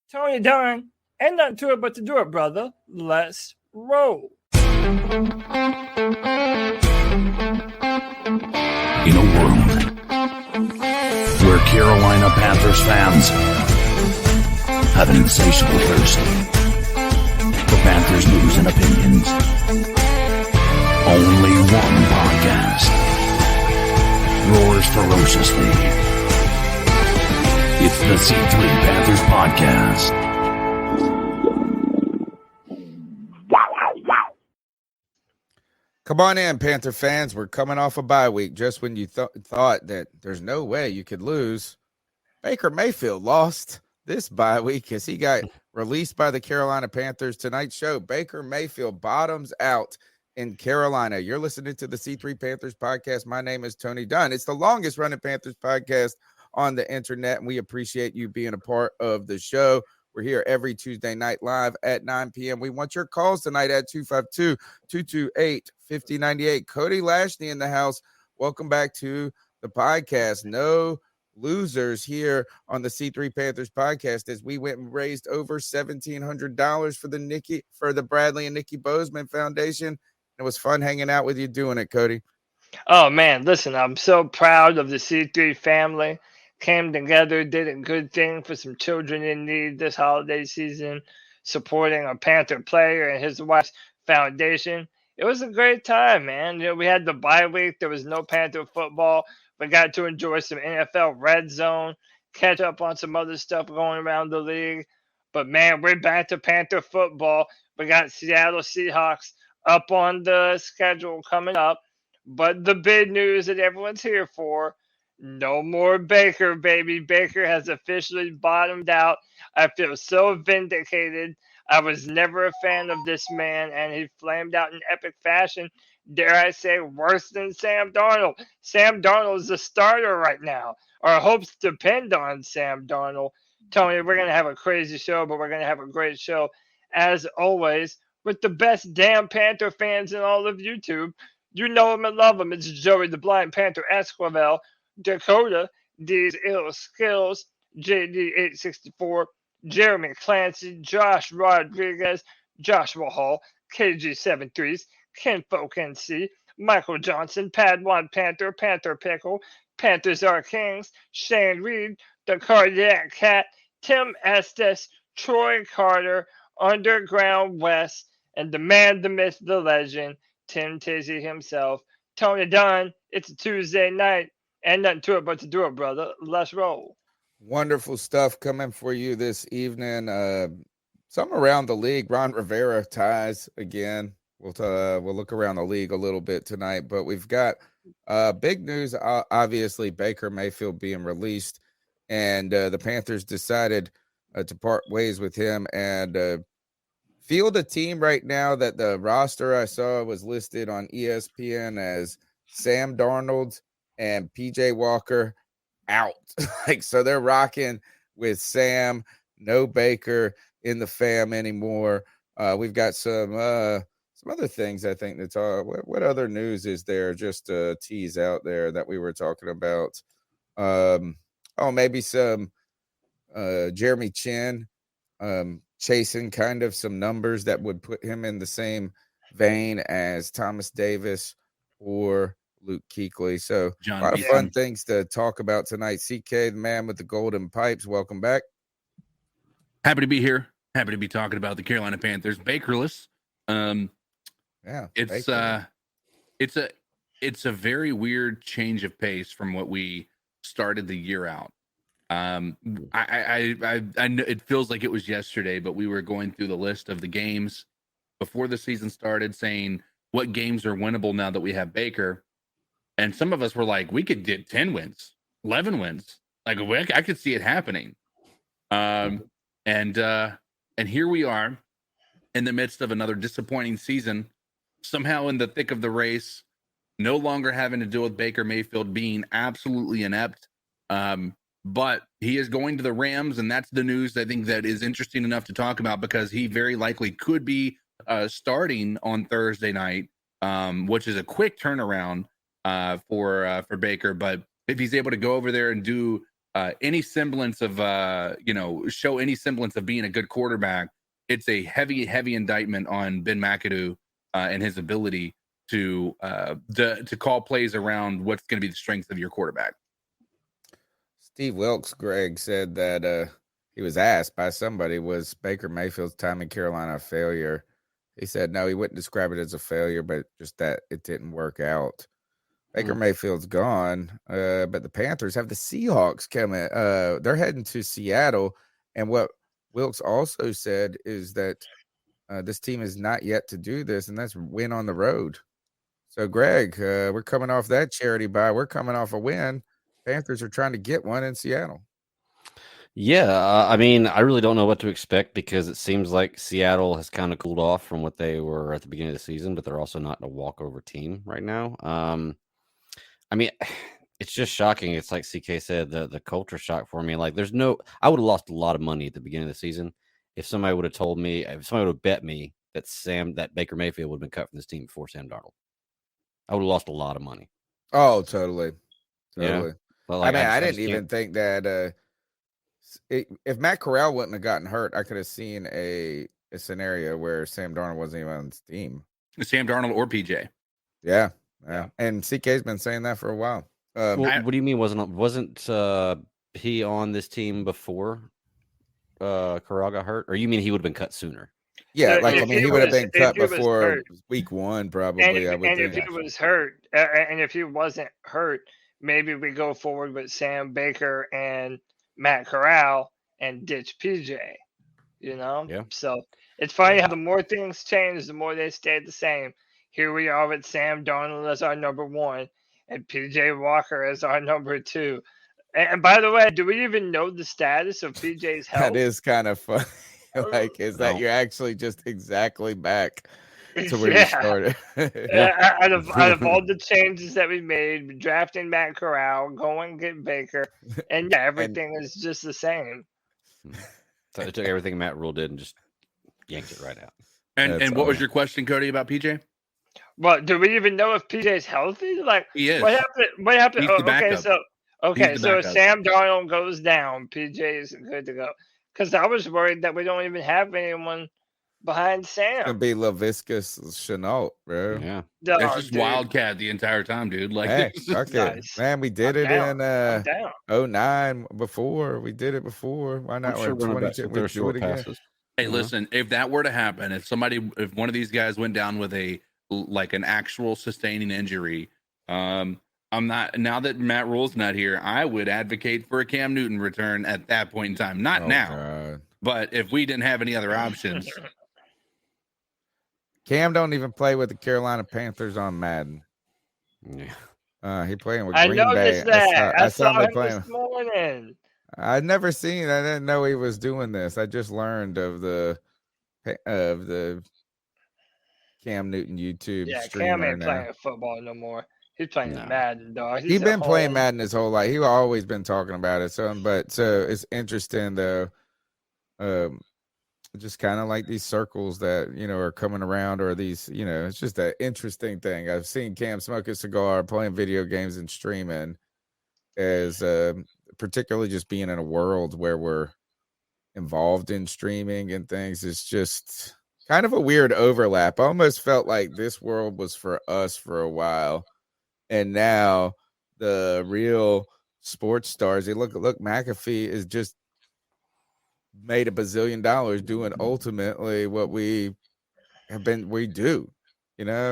Tony Dunn, ain't nothing to it but to do it, brother. Let's roll. In a world where Carolina Panthers fans have an insatiable thirst for Panthers news and opinions, only one podcast roars ferociously. It's the C3 Panthers Podcast. Come on in, Panther fans. We're coming off a bye week. Just when you thought that there's no way you could lose, Baker Mayfield lost this bye week as he got released by the Carolina Panthers. Tonight's show, Baker Mayfield bottoms out in Carolina. You're listening to the C3 Panthers Podcast. My name is Tony Dunn. It's the longest running Panthers podcast on the internet, and we appreciate you being a part of the show. We're here every Tuesday night live at 9 p.m. We want your calls tonight at 252-228-5098. Cody Lashney in the house. Welcome back to the podcast. No losers here on the C3 Panthers Podcast as we went and raised over $1,700 for the Bradley and Nikki Bozeman Foundation. It was fun hanging out with you doing it, Cody. Oh, man, listen, I'm so proud of the C3 family. Came together, did a good thing for some children in need this holiday season, supporting a Panther player and his wife's foundation. It was a great time, man. You know, we had the bye week. There was no Panther football. We got to enjoy some NFL Red Zone, catch up on some other stuff going around the league. But, man, we're back to Panther football. We got Seattle Seahawks up on the schedule coming up. But the big news that everyone's here for, no more Baker, baby. Baker has officially bottomed out. I feel so vindicated. I was never a fan of this man, and he flamed out in epic fashion. Dare I say, worse than Sam Darnold. Sam Darnold is the starter right now. Our hopes depend on Sam Darnold. Tony, we're going to have a crazy show, but we're going to have a great show, as always, with the best damn Panther fans in all of YouTube. You know him and love him. It's Joey the Blind Panther Esquivel, Dakota, D's Ill Skills, JD864, Jeremy Clancy, Josh Rodriguez, Joshua Hall, KG73s, Kinfolk NC, Michael Johnson, Padawan Panther, Panther Pickle, Panthers Are Kings, Shane Reed, The Cardiac Cat, Tim Estes, Troy Carter, Underground West, and the man, the myth, the legend, Tim Tizzy himself, Tony Dunn. It's a Tuesday night. And nothing to it but to do it, brother. Let's roll. Wonderful stuff coming for you this evening. Some around the league. Ron Rivera ties again. We'll look around the league a little bit tonight, but we've got big news. Obviously, Baker Mayfield being released, and the Panthers decided to part ways with him and field a team right now that the roster I saw was listed on ESPN as Sam Darnold and PJ Walker out. So they're rocking with Sam, no Baker in the fam anymore. We've got some other things I think that's what other news is there just to tease out there that we were talking about. Maybe some Jeremy Chin chasing kind of some numbers that would put him in the same vein as Thomas Davis or Luke Kuechly. So a lot of fun things to talk about tonight. CK, the man with the golden pipes, welcome back. Happy to be here. Happy to be talking about the Carolina Panthers. Bakerless. It's a very weird change of pace from what we started the year out. I know it feels like it was yesterday, but we were going through the list of the games before the season started, saying what games are winnable now that we have Baker. And some of us were like, we could get 10 wins, 11 wins. Like I could see it happening. And here we are in the midst of another disappointing season, somehow in the thick of the race, no longer having to deal with Baker Mayfield being absolutely inept. But he is going to the Rams, and that's the news I think that is interesting enough to talk about because he very likely could be starting on Thursday night, which is a quick turnaround for Baker. But if he's able to go over there and do any semblance of show any semblance of being a good quarterback, it's a heavy indictment on Ben McAdoo and his ability to call plays around what's going to be the strength of your quarterback. Steve Wilkes, Greg, said that he was asked by somebody, was Baker Mayfield's time in Carolina a failure? He said no, he wouldn't describe it as a failure, but just that it didn't work out. Baker Mayfield's gone, but the Panthers have the Seahawks coming. They're heading to Seattle, and what Wilkes also said is that this team is not yet to do this, and that's win on the road. So, Greg, we're coming off that charity bye. We're coming off a win. Panthers are trying to get one in Seattle. Yeah, I mean, I really don't know what to expect because it seems like Seattle has kind of cooled off from what they were at the beginning of the season, but they're also not a walkover team right now. I mean, it's just shocking. It's like CK said, the culture shock for me. Like, I would have lost a lot of money at the beginning of the season if somebody would have told me, if somebody would have bet me that Baker Mayfield would have been cut from this team before Sam Darnold. I would have lost a lot of money. Oh, totally. Yeah. But like, I didn't even think that if Matt Corral wouldn't have gotten hurt, I could have seen a scenario where Sam Darnold wasn't even on his team. Sam Darnold or PJ. Yeah. And CK's been saying that for a while. What do you mean wasn't he on this team before Corral got hurt? Or you mean he would have been cut sooner? Yeah, he would have been cut before week 1, probably. If he was hurt, and if he wasn't hurt, maybe we go forward with Sam Baker and Matt Corral and ditch PJ. Yeah. So it's funny how the more things change, the more they stay the same. Here we are with Sam Darnold as our number 1 and PJ Walker as our number 2. And by the way, do we even know the status of PJ's health? That is kind of funny. That you're actually just exactly back to where you started? Out of all the changes that we made, drafting Matt Corral, going get Baker, and everything is just the same. So they took everything Matt Rule did and just yanked it right out. And what was your question, Cody, about PJ? Well, do we even know if PJ's healthy? Like, he is. What happened? Okay, so if Sam Darnold goes down, PJ is good to go. Because I was worried that we don't even have anyone behind Sam. It's gonna be LaViscus Chenault, bro. Yeah, it's just Wildcat the entire time, dude. Like, hey, okay, nice. Man, we did it in 09 before. We did it before. Why not? Sure 22. We do it again. Passes. Hey, listen, if that were to happen, if one of these guys went down with an actual sustaining injury, I'm not, now that Matt Rule's not here, I would advocate for a Cam Newton return at that point in time. Not now, God. But if we didn't have any other options. Cam don't even play with the Carolina Panthers on Madden. Yeah. He playing with I Green noticed Bay. that. I saw him playing. this morning. I didn't know he was doing this. I just learned of the Cam Newton YouTube streamer. Cam ain't now. playing football no more. He's playing Madden, dog. He's been playing Madden his whole life. He's always been talking about it. So it's interesting though. Just kind of like these circles that are coming around, or these it's just an interesting thing. I've seen Cam smoke a cigar, playing video games, and streaming, as particularly just being in a world where we're involved in streaming and things. It's just kind of a weird overlap. I almost felt like this world was for us for a while. And now the real sports stars, they look, McAfee is just made $1 bazillion doing ultimately what we do, I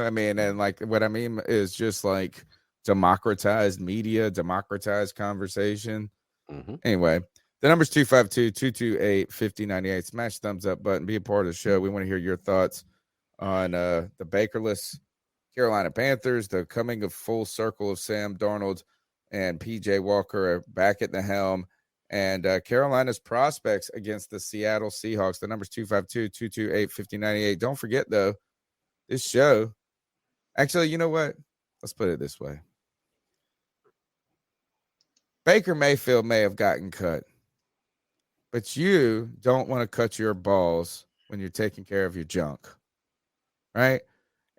mean, and like, what I mean is just like democratized media, democratized conversation. Mm-hmm. Anyway, the number's 252-228-5098. Smash thumbs up button. Be a part of the show. We want to hear your thoughts on the Bakerless Carolina Panthers, the coming of full circle of Sam Darnold and PJ Walker are back at the helm, and Carolina's prospects against the Seattle Seahawks. The number's 252-228-5098. Don't forget, though, this show, actually, you know what? Let's put it this way. Baker Mayfield may have gotten cut, but you don't want to cut your balls when you're taking care of your junk, right?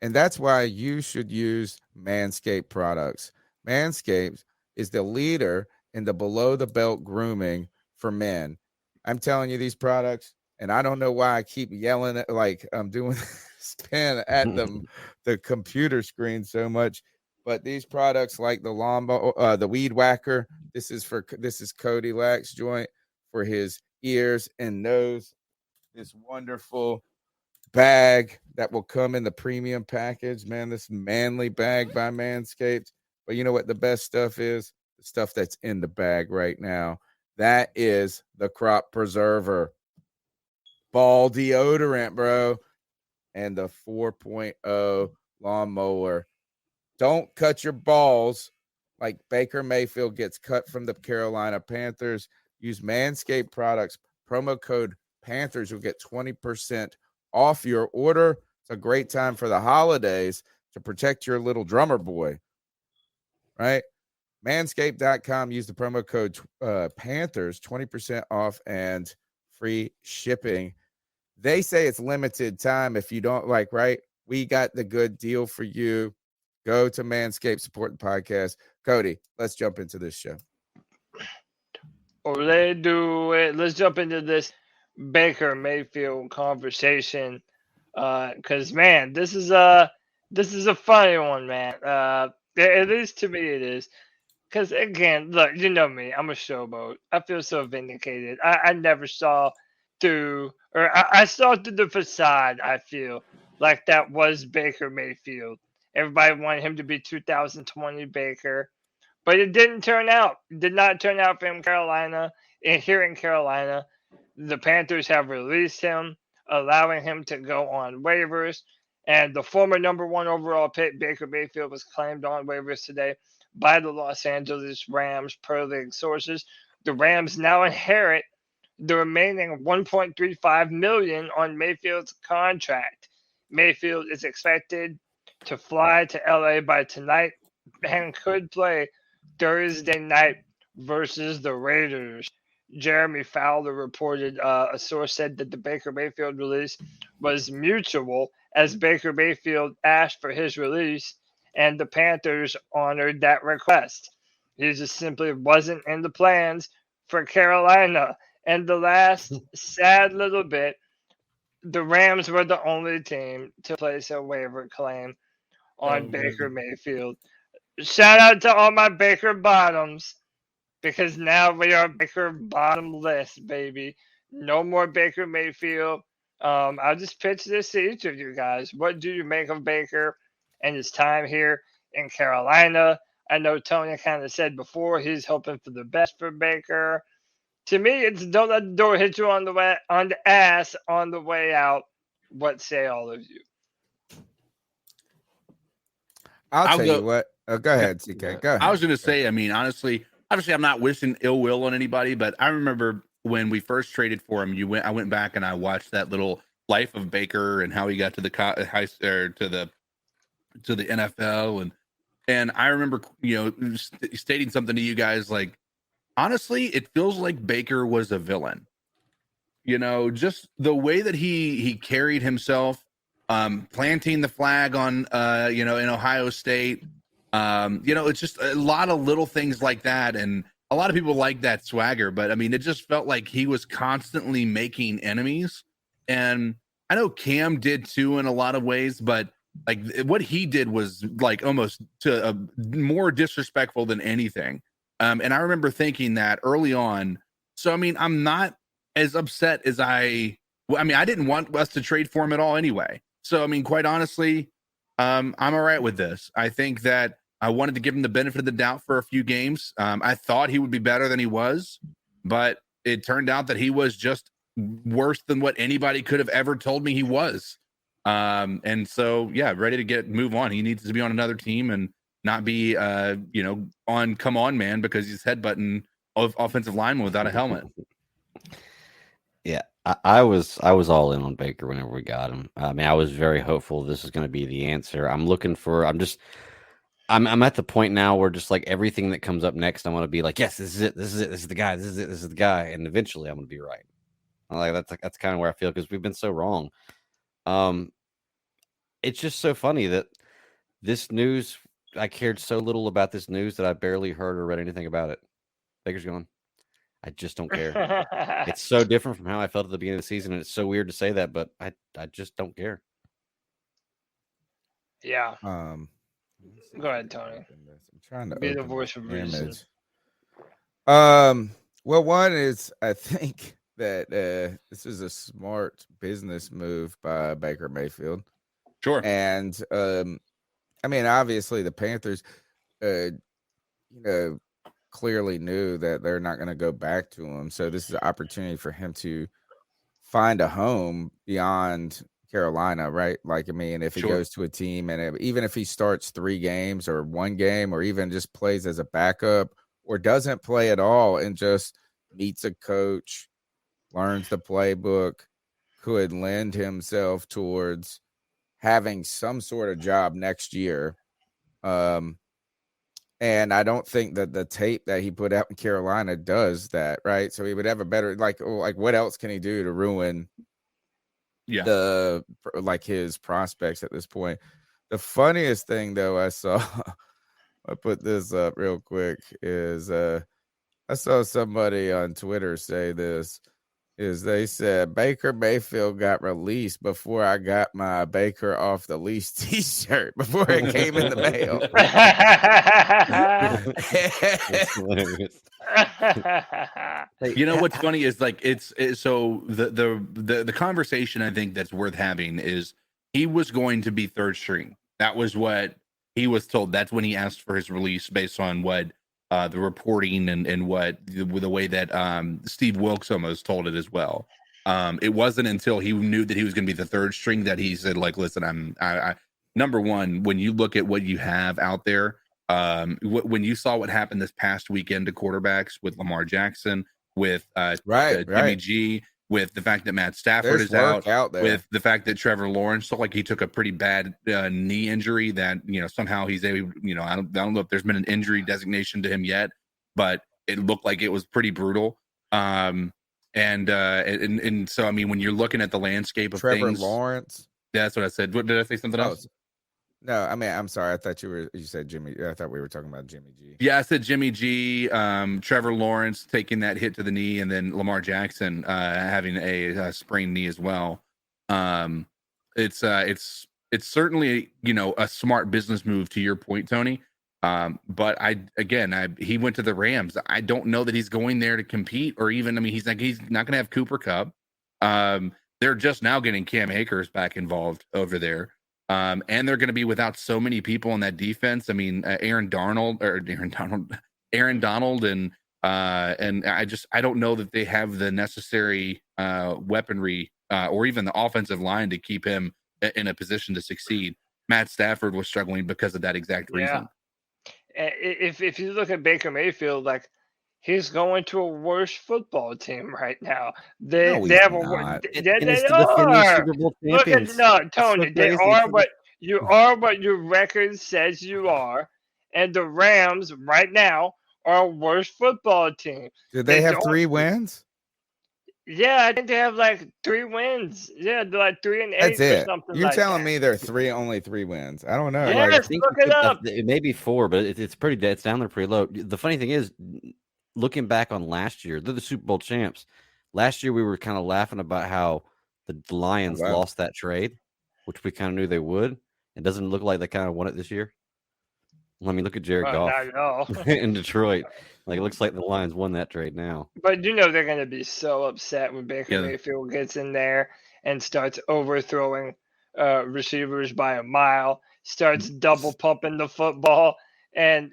And that's why you should use Manscaped products. Manscaped is the leader in the below the belt grooming for men. I'm telling you these products, and I don't know why I keep yelling at, like I'm doing spin at the computer screen so much. But these products like the lawnmower, the weed whacker, this is Cody Lack's joint for his ears and nose. This wonderful bag that will come in the premium package, man. This manly bag by Manscaped. But you know what the best stuff is? The stuff that's in the bag right now. That is the crop preserver, ball deodorant, bro, and the 4.0 lawnmower. Don't cut your balls like Baker Mayfield gets cut from the Carolina Panthers. Use Manscaped products. Promo code Panthers will get 20% off your order. It's a great time for the holidays to protect your little drummer boy, right? Manscaped.com. Use the promo code Panthers, 20% off and free shipping. They say it's limited time. If you don't like, right? We got the good deal for you. Go to Manscaped, support the podcast. Cody, let's jump into this show. Let's do it. Let's jump into this Baker Mayfield conversation. Because man, this is a funny one, man. At least to me, it is. Because again, look, you know me, I'm a showboat. I feel so vindicated. I never saw through, or I saw through the facade. I feel like that was Baker Mayfield. Everybody wanted him to be 2020 Baker, but it didn't turn out. It did not turn out for him, Carolina. And here in Carolina, the Panthers have released him, allowing him to go on waivers. And the former number 1 overall pick, Baker Mayfield, was claimed on waivers today by the Los Angeles Rams, per league sources. The Rams now inherit the remaining $1.35 million on Mayfield's contract. Mayfield is expected to fly to LA by tonight and could play Thursday night versus the Raiders. Jeremy Fowler reported, a source said that the Baker Mayfield release was mutual, as Baker Mayfield asked for his release and the Panthers honored that request. He just simply wasn't in the plans for Carolina. And the last sad little bit, the Rams were the only team to place a waiver claim on Baker Mayfield. Shout out to all my Baker bottoms, because now we are Baker bottomless, baby. No more Baker Mayfield. I'll just pitch this to each of you guys. What do you make of Baker and his time here in Carolina? I know Tony kind of said before he's hoping for the best for Baker. To me, it's don't let the door hit you on the ass on the way out. What say all of you? I'll tell you what. Go ahead, CK. Go ahead. I was going to say, I mean, honestly, obviously, I'm not wishing ill will on anybody, but I remember when we first traded for him, I went back and I watched that little life of Baker and how he got to the to the NFL, and I remember, stating something to you guys like, honestly, it feels like Baker was a villain. Just the way that he carried himself, planting the flag on, in Ohio State. It's just a lot of little things like that. And a lot of people like that swagger, but I mean, it just felt like he was constantly making enemies. And I know Cam did too in a lot of ways, but like what he did was like almost more disrespectful than anything. And I remember thinking that early on. So, I mean, I'm not as upset as I didn't want us to trade for him at all anyway. So, I mean, quite honestly, I'm all right with this. I think that I wanted to give him the benefit of the doubt for a few games. I thought he would be better than he was, but it turned out that he was just worse than what anybody could have ever told me he was. And so, yeah, ready to move on. He needs to be on another team and not be, on come on, man, because he's headbutting offensive lineman without a helmet. Yeah, I was all in on Baker whenever we got him. I mean, I was very hopeful this is going to be the answer. I'm at the point now where just like everything that comes up next, I want to be like, yes, this is it. This is the guy. This is the guy. And eventually I'm going to be right. That's kind of where I feel, because we've been so wrong. It's just so funny that this news, I cared so little about this news that I barely heard or read anything about it. Baker's gone. I just don't care. It's so different from how I felt at the beginning of the season, and it's so weird to say that, but I just don't care. Yeah. Let me see Go if I ahead, can Tony. open this. I'm trying to Be the open voice of the reason. image. Well, one is I think that this is a smart business move by Baker Mayfield. Sure. And I mean, obviously the Panthers clearly knew that they're not going to go back to him. So this is an opportunity for him to find a home beyond Carolina, right? Like, I mean, if he Sure. goes to a team and even if he starts 3 games or 1 game or even just plays as a backup or doesn't play at all and just meets a coach, learns the playbook, could lend himself towards having some sort of job next year. And I don't think that the tape that he put out in Carolina does that, right? So he would have a better, like what else can he do to ruin his prospects at this point? The funniest thing though I saw, I put this up real quick, is I saw somebody on Twitter say this. They said Baker Mayfield got released before I got my Baker off the leash t-shirt before it came in the mail. You know what's funny is like it's so the conversation I think that's worth having is he was going to be third string. That was what he was told. That's when he asked for his release based on what the reporting and what the way that Steve Wilkes almost told it as well. It wasn't until he knew that he was going to be the third string that he said, like, listen, I number one, when you look at what you have out there, when you saw what happened this past weekend to quarterbacks with Lamar Jackson, with Jimmy G, with the fact that Matt Stafford is out there, with the fact that Trevor Lawrence looked like he took a pretty bad knee injury that, somehow he's able, I don't know if there's been an injury designation to him yet, but it looked like it was pretty brutal. And so, I mean, when you're looking at the landscape of Trevor things, Lawrence, that's what I said. What, did I say something else? No, I mean, I'm sorry. I thought you said Jimmy. I thought we were talking about Jimmy G. Yeah, I said Jimmy G, Trevor Lawrence taking that hit to the knee, and then Lamar Jackson having a sprained knee as well. It's certainly, a smart business move to your point, Tony. But he went to the Rams. I don't know that he's going there to compete or even, I mean, he's not going to have Cooper Kupp. They're just now getting Cam Akers back involved over there. And they're going to be without so many people in that defense. I mean, Aaron Donald, and I don't know that they have the necessary weaponry or even the offensive line to keep him in a position to succeed. Matt Stafford was struggling because of that exact reason. Yeah. If you look at Baker Mayfield, like, he's going to a worse football team right now. They are. Look at Tony. They are what your record says you are, and the Rams right now are a worse football team. Did they have 3 wins? Yeah, I think they have like 3 wins. Yeah, they're like 3 and 8 That's it. or something. You're telling me they're only 3 wins? I don't know. Yes, I think look it up. It may be 4, but it's pretty dead. It's down there pretty low. The funny thing is, looking back on last year, they're the Super Bowl champs. Last year, we were kind of laughing about how the Lions lost that trade, which we kind of knew they would. It doesn't look like they kind of won it this year. Let me look at Jared Goff in Detroit. Like, it looks like the Lions won that trade now. But they're going to be so upset when Baker Mayfield gets in there and starts overthrowing receivers by a mile, starts double pumping the football, and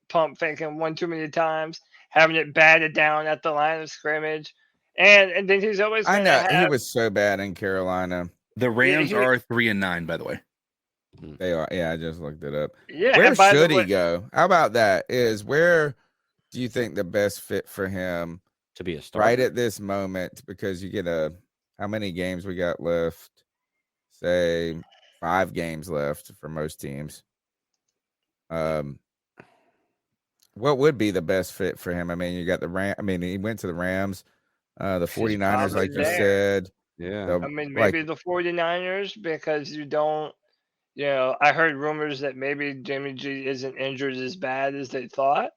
pump faking one too many times, having it batted down at the line of scrimmage, and then he's always. I know he was so bad in Carolina. The Rams are 3-9, by the way. They are. Yeah, I just looked it up. Yeah, where should he go? How about that? Where do you think the best fit for him to be a starter right at this moment? Because you get how many games we got left? Say 5 games left for most teams. What would be the best fit for him? I mean, you got the Ram. I mean, he went to the Rams, the 49ers, like you said. Yeah. I mean, maybe the 49ers, because you don't. I heard rumors that maybe Jimmy G isn't injured as bad as they thought.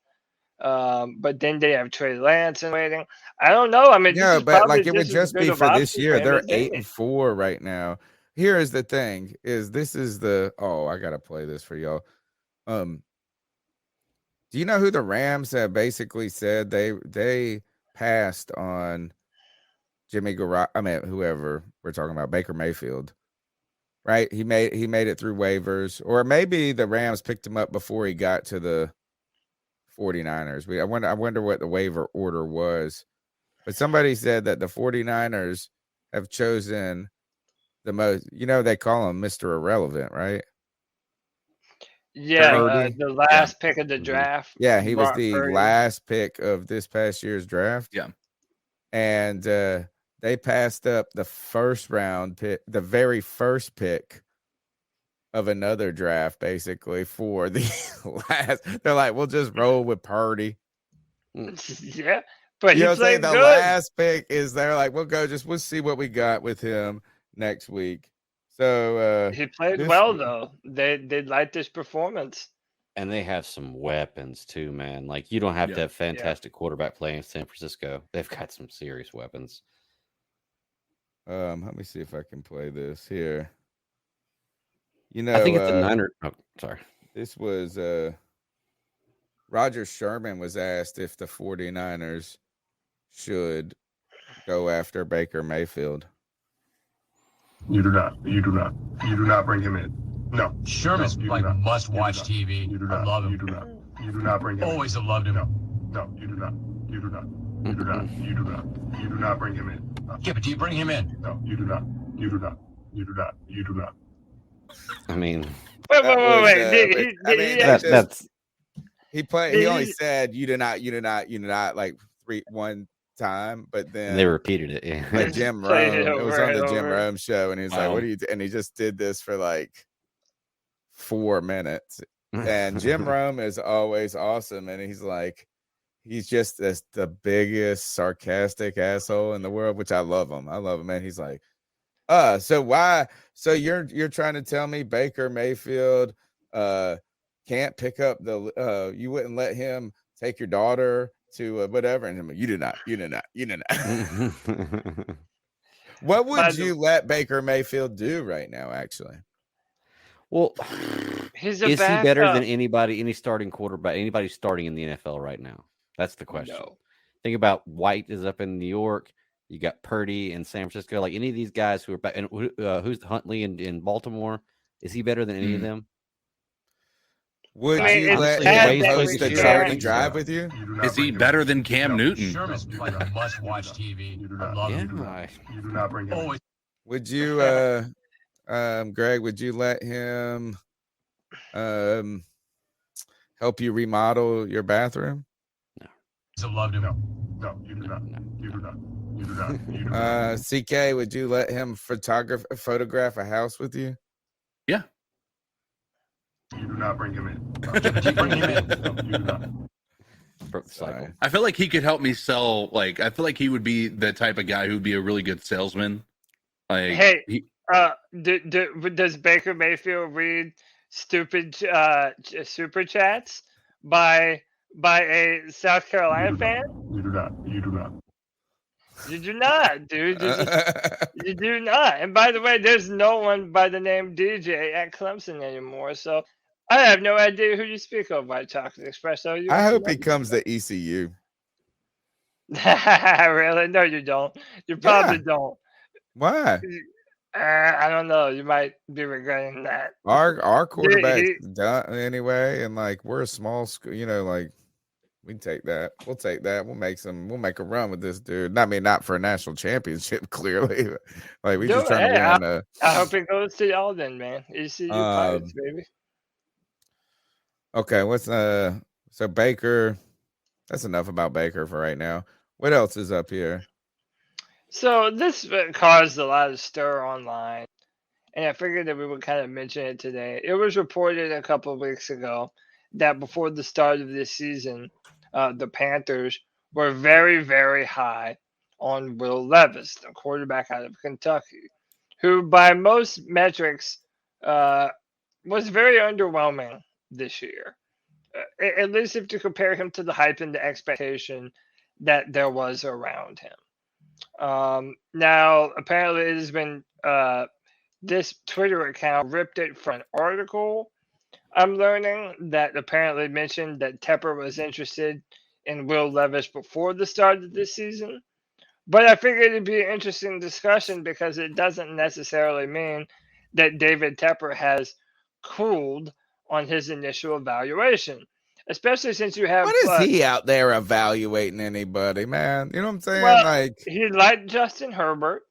But then they have Trey Lance and waiting. I don't know. I mean, this Yeah, is but probably like it would as just good be of for this option year. him They're as any. 8-4 right now. Here is the thing: this is the I gotta play this for y'all. Do you know who the Rams have basically said they passed on Jimmy Garoppolo? I mean, whoever we're talking about, Baker Mayfield, right? He made it through waivers, or maybe the Rams picked him up before he got to the 49ers. I wonder what the waiver order was. But somebody said that the 49ers have chosen the most, they call him Mr. Irrelevant, right? Yeah, Purdy. the last pick of the Mhm. draft. Yeah, he was Brock the Purdy. last pick of this past year's draft. Yeah. And they passed up the first round pick, the very first pick of another draft, basically, for the last. They're like, we'll just roll with Purdy. Yeah, but You he know what I'm saying? played The good. last pick is they're like, we'll see what we got with him next week. So He played this well week- though. They liked his performance. And they have some weapons too, man. Like, you don't have to Yeah. have fantastic quarterback play in San Francisco. They've got some serious weapons. let me see if I can play this here. I think it's the Niners. Oh, sorry. This was Roger Sherman was asked if the 49ers should go after Baker Mayfield. You do not. You do not. You do not bring him in. No. Sherman's No, you do like not. must-watch You do not. TV. You do I not. love him. You do not. You do not bring him Always in. have loved him. No. No, you do not. You do not. You do not. You do not. You do not bring him in. No. Yeah, but do you bring him in? No, you do not. You do not. You do not. You do not. I mean, Wait. That was, Did I he mean, actually- that's he only He- said you do not like one time, but then they repeated it. Yeah. like Jim Played Rome, it it was over on the and Jim over. Rome show, and he's like, Wow. "What do you?" And he just did this for like 4 minutes. And Jim Rome is always awesome, and he's just the biggest sarcastic asshole in the world, which I love him. And he's like, so you're trying to tell me Baker Mayfield can't pick up you wouldn't let him take your daughter to whatever, and I'm like, you do not. What would By the- you let Baker Mayfield do right now, actually? Well, He's a is he better backup. than any starting quarterback, anybody starting in the NFL right now? That's the question. No. Think about White is up in New York. You got Purdy in San Francisco. Like, any of these guys who are back, and who's Huntley in Baltimore? Is he better than any of them? Would I mean, you it's let sad him that host we the can't- charity drive with you? You do not Is he bring him better in. than Cam No. Newton? Sherman's like a must-watch TV. You do I not. love Yeah. him. You do not bring him in. Always. Would you, Greg? Would you let him help you remodel your bathroom? have loved him. No, you do not. No. You do not. You do not. You do not. CK, would you let him photograph a house with you? Yeah. You do not bring him in. Do you bring him in? No, you do not. Broke the cycle. Sorry. I feel like he could help me sell. Like, I feel like he would be the type of guy who'd be a really good salesman. Like, Hey, he, does Baker Mayfield read stupid super chats by a South Carolina fan? You do not. You do not. You do not, dude. You do not. And by the way, there's no one by the name DJ at Clemson anymore. So I have no idea who you speak of by Chocolate Espresso. I hope he comes to ECU. Really? No, you don't. You probably don't. Why? I don't know. You might be regretting that. Our quarterback's he- done anyway, and like we're a small school, like we can take that. We'll take that. We'll make a run with this dude. I mean, not for a national championship, clearly. Like we just No, trying to hey, win a I hope it goes to y'all then, man. ECU Pirates, baby. Okay, so Baker, that's enough about Baker for right now. What else is up here? So this caused a lot of stir online, and I figured that we would kind of mention it today. It was reported a couple of weeks ago that before the start of this season, the Panthers were very, very high on Will Levis, the quarterback out of Kentucky, who by most metrics was very underwhelming this year. At least if you compare him to the hype and the expectation that there was around him. Now, apparently, it has been this Twitter account ripped it from an article. I'm learning that apparently mentioned that Tepper was interested in Will Levis before the start of this season. But I figured it'd be an interesting discussion because it doesn't necessarily mean that David Tepper has cooled on his initial evaluation, especially since you have. What is he out there evaluating anybody, man? You know what I'm saying? Well, Like, he liked Justin Herbert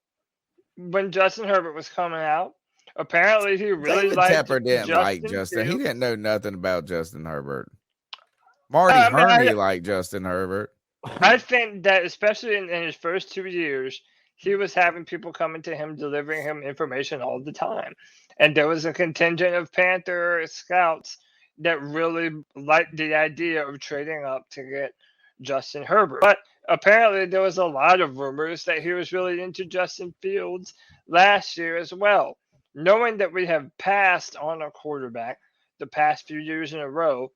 when Justin Herbert was coming out. Apparently, he really David liked Tepper didn't like Justin. He Fields. didn't know nothing about Justin Herbert. Marty I mean, Herney liked Justin Herbert. I think that especially in his first 2 years, he was having people coming to him, delivering him information all the time. And there was a contingent of Panther scouts that really liked the idea of trading up to get Justin Herbert. But apparently there was a lot of rumors that he was really into Justin Fields last year as well. Knowing that we have passed on a quarterback the past few years in a row,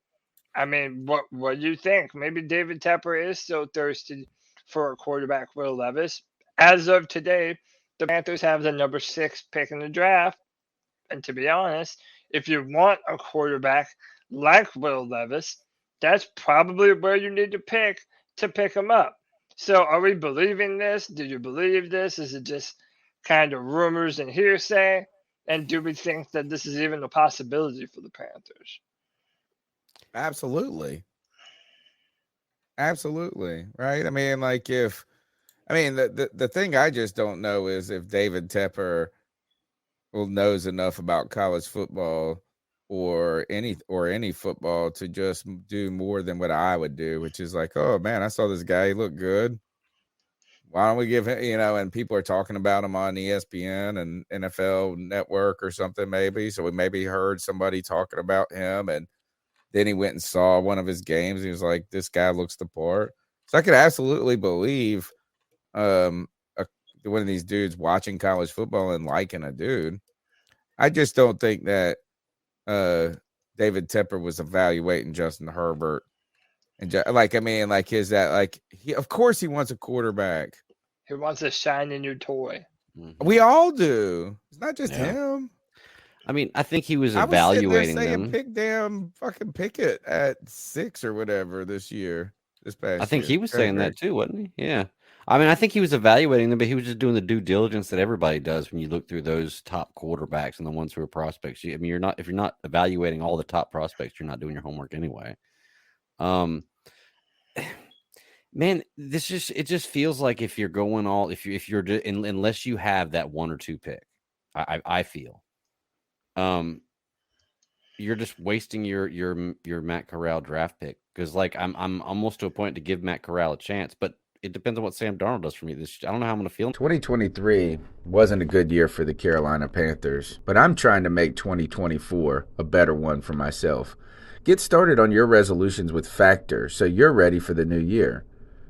I mean, what do you think? Maybe David Tepper is still thirsty for a quarterback, Will Levis. As of today, the Panthers have the number 6 pick in the draft. And to be honest, if you want a quarterback like Will Levis, that's probably where you need to pick him up. So are we believing this? Do you believe this? Is it just kind of rumors and hearsay? And do we think that this is even a possibility for the Panthers? Absolutely. Absolutely. Right. I mean, like the thing I just don't know is if David Tepper knows enough about college football or any football to just do more than what I would do, which is like, oh man, I saw this guy, he looked good. Why don't we give him, and people are talking about him on ESPN and NFL Network or something maybe. So we maybe heard somebody talking about him, and then he went and saw one of his games. He was like, this guy looks the part. So I could absolutely believe one of these dudes watching college football and liking a dude. I just don't think that David Tepper was evaluating Justin Herbert. And of course he wants a quarterback. He wants a shiny new toy. Mm-hmm. We all do. It's not just him. I mean, I think he was evaluating them. Pick damn fucking Pickett at 6 or whatever this past year. I think he was saying that too, wasn't he? Yeah. I mean, I think he was evaluating them, but he was just doing the due diligence that everybody does when you look through those top quarterbacks and the ones who are prospects. I mean, if you're not evaluating all the top prospects, you're not doing your homework anyway. Man, it just feels like if you're going unless you have that 1 or 2 pick, I feel, you're just wasting your Matt Corral draft pick, because like I'm almost to a point to give Matt Corral a chance, but it depends on what Sam Darnold does for me. I don't know how I'm going to feel. 2023 wasn't a good year for the Carolina Panthers, but I'm trying to make 2024 a better one for myself. Get started on your resolutions with Factor so you're ready for the new year.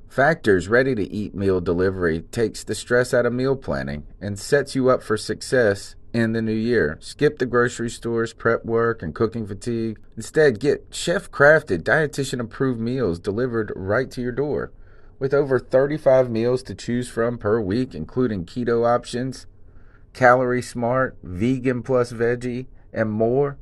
Factor's ready-to-eat meal delivery takes the stress out of meal planning and sets you up for success in the new year. Skip the grocery stores, prep work, and cooking fatigue. Instead, get chef-crafted, dietitian-approved meals delivered right to your door. With over 35 meals to choose from per week, including keto options, calorie smart, vegan plus veggie, and more,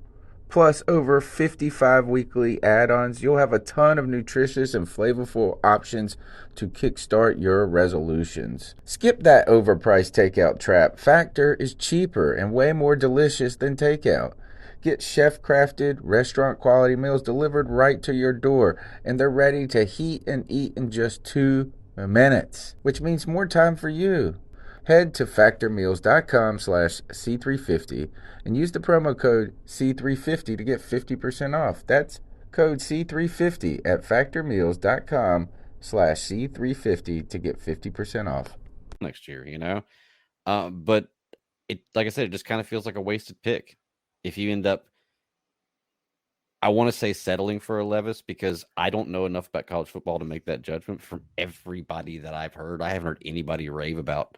plus over 55 weekly add-ons, you'll have a ton of nutritious and flavorful options to kickstart your resolutions. Skip that overpriced takeout trap. Factor is cheaper and way more delicious than takeout. Get chef-crafted, restaurant-quality meals delivered right to your door, and they're ready to heat and eat in just 2 minutes, which means more time for you. Head to factormeals.com/C350 and use the promo code C350 to get 50% off. That's code C350 at factormeals.com/C350 to get 50% off. Next year, but it, like I said, it just kind of feels like a wasted pick. If you end up, I want to say settling for a Levis, because I don't know enough about college football to make that judgment. From everybody that I've heard, I haven't heard anybody rave about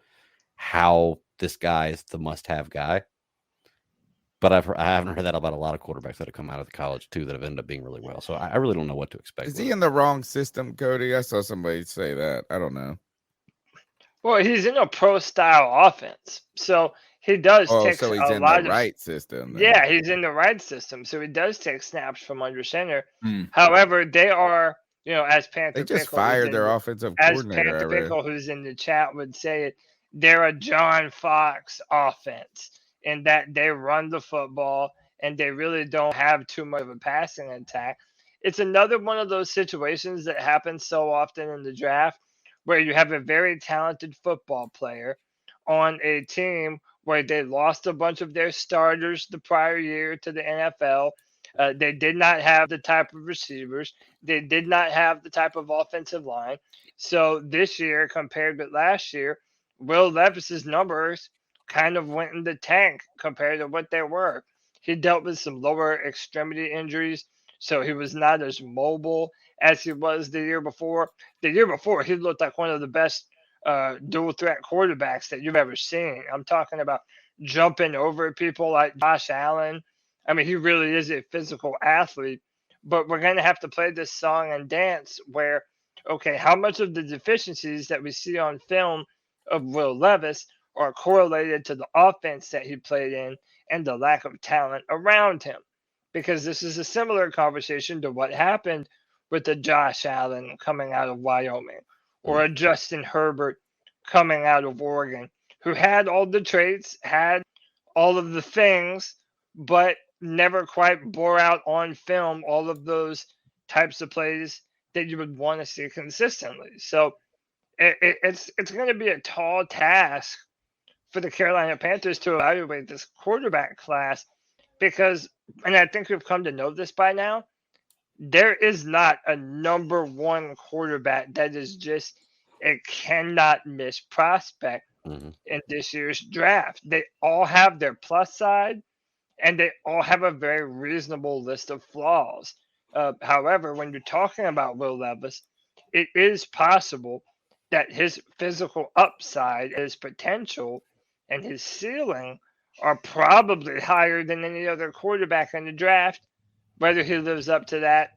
how this guy is the must-have guy. But I haven't heard that about a lot of quarterbacks that have come out of the college too that have ended up being really well. So I really don't know what to expect. Is he in the wrong system, Cody? I saw somebody say that. I don't know. Well, he's in a pro style offense, so he does take so he's a in lot the of right system. Then. Yeah, he's in the right system, so he does take snaps from under center. Hmm. However, they are, as Panther They just Pickle, who's fired in their the- offensive as coordinator. I Panther read. Pickle, who's in the chat, would say it, they're a John Fox offense in that they run the football and they really don't have too much of a passing attack. It's another one of those situations that happens so often in the draft where you have a very talented football player on a team where they lost a bunch of their starters the prior year to the NFL. They did not have the type of receivers. They did not have the type of offensive line. So this year, compared with last year, Will Levis's numbers kind of went in the tank compared to what they were. He dealt with some lower extremity injuries, so he was not as mobile as he was the year before. The year before, he looked like one of the best dual threat quarterbacks that you've ever seen. I'm talking about jumping over people like Josh Allen. I mean, he really is a physical athlete, but we're going to have to play this song and dance where, okay, how much of the deficiencies that we see on film of Will Levis are correlated to the offense that he played in and the lack of talent around him? Because this is a similar conversation to what happened with the Josh Allen coming out of Wyoming or a Justin Herbert coming out of Oregon, who had all the traits, had all of the things, but never quite bore out on film all of those types of plays that you would want to see consistently. So it's going to be a tall task for the Carolina Panthers to evaluate this quarterback class because, and I think we've come to know this by now, there is not a number one quarterback that is just a cannot miss prospect in this year's draft. They all have their plus side and they all have a very reasonable list of flaws. However, when you're talking about Will Levis, it is possible that his physical upside, his potential, and his ceiling are probably higher than any other quarterback in the draft. Whether he lives up to that,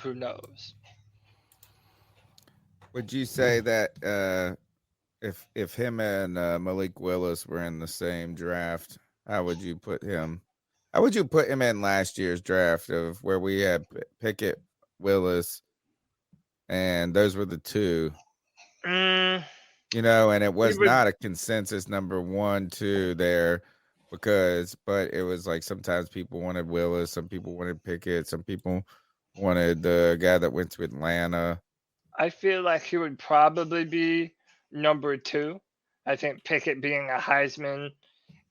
who knows? Would you say that if him and Malik Willis were in the same draft, how would you put him? How would you put him in last year's draft of where we had Pickett, Willis, and those were the two? And it was not a consensus number 1, 2 there but it was like sometimes people wanted Willis, some people wanted Pickett, some people wanted the guy that went to Atlanta. I feel like he would probably be number 2. I think Pickett being a Heisman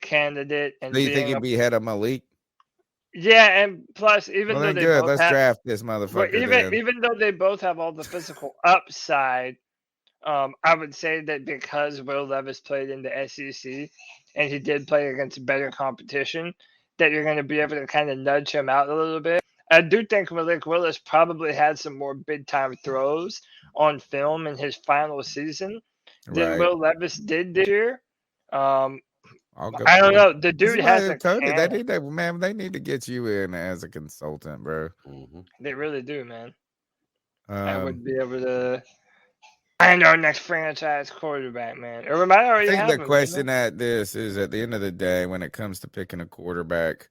candidate and Do you think he'd be ahead of Malik? Yeah, and plus, even though they both let's draft this motherfucker. Even though they both have all the physical upside, I would say that because Will Levis played in the SEC and he did play against better competition, that you're going to be able to kind of nudge him out a little bit. I do think Malik Willis probably had some more big-time throws on film in his final season than Will Levis did this year. I don't know. The dude has a Cody. They need to get you in as a consultant, bro. They really do, man. I would be able to. I know next franchise quarterback, man. Or we might already have him. The question at this is, at the end of the day, when it comes to picking a quarterback,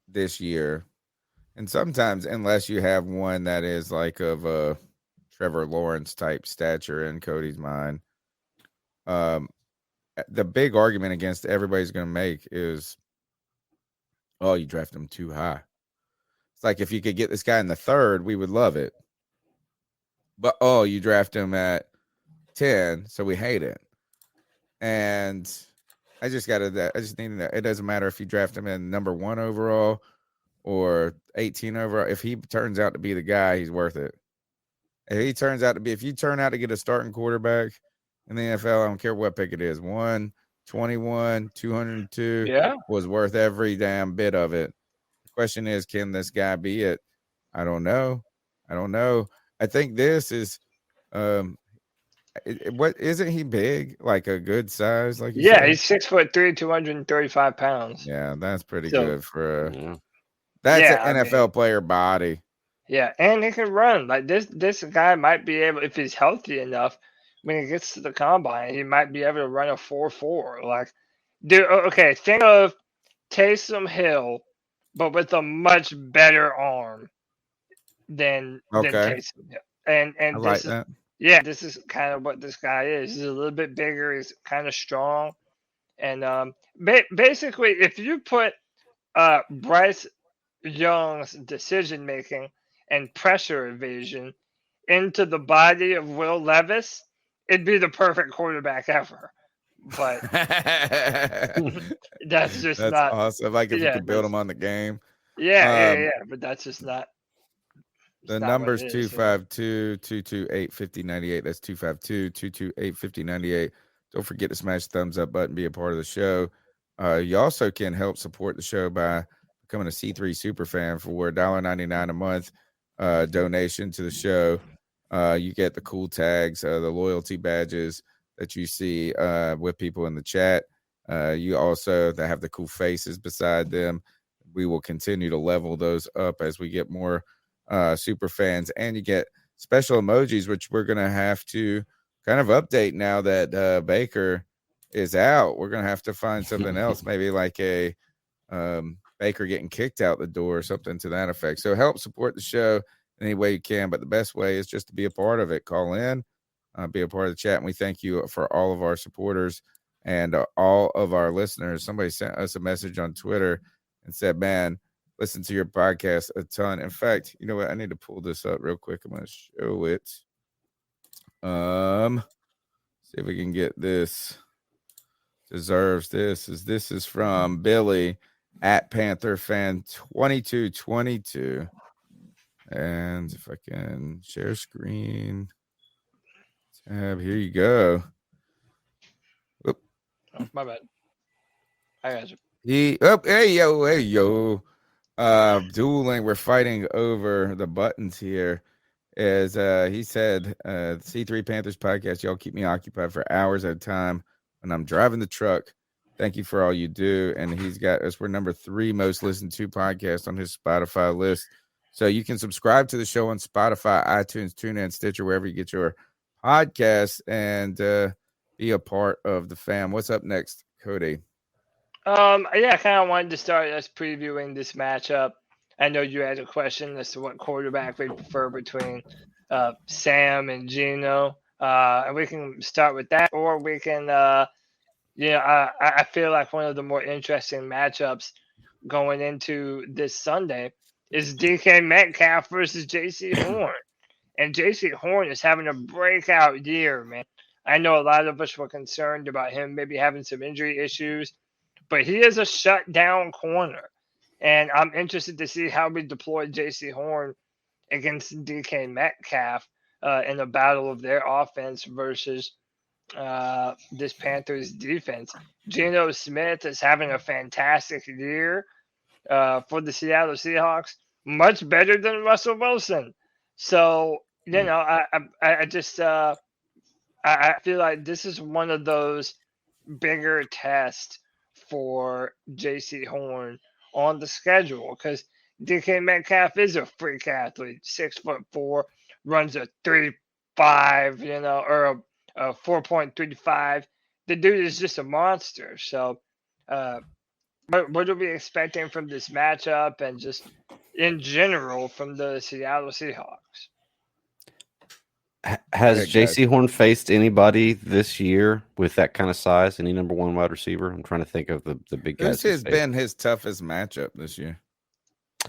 this year, and sometimes unless you have one that is like of a Trevor Lawrence type stature in Cody's mind, the big argument against everybody's going to make is, oh, you draft him too high. It's like if you could get this guy in the 3rd, we would love it. But, oh, you draft him at 10, so we hate it. And I just need to know. It doesn't matter if you draft him in number 1 overall or 18 overall. If he turns out to be the guy, he's worth it. If you turn out to get a starting quarterback in the NFL, I don't care what pick it is, 121, 202, was worth every damn bit of it. The question is, can this guy be it? I don't know. I think this is What isn't he big? Like a good size, like you Yeah, said? he's 6'3", 235 pounds. Yeah, that's pretty So, good for Yeah. that's yeah, I an mean, NFL player body. yeah, and he can run. Like this guy might be able, if he's healthy enough, when he gets to the combine, he might be able to run a 4.4. Like, dude, okay, think of Taysom Hill, but with a much better arm than Okay, Taysom Hill. I And like this is, that. yeah, this is kind of what this guy is. He's a little bit bigger. He's kind of strong, and basically, if you put Bryce Young's decision making and pressure evasion into the body of Will Levis, it'd be the perfect quarterback ever. But that's just That's not. awesome. Like if you Yeah, could build them on the game. yeah. But that's just not. It's The not what number's it is. You know? 252-228-5098. That's 252-228-5098. Don't forget to smash the thumbs up button, be a part of the show. You also can help support the show by becoming a C3 super fan for $1.99 a month donation to the show. You get the cool tags, the loyalty badges that you see with people in the chat. You also that have the cool faces beside them. We will continue to level those up as we get more super fans, and you get special emojis, which we're gonna have to kind of update now that Baker is out. We're gonna have to find something else, maybe like a Baker getting kicked out the door or something to that effect. So help support the show any way you can, but the best way is just to be a part of it. Call in, be a part of the chat, and we thank you for all of our supporters and all of our listeners. Somebody sent us a message on Twitter and said, man, listen to your podcast a ton. In fact, you know what? I need to pull this up real quick. I'm going to show it. See if we can get this. Deserves this. This is from Billy at Panther Fan 2222. And if I can share screen tab, here you go. Oh, my bad. I got you. Hey yo. Dueling, we're fighting over the buttons here. As he said, C3 Panthers Podcast, y'all keep me occupied for hours at a time when I'm driving the truck. Thank you for all you do. And he's got us, we're number 3 most listened to podcast on his Spotify list. So you can subscribe to the show on Spotify, iTunes, TuneIn, Stitcher, wherever you get your podcasts, and be a part of the fam. What's up next, Cody? Yeah, I kind of wanted to start us previewing this matchup. I know you had a question as to what quarterback we prefer between Sam and Geno, and we can start with that, or we can, I feel like one of the more interesting matchups going into this Sunday is DK Metcalf versus JC Horn, and JC Horn is having a breakout year, man. I know a lot of us were concerned about him maybe having some injury issues, but he is a shutdown corner. And I'm interested to see how we deploy JC Horn against DK Metcalf in the battle of their offense versus this Panthers defense. Geno Smith is having a fantastic year for the Seattle Seahawks, much better than Russell Wilson. So, I just I feel like this is one of those bigger tests for JC Horn on the schedule because DK Metcalf is a freak athlete, 6'4", runs a 3.5, or a 4.35. The dude is just a monster. So, what are we expecting from this matchup and just in general from the Seattle Seahawks? Has JC Horn faced anybody this year with that kind of size? Any number 1 wide receiver? I'm trying to think of the big guys. This has been his toughest matchup this year.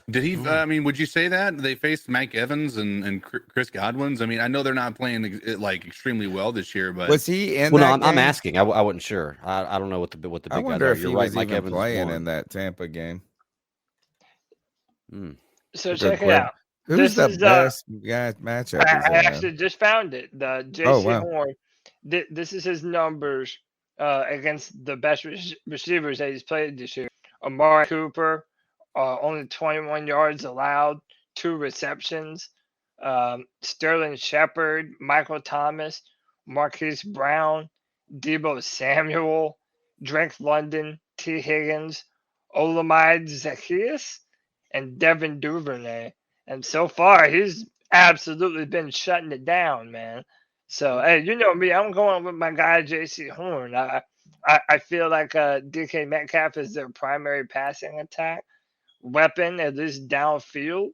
Did he? I mean, would you say that they faced Mike Evans and Chris Godwin's? I mean, I know they're not playing like extremely well this year, but was he in? Well, that no, I'm game? asking. I wasn't sure. I don't know what the big I guys wonder are. if You're he right. was Mike even Evans playing won. in that Tampa game. So check it out. Who's This the best matchup? I actually just found it. The JC Horn. This is his numbers against the best receivers that he's played this year. Amari Cooper, only 21 yards allowed, 2 receptions. Sterling Shepard, Michael Thomas, Marquise Brown, Debo Samuel, Drake London, T. Higgins, Olamide Zacchaeus, and Devin Duvernay. And so far, he's absolutely been shutting it down, man. So, hey, you know me, I'm going with my guy, J.C. Horn. I feel like DK Metcalf is their primary passing attack weapon, at least downfield.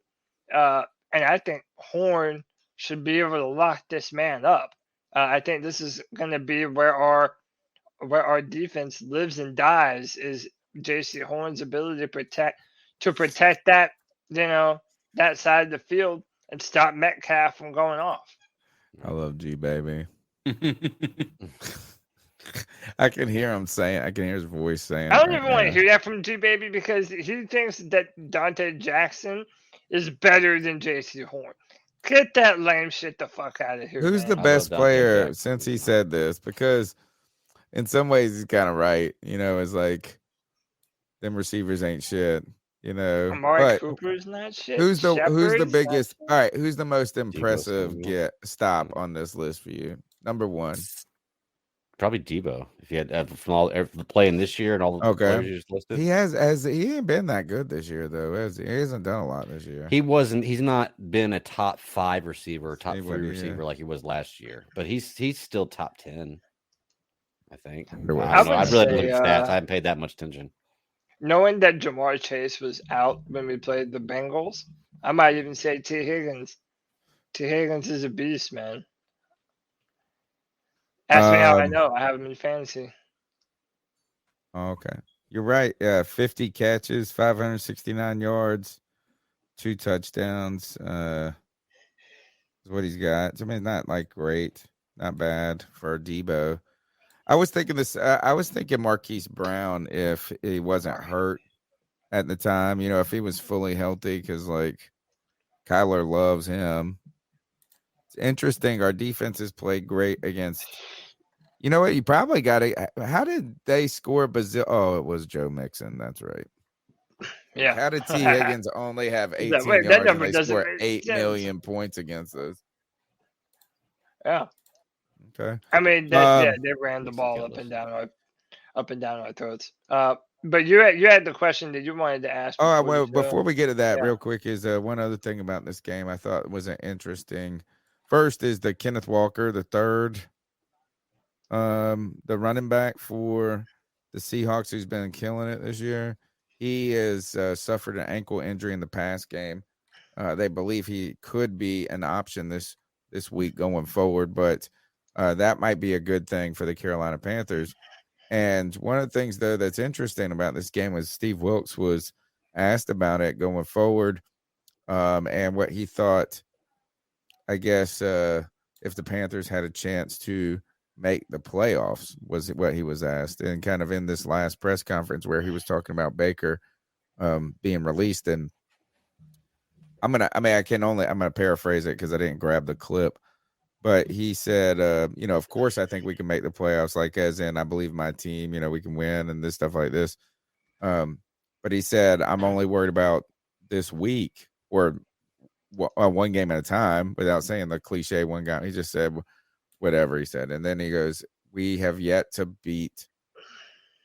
And I think Horn should be able to lock this man up. I think this is going to be where our defense lives and dies, is J.C. Horn's ability to protect that, that side of the field and stop Metcalf from going off. I love G baby. I can hear him saying. I can hear his voice saying. I don't even want to hear that from G baby, because he thinks that Dante Jackson is better than J.C. Horn. Get that lame shit the fuck out of here. Who's man. the best player Jackson. since he said this? Because in some ways he's kind of right. It's like them receivers ain't shit. Amari Cooper's not shit. Who's the Shepard's biggest? not All right, who's the most impressive Samuel. stop on this list for you? Number one. Probably Debo. If you had from all the playing this year and all the players you just listed, He he ain't been that good this year though. Has he? He hasn't done a lot this year. he's not been a top 5 receiver or top 3 wouldn't, receiver like he was last year, but he's still top 10. I think. I would don't know. I really haven't say, looked at stats. I haven't paid that much attention. Knowing that Jamar Chase was out when we played the Bengals, I might even say T. Higgins. T. Higgins is a beast, man. Ask me how I know. I have him in fantasy. Okay. You're right. Yeah, 50 catches, 569 yards, 2 touchdowns. Is what he's got. I mean, not like great, not bad for Debo. I was thinking I was thinking Marquise Brown if he wasn't hurt at the time. If he was fully healthy, because like Kyler loves him. It's interesting. Our defense has played great against. You know what? You probably got to. How did they score Brazil? Oh, it was Joe Mixon. That's right. Yeah. How did T. Higgins only have 18 Wait, yards that and number they doesn't score make 8 sense. million points against us? Yeah. Okay. I mean, they ran the ball up and down our throats. But you had the question that you wanted to ask. Oh, well, before we get to that, Yeah. real quick, is one other thing about this game I thought was interesting. First is the Kenneth Walker, the third, the running back for the Seahawks, who's been killing it this year. He has suffered an ankle injury in the past game. They believe he could be an option this week going forward, but that might be a good thing for the Carolina Panthers. And one of the things, though, that's interesting about this game was Steve Wilkes was asked about it going forward, and what he thought, I guess, if the Panthers had a chance to make the playoffs was what he was asked. And kind of in this last press conference where he was talking about Baker being released. And I'm going to paraphrase it because I didn't grab the clip. But he said, of course, I think we can make the playoffs, like as in I believe my team, we can win and this stuff like this. But he said, I'm only worried about this week or one game at a time, without saying the cliche one game. He just said whatever he said. And then he goes, we have yet to beat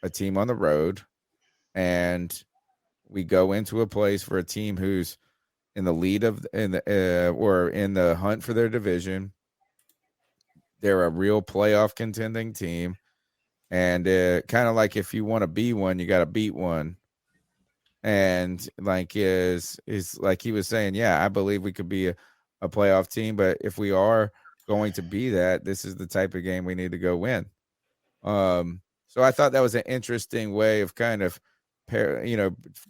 a team on the road. And we go into a place for a team who's in the lead or in the hunt for their division. They're a real playoff contending team. And kind of like if you want to be one, you got to beat one. And like is like he was saying, yeah, I believe we could be a playoff team. But if we are going to be that, this is the type of game we need to go win. So I thought that was an interesting way of kind of,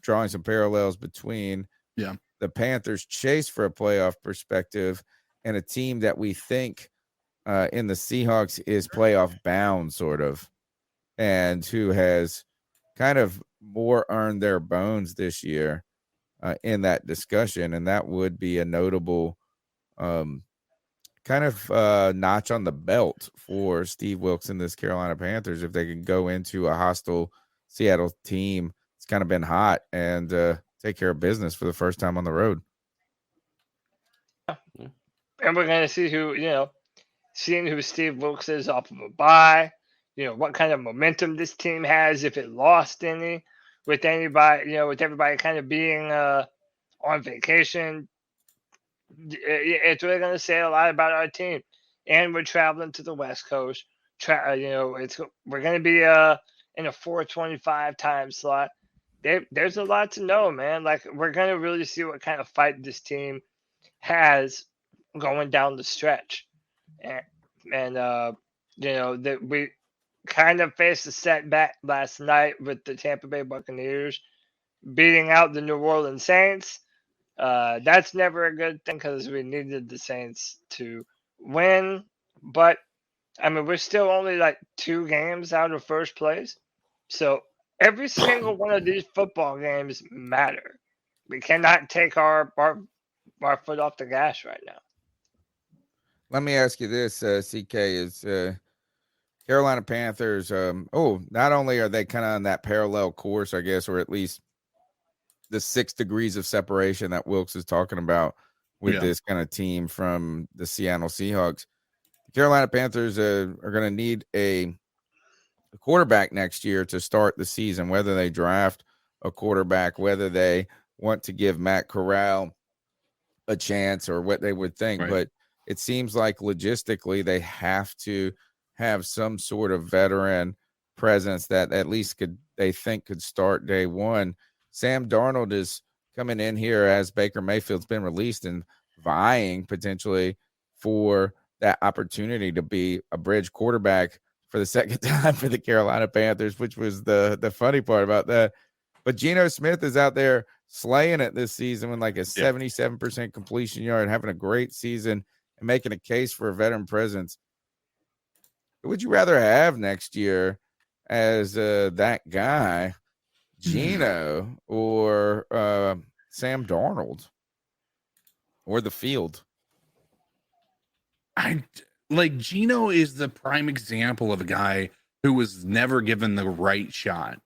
drawing some parallels between the Panthers' chase for a playoff perspective and a team that we think in the Seahawks is playoff bound, sort of, and who has kind of more earned their bones this year in that discussion. And that would be a notable kind of notch on the belt for Steve Wilkes and this Carolina Panthers if they can go into a hostile Seattle team. It's kind of been hot and take care of business for the first time on the road. And we're going to see who, seeing who Steve Wilkes is off of a bye, what kind of momentum this team has if it lost any, with anybody, with everybody kind of being on vacation. It's really going to say a lot about our team. And we're traveling to the West Coast. We're going to be in a 4:25 time slot. There's a lot to know, man. Like, we're going to really see what kind of fight this team has going down the stretch. And that we kind of faced a setback last night with the Tampa Bay Buccaneers beating out the New Orleans Saints. That's never a good thing because we needed the Saints to win. But, I mean, we're still only like 2 games out of first place. So every single one of these football games matter. We cannot take our foot off the gas right now. Let me ask you this, CK, is Carolina Panthers, not only are they kind of on that parallel course, I guess, or at least the 6 degrees of separation that Wilkes is talking about with this kind of team from the Seattle Seahawks. The Carolina Panthers are going to need a quarterback next year to start the season, whether they draft a quarterback, whether they want to give Matt Corral a chance or what they would think. Right. But it seems like logistically they have to have some sort of veteran presence that at least could start day one. Sam Darnold is coming in here as Baker Mayfield's been released and vying potentially for that opportunity to be a bridge quarterback for the second time for the Carolina Panthers, which was the funny part about that. But Geno Smith is out there slaying it this season with like a 77% completion yard, having a great season and making a case for a veteran presence. Who would you rather have next year as that guy, Geno or Sam Darnold or the field? Geno is the prime example of a guy who was never given the right shot,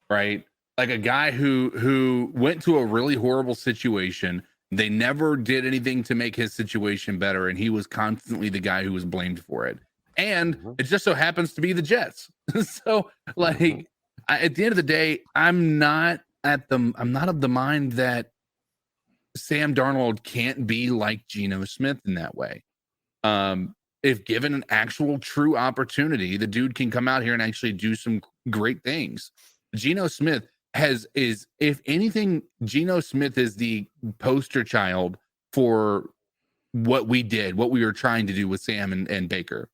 right? Like a guy who went to a really horrible situation. They never did anything to make his situation better, and he was constantly the guy who was blamed for it. And it just so happens to be the Jets. So, at the end of the day, I'm not of the mind that Sam Darnold can't be like Geno Smith in that way. If given an actual true opportunity, the dude can come out here and actually do some great things. Geno Smith if anything, Geno Smith is the poster child for what we were trying to do with Sam and Baker.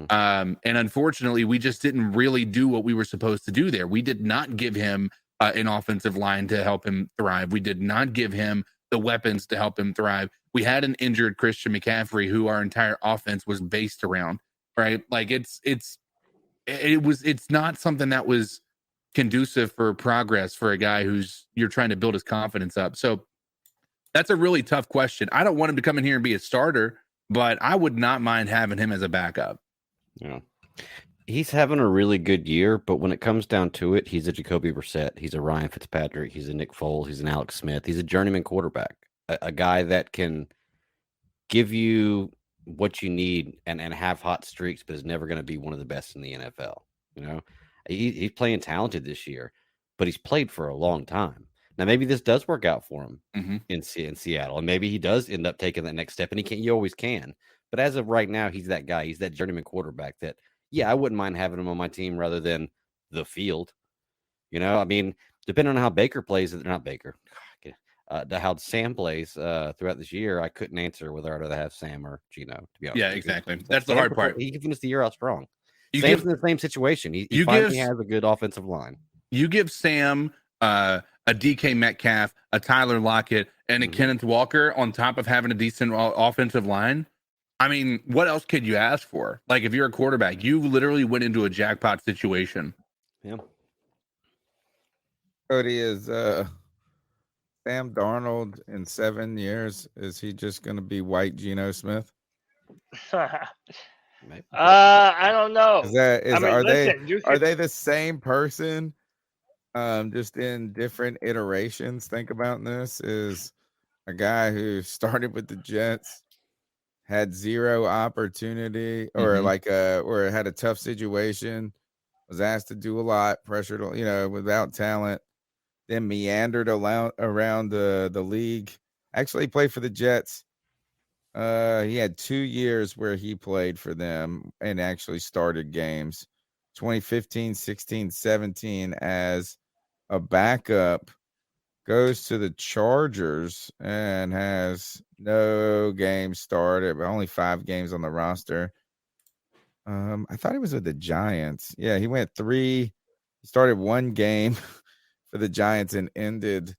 And unfortunately, we just didn't really do what we were supposed to do there. We did not give him an offensive line to help him thrive. We did not give him the weapons to help him thrive. We had an injured Christian McCaffrey who our entire offense was based around, right? Like it's not something that was conducive for progress for a guy you're trying to build his confidence up. So that's a really tough question. I don't want him to come in here and be a starter, but I would not mind having him as a backup. Yeah. He's having a really good year, but when it comes down to it, he's a Jacoby Brissett. He's a Ryan Fitzpatrick. He's a Nick Foles. He's an Alex Smith. He's a journeyman quarterback, a guy that can give you what you need and have hot streaks, but is never going to be one of the best in the NFL. He's playing talented this year, but he's played for a long time. Now, maybe this does work out for him in Seattle, and maybe he does end up taking that next step, and you always can. But as of right now, he's that guy. He's that journeyman quarterback that, I wouldn't mind having him on my team rather than the field. I mean, depending on how Baker plays, not Baker, how Sam plays throughout this year, I couldn't answer whether I'd rather have Sam or Geno, to be honest. Yeah, exactly. That's the hard part. He can finish the year out strong. Sam's in the same situation. He finally has a good offensive line. You give Sam a DK Metcalf, a Tyler Lockett, and a Kenneth Walker on top of having a decent offensive line. I mean, what else could you ask for? Like, if you're a quarterback, you literally went into a jackpot situation. Yeah. Cody, is Sam Darnold in 7 years, is he just going to be white Geno Smith? I don't know. Are they the same person? Just in different iterations. Think about this: is a guy who started with the Jets, had zero opportunity or or had a tough situation, was asked to do a lot, pressured, without talent, then meandered around the league. Actually played for the Jets. He had 2 years where he played for them and actually started games. 2015, 16, 17 as a backup. Goes to the Chargers and has no games started, but only 5 games on the roster. I thought he was with the Giants. Yeah, he went 3. He started 1 game for the Giants and ended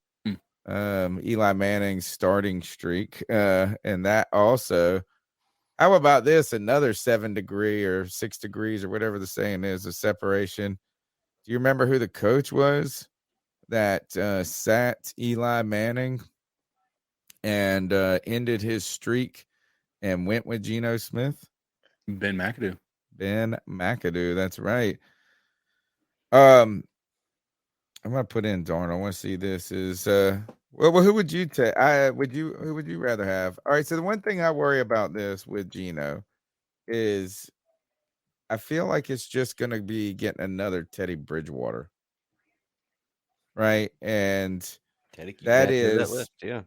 Eli Manning's starting streak. And that also, how about this? Another 7 degree or 6 degrees or whatever the saying is, a separation. Do you remember who the coach was that sat Eli Manning and ended his streak and went with Geno Smith? Ben McAdoo. Ben McAdoo, that's right. I'm gonna put in Darnold. I want to see this is well who would you take? Who would you rather have? All right, so the one thing I worry about this with Geno is I feel like it's just gonna be getting another Teddy Bridgewater. Right. And Teddy keeps that adding to that is list, yeah.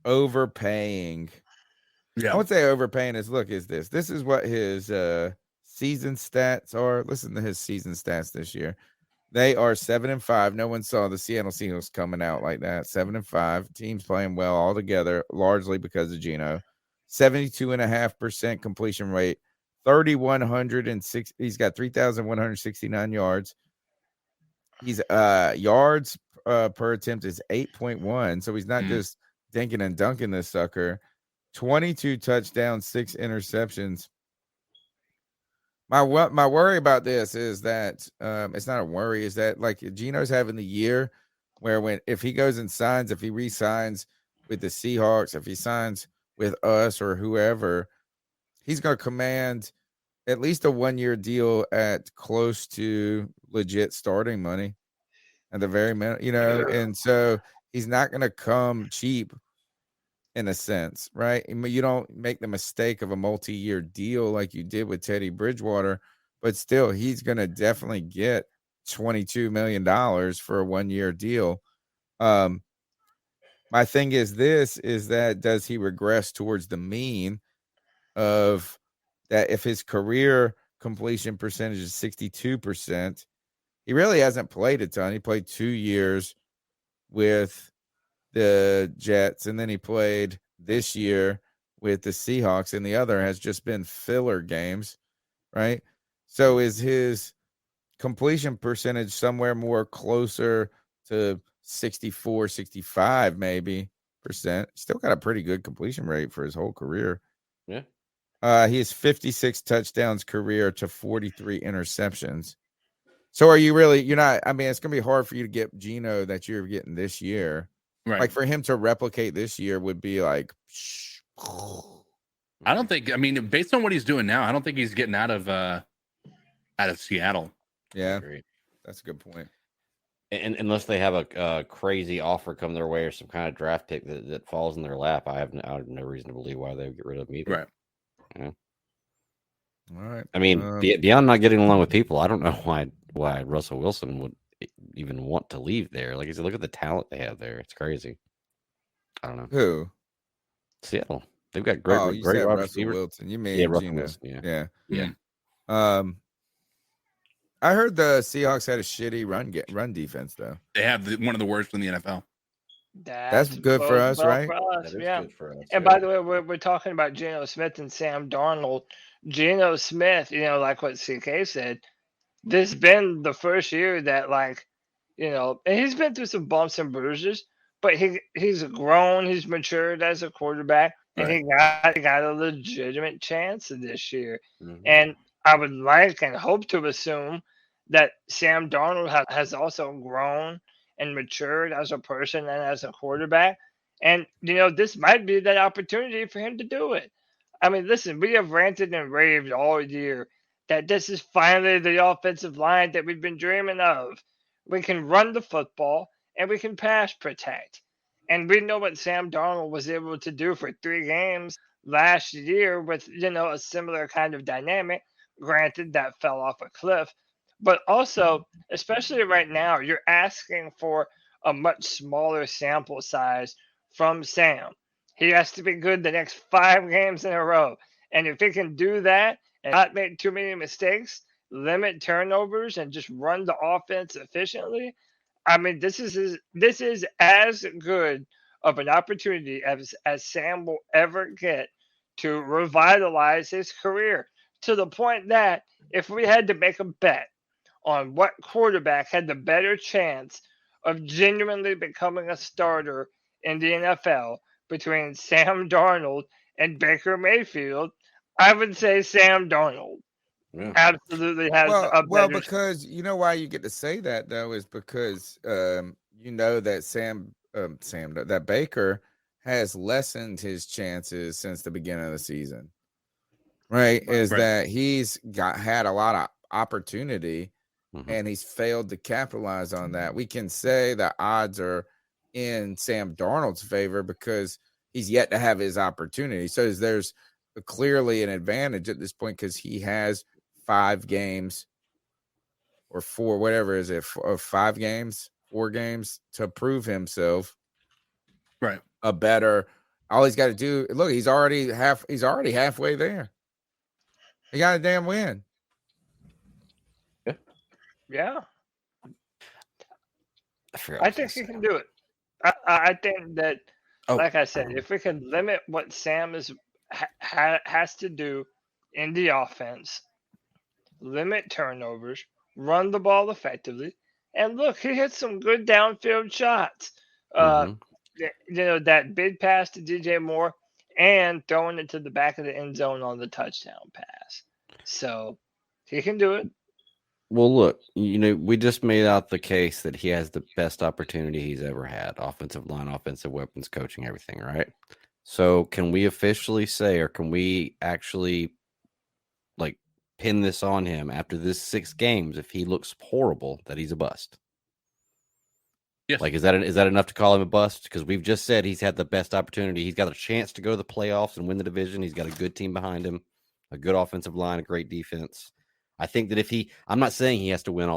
overpaying. Yeah. I would say overpaying is this is what his season stats are. Listen to his season stats this year. They are 7-5. No one saw the Seattle Seahawks coming out like that. 7-5. Teams playing well all together, largely because of Geno. 72.5% completion rate. 3,106. He's got 3,169 yards. He's yards per attempt is 8.1. So he's not just dinking and dunking this sucker. 22 touchdowns, 6 interceptions. My worry about this is that it's not a worry, is that like Geno's having the year where if he goes and signs, if he re-signs with the Seahawks, if he signs with us or whoever, he's going to command at least a 1-year deal at close to legit starting money at the very minute, and so he's not going to come cheap in a sense, right? I mean, you don't make the mistake of a multi-year deal like you did with Teddy Bridgewater, but still, he's going to definitely get $22 million for a 1-year deal. My thing is that does he regress towards the mean of that? If his career completion percentage is 62%, he really hasn't played a ton. He played 2 years with the Jets, and then he played this year with the Seahawks, and the other has just been filler games, right? So is his completion percentage somewhere more closer to 64, 65 maybe percent? Still got a pretty good completion rate for his whole career. Yeah. He has 56 touchdowns career to 43 interceptions. So are you really, you're not, I mean, it's going to be hard for you to get Geno that you're getting this year. Right. Like for him to replicate this year would be like, I don't think, I mean, based on what he's doing now, I don't think he's getting out of Seattle. yeah, that's a good point. And unless they have a crazy offer come their way or some kind of draft pick that falls in their lap, I have no reason to believe why they would get rid of him either. Right. Yeah. All right. I mean, beyond not getting along with people, I don't know why Russell Wilson would even want to leave there. Like I said, look at the talent they have there. It's crazy. I don't know. Who? Seattle. They've got great wide Russell receivers. Wilson. You mean Russell Geno. Wilson, Yeah. I heard the Seahawks had a shitty run defense though. They have one of the worst in the NFL. That's good for us, right? That is Yeah. good for us. And by the way, we're talking about Geno Smith and Sam Darnold. Geno Smith, like what CK said, this has been the first year that, like, and he's been through some bumps and bruises, but he's grown, he's matured as a quarterback, and he got a legitimate chance this year. Mm-hmm. And I would like and hope to assume that Sam Darnold has also grown and matured as a person and as a quarterback. And, this might be that opportunity for him to do it. I mean, listen, we have ranted and raved all year that this is finally the offensive line that we've been dreaming of. We can run the football and we can pass protect. And we know what Sam Darnold was able to do for 3 games last year with, a similar kind of dynamic. Granted, that fell off a cliff. But also, especially right now, you're asking for a much smaller sample size from Sam. He has to be good the next 5 games in a row. And if he can do that and not make too many mistakes, limit turnovers, and just run the offense efficiently, I mean, this is as good of an opportunity as Sam will ever get to revitalize his career, to the point that if we had to make a bet on what quarterback had the better chance of genuinely becoming a starter in the NFL between Sam Darnold and Baker Mayfield, I would say Sam Darnold Yeah. absolutely has a Well, better. because you know why you get to say that though is because you know that that Baker has lessened his chances since the beginning of the season. Right? Is Right. that he's had a lot of opportunity Mhm. and he's failed to capitalize on that. We can say the odds are in Sam Darnold's favor because he's yet to have his opportunity. So there's clearly an advantage at this point because he has 5 games or 4, whatever is it, 5 games, 4 games to prove himself Right. a better. All he's got to do, look, he's already halfway there. He got a damn win. Yeah, forgot I what think was he gonna can say. do it. I think that, Oh, like I said, if we can limit what Sam has to do in the offense, limit turnovers, run the ball effectively, and look, he hit some good downfield shots. Mhm. That big pass to DJ Moore and throwing it to the back of the end zone on the touchdown pass. So he can do it. Well, look, we just made out the case that he has the best opportunity he's ever had. Offensive line, offensive weapons, coaching, everything, right? So can we officially say, or can we actually like pin this on him after this 6 games if he looks horrible that he's a bust? Yes. Like, is that enough to call him a bust? Because we've just said he's had the best opportunity. He's got a chance to go to the playoffs and win the division. He's got a good team behind him, a good offensive line, a great defense. I think that I'm not saying he has to win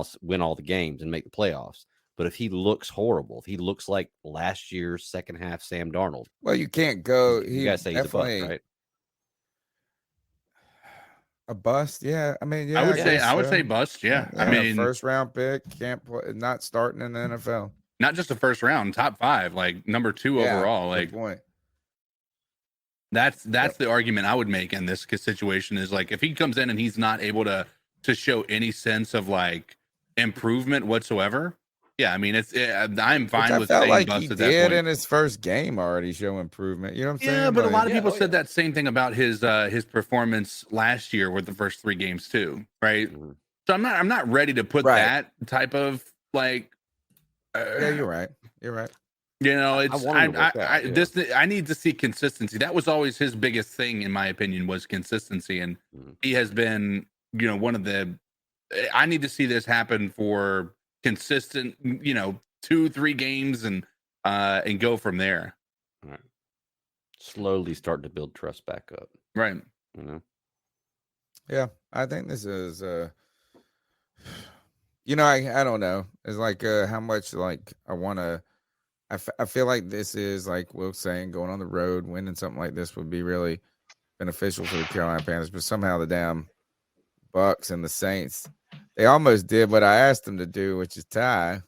all the games and make the playoffs, but if he looks horrible, if he looks like last year's second half Sam Darnold, Well, you can't go. you guys say he's a bust, right? A bust, yeah. I mean, yeah. I would guess say so. bust. Yeah. I Yeah, mean, first round pick, can't play, not starting in the NFL. not just a first round, top 5, like number 2 Yeah, overall. good Like point. that's the argument I would make in this situation is like if he comes in and he's not able to show any sense of like improvement whatsoever. Yeah, I mean I'm fine Which with I felt saying like bust he at that did point. in his first game already show improvement. You know what I'm saying? Yeah, but a lot of Yeah, people oh, said yeah. that same thing about his performance last year with the first 3 games too, right? Mhm. So I'm not ready to put Right. that type of like. Yeah, you're right. You're right. It's want him to work out, yeah. I need to see consistency. That was always his biggest thing, in my opinion, was consistency, and Mhm. he has been, one of the. I need to see this happen for consistent, 2-3 games and go from there. All right. Slowly start to build trust back up. Right. Yeah, I think this is. I don't know. It's like how much like I want to. I feel like this is like Will saying going on the road, winning something like this would be really beneficial for the Carolina Panthers, but somehow the damn Bucks and the Saints, they almost did what I asked them to do, which is tie.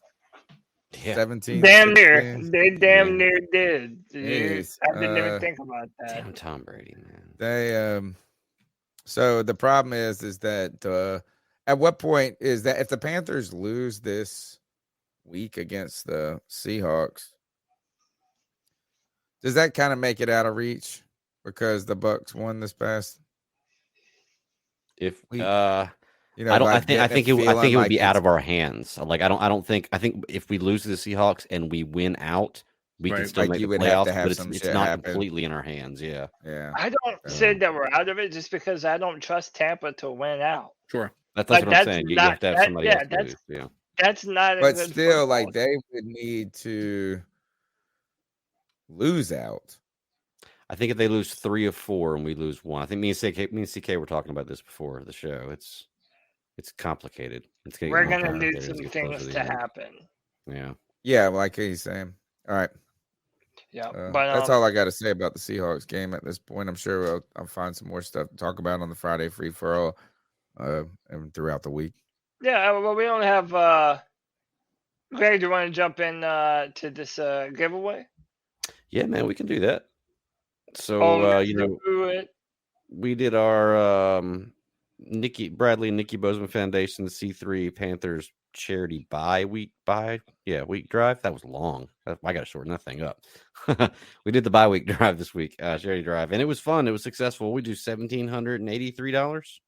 Yeah. 17. Damn 16. near. They damn Yeah. near did. Jeez, I didn't even think about that. Damn Tom Brady, man. They so the problem is that at what point is that if the Panthers lose this week against the Seahawks, does that kind of make it out of reach because the Bucks won this past If week? I like think it would feeling be like out of our hands. Like I think if we lose to the Seahawks and we win out, we can Right. still Like make you the would have to playoffs, have but some it's shit not happen. completely in our hands. Yeah. Yeah. I don't say that we're out of it just because I don't trust Tampa to win out. Sure. That's Like, what I'm that's saying. You not- have to have that- somebody yeah, else to that's- lose. Yeah. That's not a But good still, football. like they would need to lose out. I think if they lose 3 of 4 and we lose 1, I think me and CK were talking about this before the show. It's complicated. It's getting We're more gonna need complicated as some we get closer things the to end. happen. Yeah. Yeah, like he's saying. All right. Yeah, but that's all I got to say about the Seahawks game at this point. I'm sure I'll find some more stuff to talk about on the Friday free for all and throughout the week. Yeah, well, we only have. Greg, do you want to jump in to this giveaway? Yeah, man, we can do that. So we did our Bradley and Nikki Bozeman Foundation C3 Panthers charity week drive. That was long. I got to shorten that thing up. We did the bye week drive this week, charity drive, and it was fun. It was successful. We do $1,783.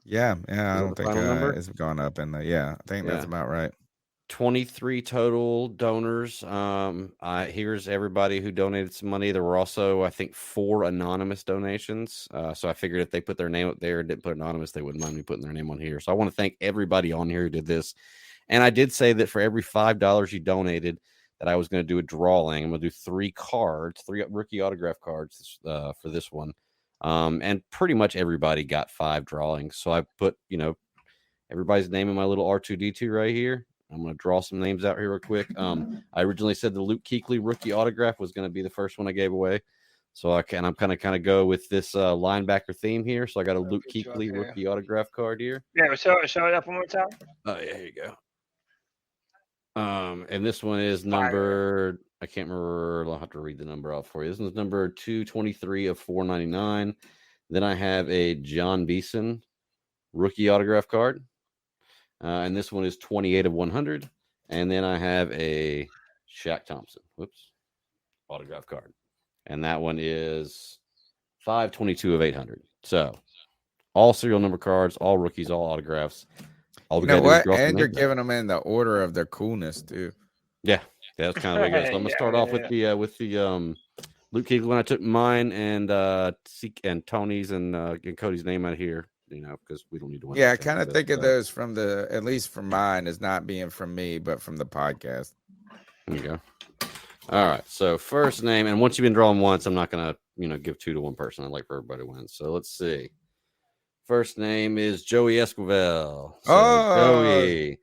Yeah. I don't think it's gone up in I think that's about right. 23 total donors. Here's everybody who donated some money. There were also, I think, 4 anonymous donations. So I figured if they put their name up there and didn't put anonymous, they wouldn't mind me putting their name on here. So I want to thank everybody on here who did this. And I did say that for every $5 you donated, that I was going to do a drawing. I'm going to do 3 rookie autograph cards for this one. And pretty much everybody got 5 drawings. So I put, everybody's name in my little R2D2 right here. I'm going to draw some names out here real quick. I originally said the Luke Kuechly rookie autograph was going to be the first one I gave away. So I'm kind of go with this linebacker theme here. So I got a Luke Kuechly rookie autograph card here. Yeah, show it up one more time. Oh, yeah, here you go. And this one is number, I can't remember. I'll have to read the number out for you. This one's number 223 of 499. Then I have a John Beeson rookie autograph card. And this one is 28 of 100. And then I have a Shaq Thompson. Autograph card. And that one is 522 of 800. So all serial number cards, all rookies, all autographs. All we got to do is draw some and you're names giving them in the order of their coolness too. Yeah, that's kind of what it goes. So I'm gonna start off with the Luke Kuechly when I took mine and Tony's and Cody's name out here. Because we don't need to win. Yeah, I kind of think of those from at least from mine as not being from me, but from the podcast. There you go. All right. So first name, and once you've been drawing once, I'm not gonna, give 2 to one person. I'd like for everybody to win. So let's see. First name is Joey Esquivel. So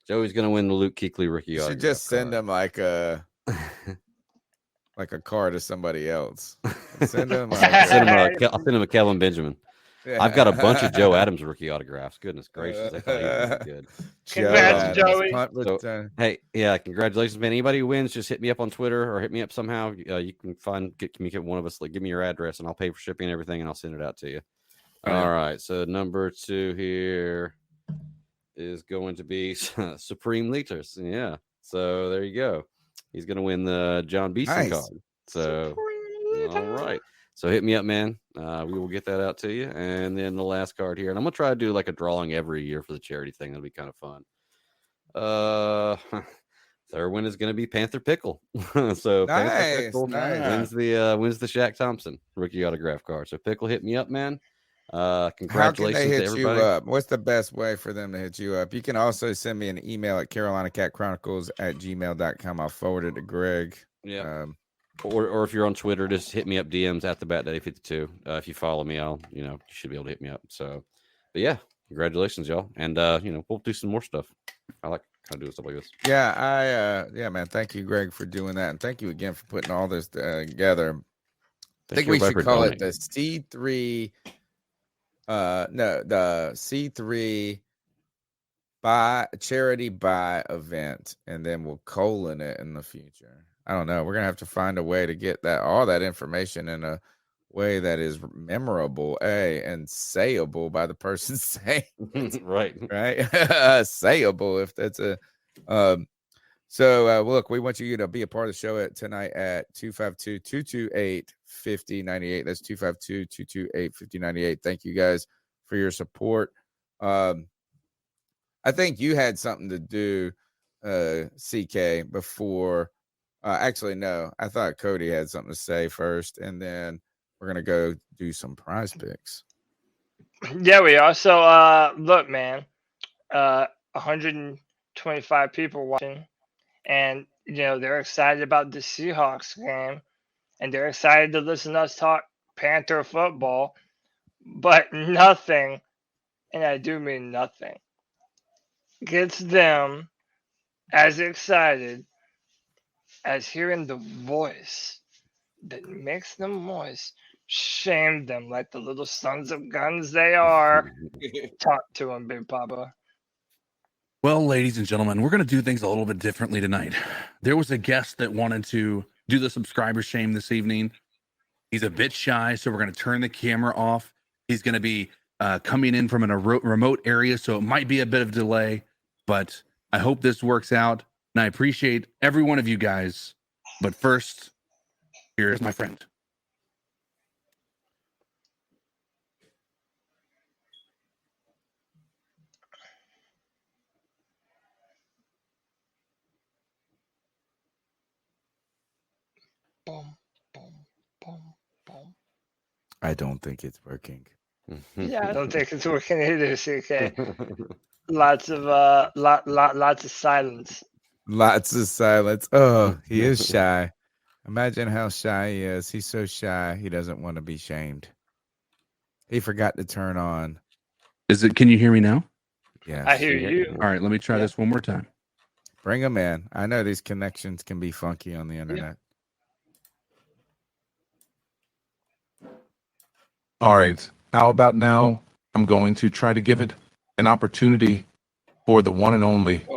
Joey's gonna win the Luke Kuechly rookie. You should just send him like a card to somebody else. I'll send him a Kelvin Benjamin. Yeah. I've got a bunch of Joe Adams rookie autographs. Goodness gracious, I thought he was good. Congrats, Joey. So, hey, yeah, congratulations, man. Anybody who wins, just hit me up on Twitter or hit me up somehow. You can communicate one of us. Give me your address, and I'll pay for shipping and everything, and I'll send it out to you. All right. So number 2 here is going to be Supreme Leaders. Yeah. So there you go. He's going to win the John Beeson card. So all right. So hit me up, man. We will get that out to you. And then the last card here. And I'm going to try to do like a drawing every year for the charity thing. That'll be kind of fun. Third one is going to be Panther Pickle. So Panther Pickle wins the Shaq Thompson rookie autograph card. So Pickle, hit me up, man. Congratulations How can they hit to everybody. You up? What's the best way for them to hit you up? You can also send me an email at carolinacatchronicles@gmail.com. I'll forward it to Greg. Yeah. Or if you're on Twitter, just hit me up DMs at the BatDaddy52. If you follow me, you should be able to hit me up. So, but yeah, congratulations, y'all. And we'll do some more stuff. I like kind of doing stuff like this. Yeah, man. Thank you, Greg, for doing that, and thank you again for putting all this together. I think we should call it the C3. The C3 charity buy event, and then we'll colon it in the future. I don't know. We're gonna have to find a way to get all that information in a way that is memorable, and sayable by the person saying it. right, sayable if that's a. So look, we want you to be a part of the show tonight at 252-228-5098. That's 252-228-5098. Thank you guys for your support. I think you had something to do, CK, before. Actually, no. I thought Cody had something to say first, and then we're going to go do some prize picks. Yeah, we are. So, look, man, 125 people watching, and, they're excited about the Seahawks game. and they're excited to listen to us talk Panther football, but nothing, and I do mean nothing, gets them as excited as hearing the voice that makes them moist shame them like the little sons of guns they are. Talk to them, Big Papa. Well, ladies and gentlemen, we're going to do things a little bit differently tonight. There was a guest that wanted to do the subscriber shame this evening. He's a bit shy, so we're going to turn the camera off. He's going to be coming in from a remote area, so it might be a bit of delay, but I hope this works out, and I appreciate every one of you guys. But first, here's my friend. Boom, boom, boom, boom. I don't think it's working. Yeah, I don't think it's working either, CK. Lots of lots of silence. Lots of silence. Oh, he is shy. Imagine how shy he is. He's so shy. He doesn't want to be shamed. He forgot to turn on. Can you hear me now? Yes. I hear you. All right, let me try this one more time. Bring him in. I know these connections can be funky on the internet. All right. How about now? I'm going to try to give it an opportunity for the one and only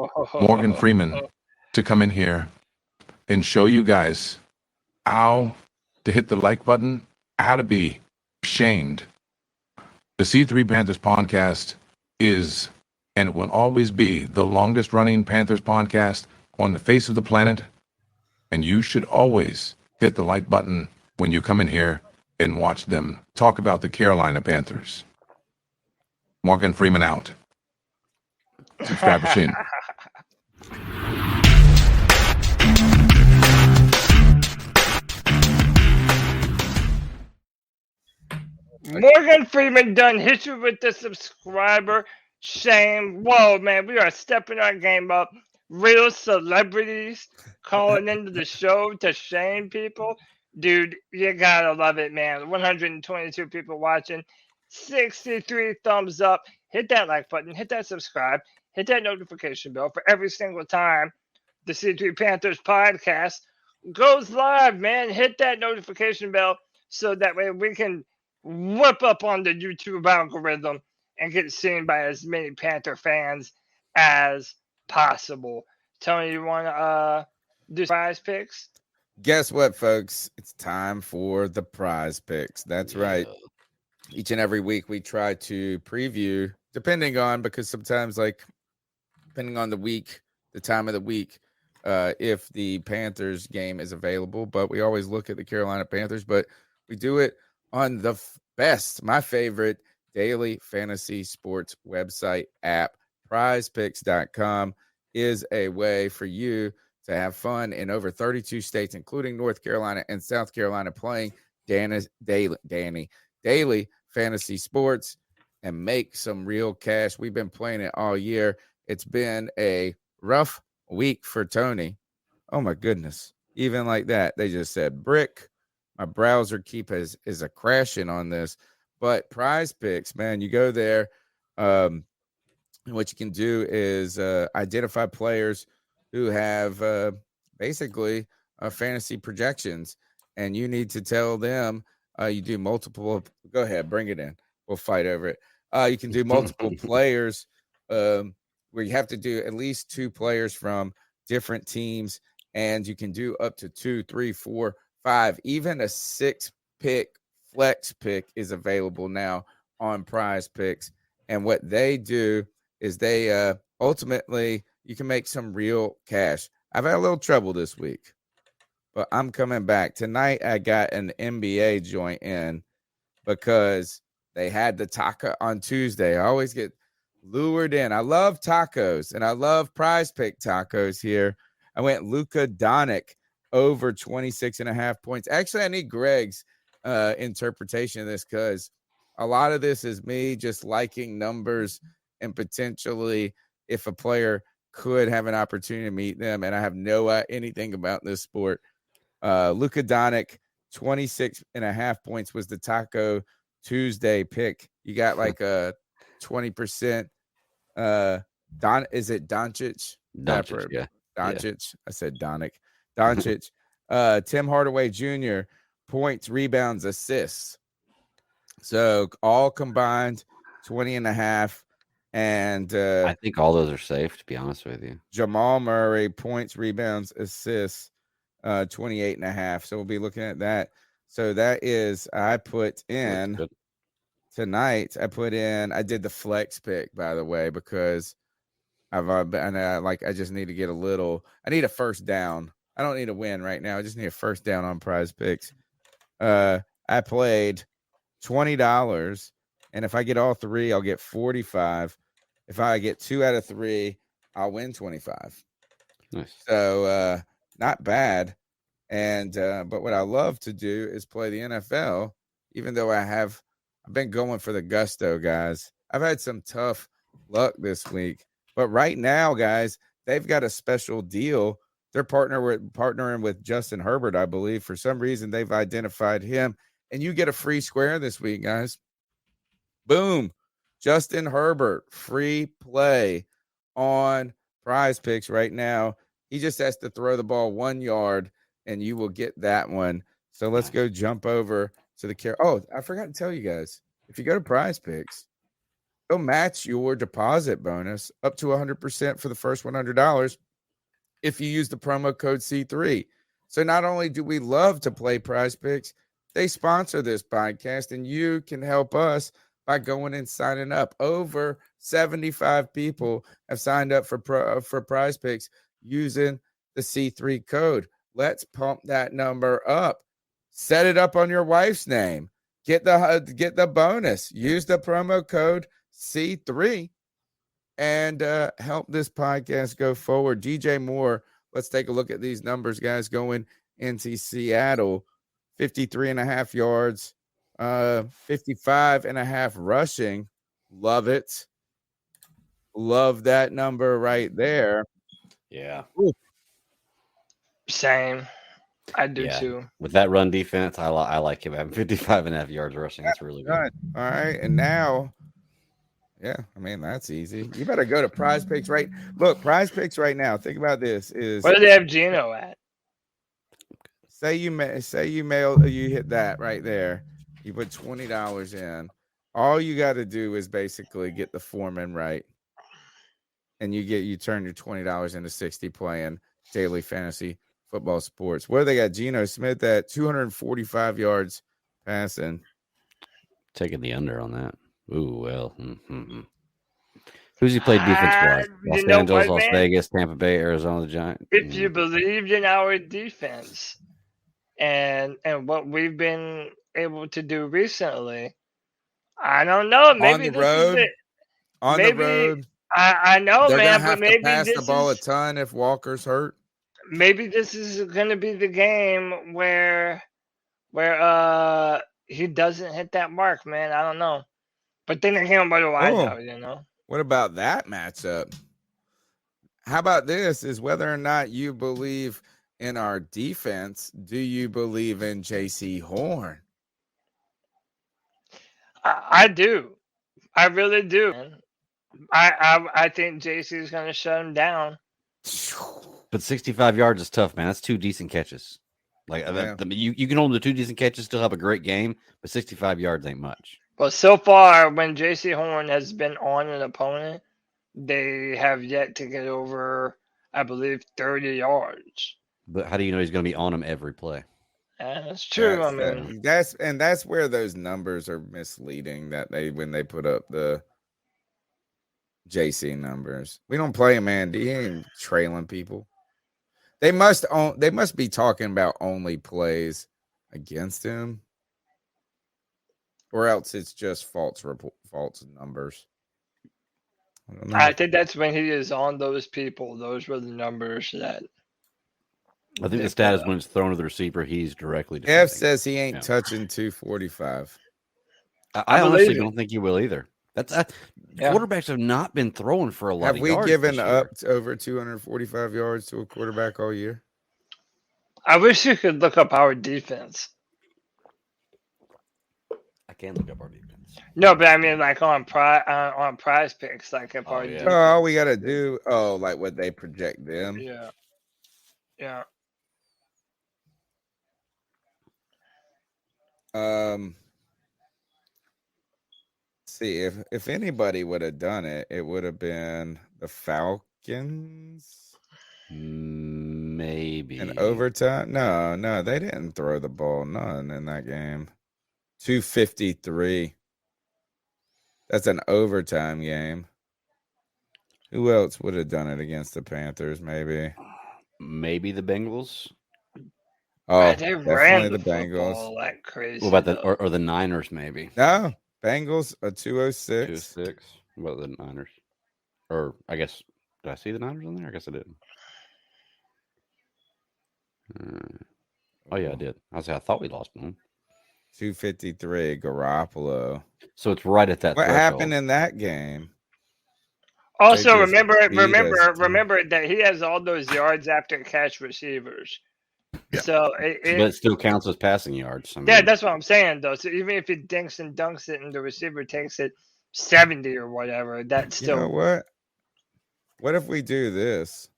Morgan Freeman to come in here and show you guys how to hit the like button, how to be shamed. The C3 Panthers Podcast is and will always be the longest running Panthers podcast on the face of the planet. And you should always hit the like button when you come in here and watch them talk about the Carolina Panthers. Morgan Freeman out. Subscriber shame. Morgan Freeman done hit you with the subscriber shame. Whoa, man, we are stepping our game up. Real celebrities calling into the show to shame people. Dude, you gotta love it, man. 122 people watching, 63 thumbs up. Hit that like button, hit that subscribe, hit that notification bell for every single time the C3 Panthers podcast goes live, man. Hit that notification bell so that way we can whip up on the YouTube algorithm and get seen by as many Panther fans as possible. Tony, you want to do prize picks? Guess what, folks? It's time for the prize picks. That's right. Each and every week we try to preview, depending on, because sometimes, like, depending on the week, the time of the week, if the Panthers game is available. But we always look at the Carolina Panthers, but we do it on the best, my favorite daily fantasy sports website app. PrizePicks.com is a way for you to have fun in over 32 states, including North Carolina and South Carolina, playing daily fantasy sports and make some real cash. We've been playing it all year. It's been a rough week for Tony. Oh my goodness. Even like that, they just said brick. My browser is a crashing on this. But Prize Picks, man, you go there. And what you can do is identify players who have basically fantasy projections, and you need to tell them you do multiple. Go ahead, bring it in. We'll fight over it. You can do multiple players where you have to do at least 2 players from different teams, and you can do up to 2, 3, 4, 5. Even a 6-pick flex pick is available now on Prize Picks. And what they do is they ultimately, you can make some real cash. I've had a little trouble this week, but I'm coming back. Tonight I got an NBA joint in because they had the taco on Tuesday. I always get lured in. I love tacos, and I love Prize Pick tacos here. I went Luka Doncic over 26.5 points. Actually, I need Greg's interpretation of this because a lot of this is me just liking numbers and potentially if a player could have an opportunity to meet them, and I have no anything about this sport. Luka Doncic, 26.5 points was the Taco Tuesday pick. You got like a 20%. Is it Doncic? Doncic, yeah. Doncic. I said Donick. Doncic. Tim Hardaway Jr. points, rebounds, assists. So all combined 20.5. And I think all those are safe, to be honest with you. Jamal Murray points, rebounds, assists, 28.5. So we'll be looking at that. So that is, I put in tonight. I did the flex pick, by the way, because I just need to get I need a first down. I don't need a win right now. I just need a first down on PrizePicks. I played $20, and if I get all three, I'll get 45. If I get 2 out of 3, I'll win 25. Nice. So not bad. And but what I love to do is play the NFL, even though I've been going for the gusto, guys. I've had some tough luck this week. But right now, guys, they've got a special deal. They're partnering with Justin Herbert, I believe. For some reason, they've identified him. And you get a free square this week, guys. Boom. Justin Herbert, free play on PrizePicks right now. He just has to throw the ball 1 yard, and you will get that one. So let's go jump over to the Oh, I forgot to tell you guys. If you go to PrizePicks, they'll match your deposit bonus up to 100% for the first $100 if you use the promo code C3. So not only do we love to play PrizePicks, they sponsor this podcast, and you can help us by going and signing up. Over 75 people have signed up for PrizePicks using the C3 code. Let's pump that number up. Set it up on your wife's name. Get the bonus. Use the promo code C3 and help this podcast go forward. DJ Moore, let's take a look at these numbers, guys, going into Seattle. 53.5 yards, 55.5 rushing. Love it. Love that number right there. Yeah. Ooh. Same. I do too. With that run defense, I like him having 55.5 yards rushing. That's really good. All right. And now, yeah, I mean, that's easy. You better go to PrizePicks right. Look, PrizePicks right now. Think about this. Where do they have Geno at? Say you hit that right there. You put $20 in. All you got to do is basically get the foreman right, and you turn your $20 into 60 playing daily fantasy football sports. Where they got Geno Smith at 245 yards passing. Taking the under on that. Ooh, well. Mm-hmm. Who's he played defense-wise? Los Angeles, Las Vegas, Tampa Bay, Arizona, the Giants. If you believed in our defense and what we've been able to do recently, I don't know. Maybe on the road. The road. I know, They're man, gonna have but maybe to pass the ball a ton if Walker's hurt. Maybe this is going to be the game where he doesn't hit that mark, man. I don't know. But then again, what do I know, you know? What about that matchup? How about this is whether or not you believe in our defense. Do you believe in JC Horn? I do. I really do. Man. I think JC is going to shut him down. But 65 yards is tough, man. That's 2 decent catches. Like you can hold the 2 decent catches, still have a great game, but 65 yards ain't much. Well, so far, when JC Horn has been on an opponent, they have yet to get over, I believe, 30 yards. But how do you know he's going to be on him every play? That's true. That's where those numbers are misleading. When they put up the JC numbers, we don't play him, man. He ain't trailing people. They must be talking about only plays against him, or else it's just false numbers. I think that's when he is on those people. Those were the numbers that. I think the stat is when it's thrown to the receiver, he's directly. F says he ain't touching 245. I honestly don't think he will either. Quarterbacks have not been throwing for a lot of yards. Have we given up over 245 yards to a quarterback all year? I wish you could look up our defense. I can look up our defense. No, but I mean like on PrizePicks, like if Oh, our yeah. Oh, all we gotta do. Oh, like what they project them. yeah. See if anybody would have done it, it would have been the Falcons. Maybe In overtime? No, they didn't throw the ball. None in that game. 253. That's an overtime game. Who else would have done it against the Panthers? Maybe the Bengals. Oh, They definitely ran the football Bengals. like crazy. What about though. or the Niners? Maybe No, Bengals a 206. 206. What about the Niners? Or I guess did I see the Niners on there? I guess I didn't. Oh yeah, I did. I thought we lost one. 253. Garoppolo. So it's right at that. What threshold. happened in that game? Also, just remember beat us. that he has all those yards after catch receivers. Yeah. So But it still counts as passing yards. I mean, yeah, that's what I'm saying though. So even if it dinks and dunks it and the receiver takes it 70 or whatever, that's You still know what? What if we do this?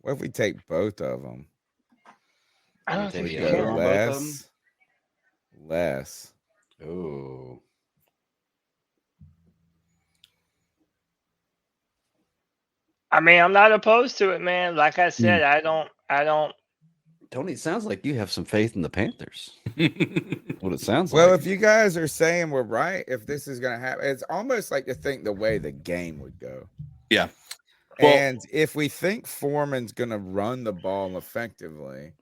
What if we take both of them? I don't take think the you under can. on both of them? Less. Oh. I mean, I'm not opposed to it, man. Like I said, I don't. Tony, it sounds like you have some faith in the Panthers. What it sounds Well, like. if you guys are saying we're right, if this is going to happen, it's almost like to think the way the game would go. Yeah. Well- And if we think Foreman's going to run the ball effectively,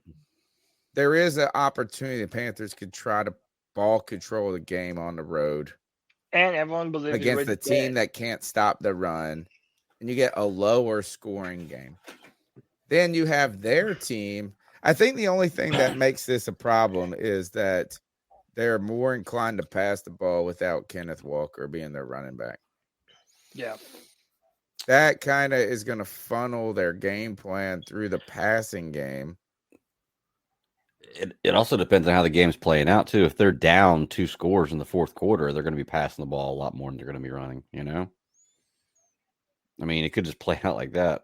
there is an opportunity the Panthers could try to ball control the game on the road And everyone believes against the team that can't stop the run, and you get a lower scoring game. Then you have their team. I think the only thing that makes this a problem is that they're more inclined to pass the ball without Kenneth Walker being their running back. Yeah. That kind of is going to funnel their game plan through the passing game. It also depends on how the game's playing out too. If they're down 2 scores in the fourth quarter, they're going to be passing the ball a lot more than they're going to be running. You know, I mean, it could just play out like that.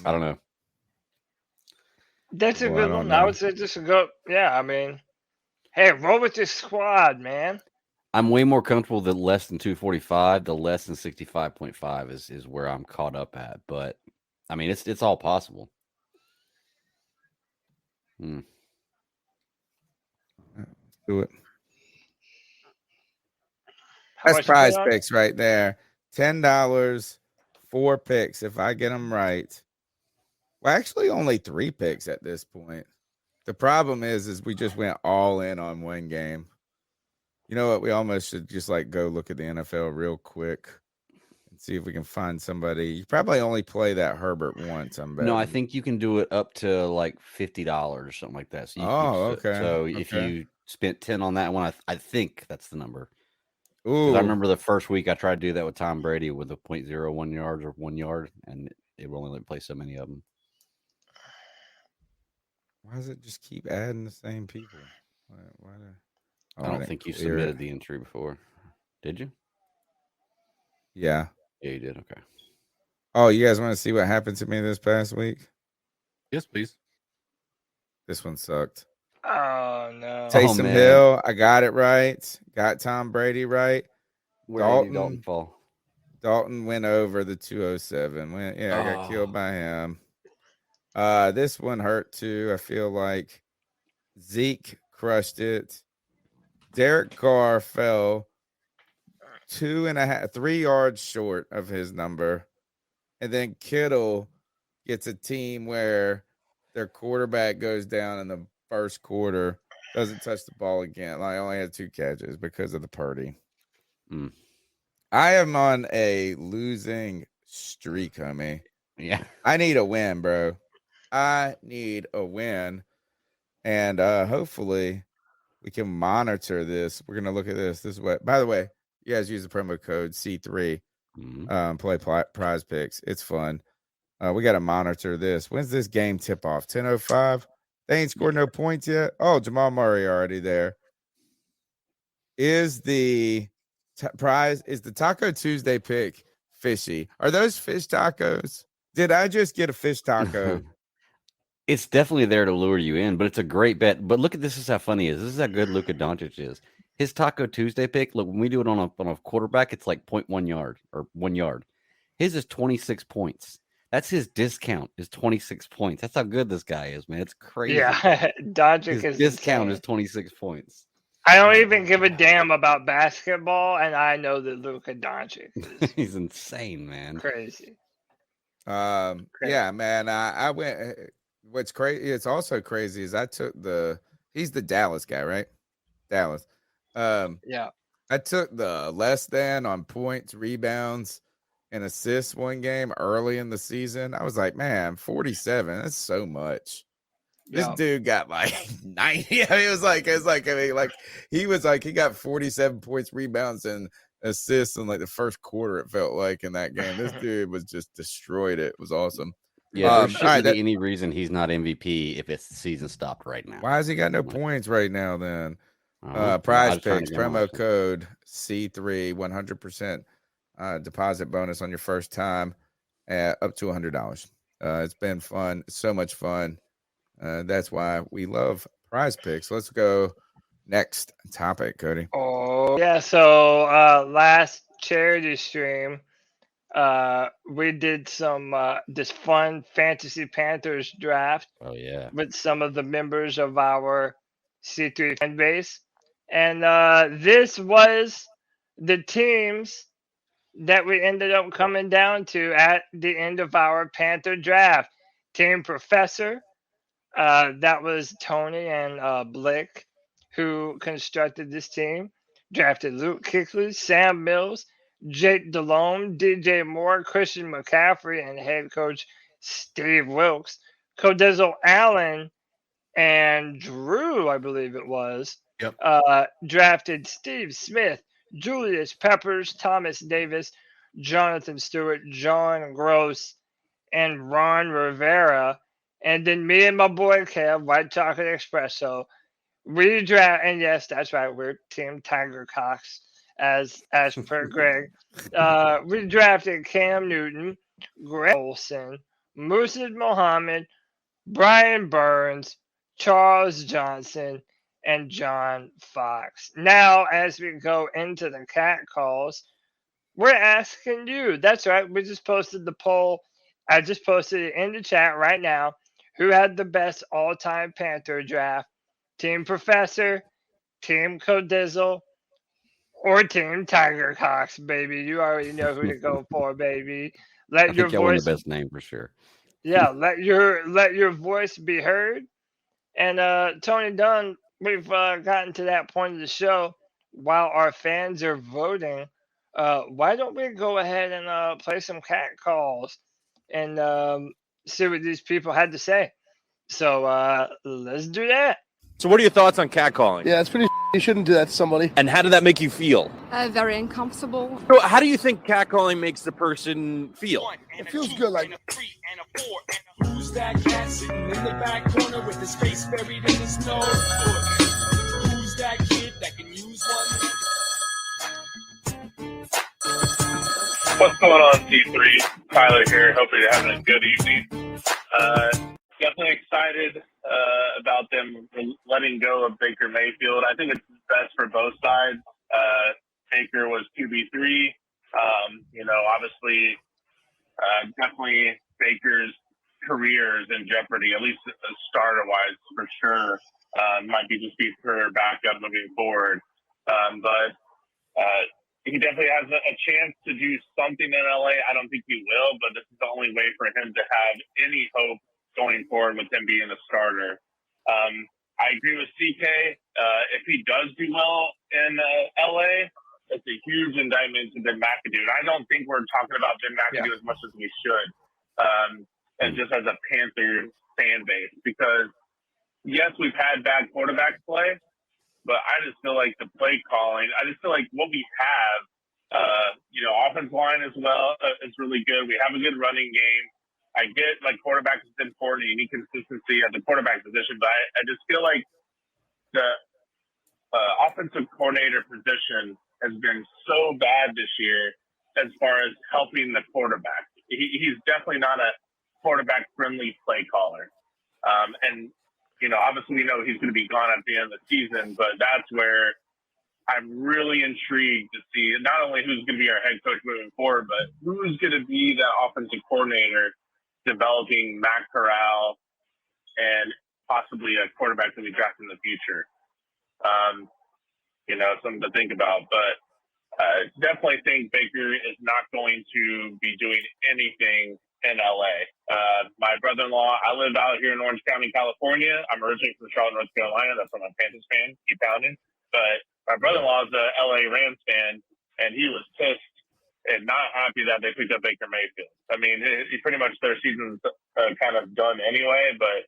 I don't know. That's a Well, I good don't one. I know. would say just go. Yeah, I mean, hey, roll with this squad, man. I'm way more comfortable that less than 245 to less than 65.5 is where I'm caught up at. But I mean, it's all possible. Let's do it. How That's much you prize put on? picks right there. $10, 4 picks if I get them right. Well, actually, only 3 picks at this point. The problem is we just went all in on one game. You know what? We almost should just go look at the NFL real quick and see if we can find somebody. You probably only play that Herbert once. I'm betting. No, I think you can do it up to $50 or something like that. So okay. So if Okay. you spent 10 on that one, I think that's the number. Ooh, I remember the first week I tried to do that with Tom Brady with a 0.01 yards or 1 yard, and it would only let me play so many of them. why does it just keep adding the same people? I don't didn't think you clear submitted it. the entry before. Did you? Yeah. Yeah, you did. Okay. Oh, you guys want to see what happened to me this past week? Yes, please. This one sucked. Oh no. Taysom man. Hill, I got it right. Got Tom Brady right. Where did Dalton fall? Dalton went over the 207. I got killed by him. This one hurt too. I feel like Zeke crushed it. Derek Carr fell 3 yards short of his number. And then Kittle gets a team where their quarterback goes down in the first quarter, doesn't touch the ball again. I only had 2 catches because of the Purdy. I am on a losing streak, homie. Yeah. I need a win, bro. I need a win. And hopefully we can monitor this. We're going to look at this. This is what, by the way, you guys use the promo code C3. Play prize picks. It's fun. We got to monitor this. When's this game tip off? 10:05. They ain't scored no points yet. Oh, Jamal Murray already there. is the Taco Tuesday pick fishy? Are those fish tacos? Did I just get a fish taco? It's definitely there to lure you in, but it's a great bet. But look at this is how funny it is. This is how good Luka Doncic is. His Taco Tuesday pick, look, when we do it on a quarterback, it's like 0.1 yard or 1 yard. His is 26 points. That's his discount is 26 points. That's how good this guy is, man. It's crazy. Yeah, Doncic His is discount insane. is 26 points. I don't even give a damn about basketball, and I know that Luka Doncic is He's insane, man. crazy. Yeah, man. I went. What's crazy? It's also crazy is I took he's the Dallas guy, right? Dallas. Yeah. I took the less than on points, rebounds, and assists one game early in the season. I was like, man, 47. That's so much. This dude got like 90. I mean, he got 47 points, rebounds, and assists in like the first quarter. It felt like in that game, this dude was just destroyed. It was awesome. Yeah, there shouldn't be any reason he's not MVP if it's season stopped right now. Why has he got no points right now? Then I Prize Picks promo code C3 100% deposit bonus on your first time up to $100. It's been fun, so much fun. That's why we love Prize Picks. Let's go next topic, Cody. Oh yeah, so last charity stream, we did some this fun fantasy Panthers draft. Oh yeah, with some of the members of our C3 fan base, and this was the teams that we ended up coming down to at the end of our Panther draft. Team Professor, that was Tony and Blick who constructed this team. Drafted Luke Kuechly, Sam Mills, Jake Delhomme, DJ Moore, Christian McCaffrey, and head coach Steve Wilkes. Codizzle Allen and Drew, I believe it was, drafted Steve Smith, Julius Peppers, Thomas Davis, Jonathan Stewart, John Gross, and Ron Rivera. And then me and my boy Kev, White Chocolate Espresso, we draft, and yes, that's right, we're Team Tiger Cox, as per Greg. We drafted Cam Newton, Greg Olson, Musa Muhammad, Brian Burns, Charles Johnson, and John Fox. Now, as we go into the cat calls, we're asking you. That's right, we just posted the poll. I just posted it in the chat right now. Who had the best all-time Panther draft? Team Professor, Team Codizzle, or Team Tiger Cox, baby. You already know who to go for, baby. I think y'all won the best name for sure. Yeah, let your voice be heard. And Tony Dunn, we've gotten to that point of the show. While our fans are voting, why don't we go ahead and play some cat calls and see what these people had to say? So let's do that. So what are your thoughts on catcalling? Yeah, it's pretty. You shouldn't do that to somebody. And how did that make you feel? Very uncomfortable. So how do you think catcalling makes the person feel? It feels good, like. Who's that cat sitting in the back corner with his face buried in his nose? Who's that kid that can use one? What's going on, C3? Tyler here. Hoping you're having a good evening. Definitely excited about them letting go of Baker Mayfield. I think it's best for both sides. Baker was QB3. Obviously, definitely Baker's career is in jeopardy, at least starter-wise for sure. Might be just be for backup moving forward. But he definitely has a chance to do something in LA. I don't think he will, but this is the only way for him to have any hope going forward with him being a starter. I agree with CK. If he does do well in LA, it's a huge indictment to Ben McAdoo. And I don't think we're talking about Ben McAdoo as much as we should, and just as a Panthers fan base. Because, yes, we've had bad quarterback play, but I just feel like the play calling, I just feel like what we have, offensive line as well is really good. We have a good running game. I get like quarterback is important. You need consistency at the quarterback position, but I just feel like offensive coordinator position has been so bad this year as far as helping the quarterback. He's definitely not a quarterback-friendly play caller. And, obviously we know he's going to be gone at the end of the season, but that's where I'm really intrigued to see not only who's going to be our head coach moving forward, but who's going to be that offensive coordinator developing Matt Corral and possibly a quarterback that we draft in the future. Something to think about. But definitely think Baker is not going to be doing anything in LA. My brother-in-law, I live out here in Orange County, California. I'm originally from Charlotte, North Carolina. That's why I'm a Panthers fan. Keep pounding. But my brother-in-law is a LA Rams fan, and he was pissed and not happy that they picked up Baker Mayfield. I mean, he pretty much their season's kind of done anyway, but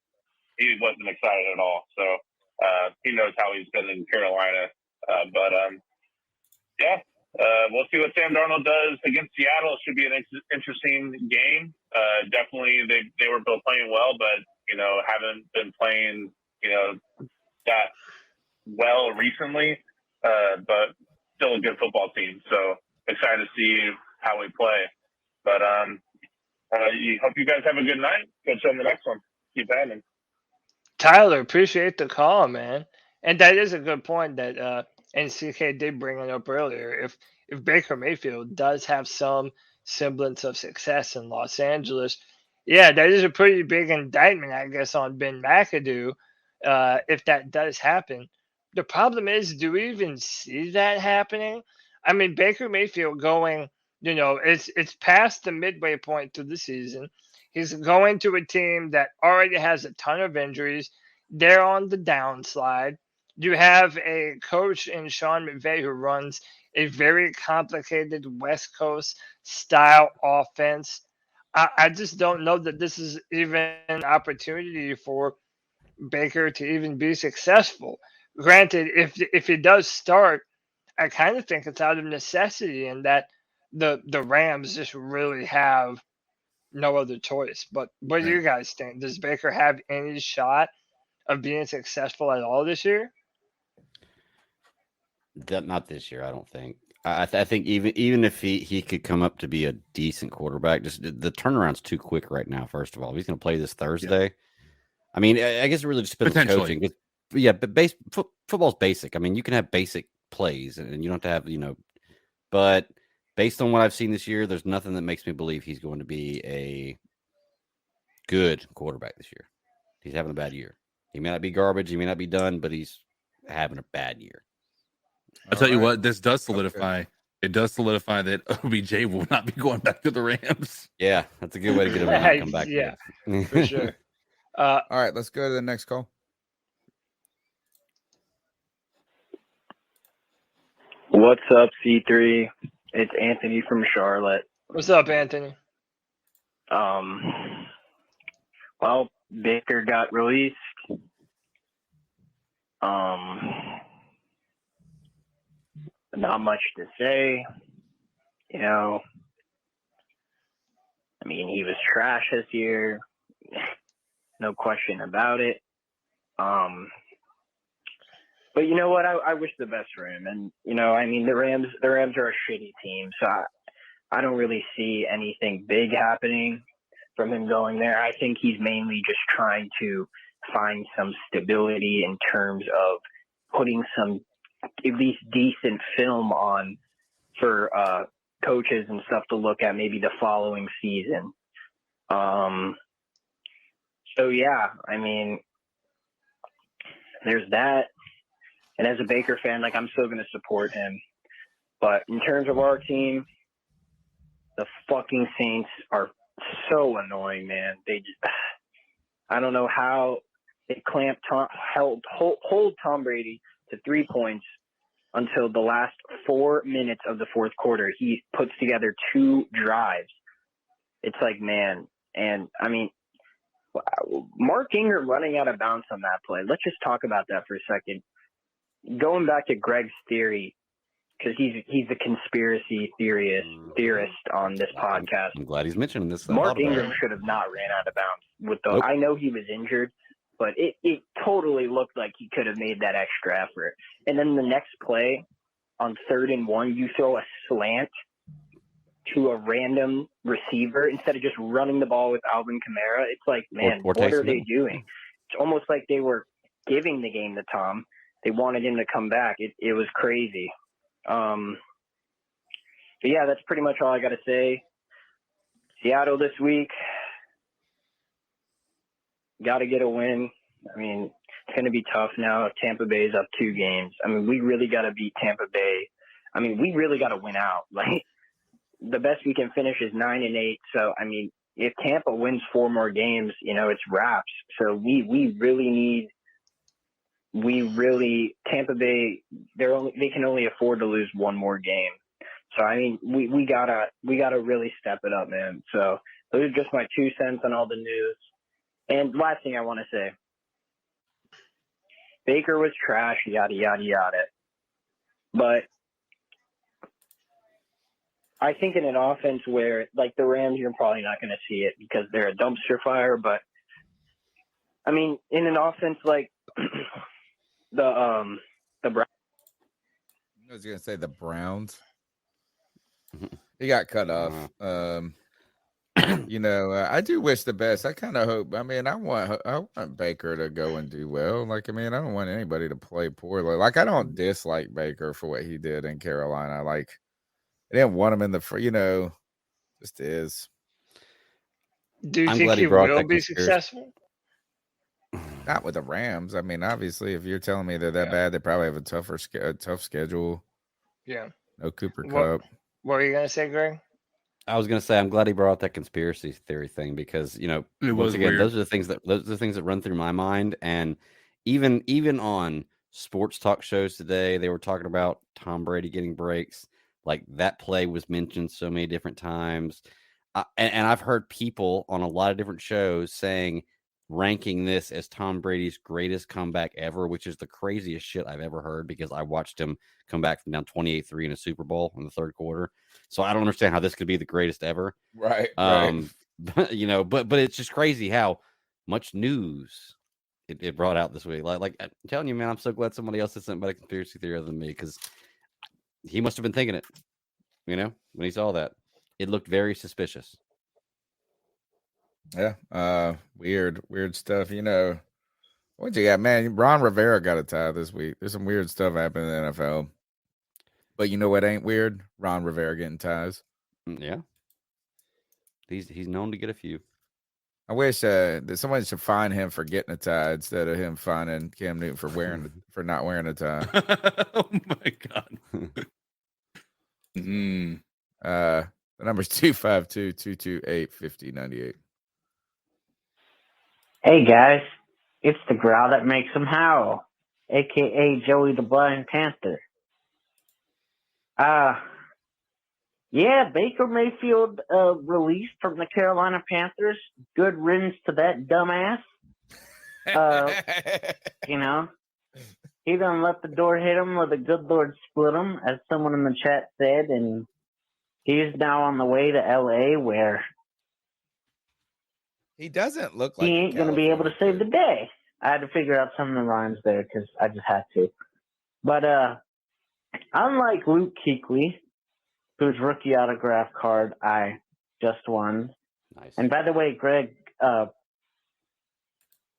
he wasn't excited at all. So he knows how he's been in Carolina. We'll see what Sam Darnold does against Seattle. It should be an interesting game. Definitely, they were both playing well, but haven't been playing that well recently. But still a good football team. So excited to see how we play. But hope you guys have a good night. Catch you on the next one. Keep batting. Tyler, appreciate the call, man. And that is a good point that NCK did bring it up earlier. If Baker Mayfield does have some semblance of success in Los Angeles, that is a pretty big indictment, I guess, on Ben McAdoo if that does happen. The problem is, do we even see that happening? I mean, Baker Mayfield going, it's past the midway point to the season. He's going to a team that already has a ton of injuries. They're on the downslide. You have a coach in Sean McVay who runs a very complicated West Coast style offense. I just don't know that this is even an opportunity for Baker to even be successful. Granted, if he does start, I kind of think it's out of necessity and that the Rams just really have no other choice. But what do you guys think? Does Baker have any shot of being successful at all this year? Not this year, I don't think. I think even if he could come up to be a decent quarterback, just the turnaround's too quick right now. First of all, he's going to play this Thursday. Yeah. I mean, I guess it really just depends on coaching. But football's basic. I mean, you can have basic plays, and you don't have to have But based on what I've seen this year, there's nothing that makes me believe he's going to be a good quarterback this year. He's having a bad year. He may not be garbage. He may not be done, but he's having a bad year. I'll tell you what, this does solidify. Okay. It does solidify that OBJ will not be going back to the Rams. Yeah, that's a good way to get him to come back. Yeah, for sure. All right, let's go to the next call. What's up, C3? It's Anthony from Charlotte. What's up, Anthony? Well, Baker got released. Not much to say. I mean, he was trash this year. No question about it. But you know what? I wish the best for him. And, I mean, the Rams are a shitty team. So I don't really see anything big happening from him going there. I think he's mainly just trying to find some stability in terms of putting some at least decent film on for coaches and stuff to look at maybe the following season. So, yeah, I mean, there's that. And as a Baker fan, I'm still going to support him. But in terms of our team, the fucking Saints are so annoying, man. They just, I don't know how they hold Tom Brady to 3 points until the last 4 minutes of the fourth quarter. He puts together 2 drives. It's like, man. And, I mean, Mark Ingram running out of bounds on that play. Let's just talk about that for a second. Going back to Greg's theory, because he's the conspiracy theorist on this podcast. I'm glad he's mentioning this. Mark Ingram should have not ran out of bounds. I know he was injured, but it totally looked like he could have made that extra effort. And then the next play on 3rd and 1, you throw a slant to a random receiver instead of just running the ball with Alvin Kamara. It's like, man, what are they doing? It's almost like they were giving the game to Tom. They wanted him to come back. It was crazy. But yeah, that's pretty much all I got to say. Seattle this week, got to get a win. I mean, it's going to be tough now. Tampa Bay's up 2 games. I mean, we really got to beat Tampa Bay. I mean, we really got to win out. Like, the best we can finish is 9-8. So, I mean, if Tampa wins 4 more games, it's wraps. So we really need. Tampa Bay, they can only afford to lose 1 more game. So I mean, we gotta really step it up, man. So those are just my 2 cents on all the news. And last thing I want to say, Baker was trash, yada yada yada. But I think in an offense where, like the Rams, you're probably not going to see it because they're a dumpster fire. But I mean, in an offense like the Browns. I was gonna say the Browns. He got cut off. I do wish the best. I kind of hope. I mean, I want Baker to go and do well. Like, I mean, I don't want anybody to play poorly. Like, I don't dislike Baker for what he did in Carolina. Like, I didn't want him in the just is. Do you think he will be successful? Not with the Rams. I mean, obviously, if you're telling me they're that bad, they probably have a tough schedule. Yeah. No Cooper Kupp. What were you gonna say, Greg? I was gonna say I'm glad he brought up that conspiracy theory thing because once again, those are the things that run through my mind. And even on sports talk shows today, they were talking about Tom Brady getting breaks. Like that play was mentioned so many different times, and I've heard people on a lot of different shows ranking this as Tom Brady's greatest comeback ever, which is the craziest shit I've ever heard because I watched him come back from down 28-3 in a Super Bowl in the 3rd quarter. So I don't understand how this could be the greatest ever. Right. But it's just crazy how much news it brought out this week. Like I'm telling you, man, I'm so glad somebody else said something about a conspiracy theory other than me because he must have been thinking it, when he saw that. It looked very suspicious. Yeah, weird stuff. What you got, man? Ron Rivera got a tie this week. There's some weird stuff happening in the NFL. But you know what ain't weird? Ron Rivera getting ties. Yeah. He's known to get a few. I wish that someone should fine him for getting a tie instead of him fining Cam Newton for not wearing a tie. Oh my God. The number's 252-228-5098. Hey guys, it's the growl that makes them howl, aka Joey the Blind Panther. Yeah, Baker Mayfield released from the Carolina Panthers. Good riddance to that dumbass. He done let the door hit him or the good Lord split him, as someone in the chat said, and he's now on the way to LA where he doesn't look like he ain't going to be able to save the day. I had to figure out some of the rhymes there because I just had to. But unlike Luke Kuechly, whose rookie autograph card I just won. Nice. And by the way, Greg,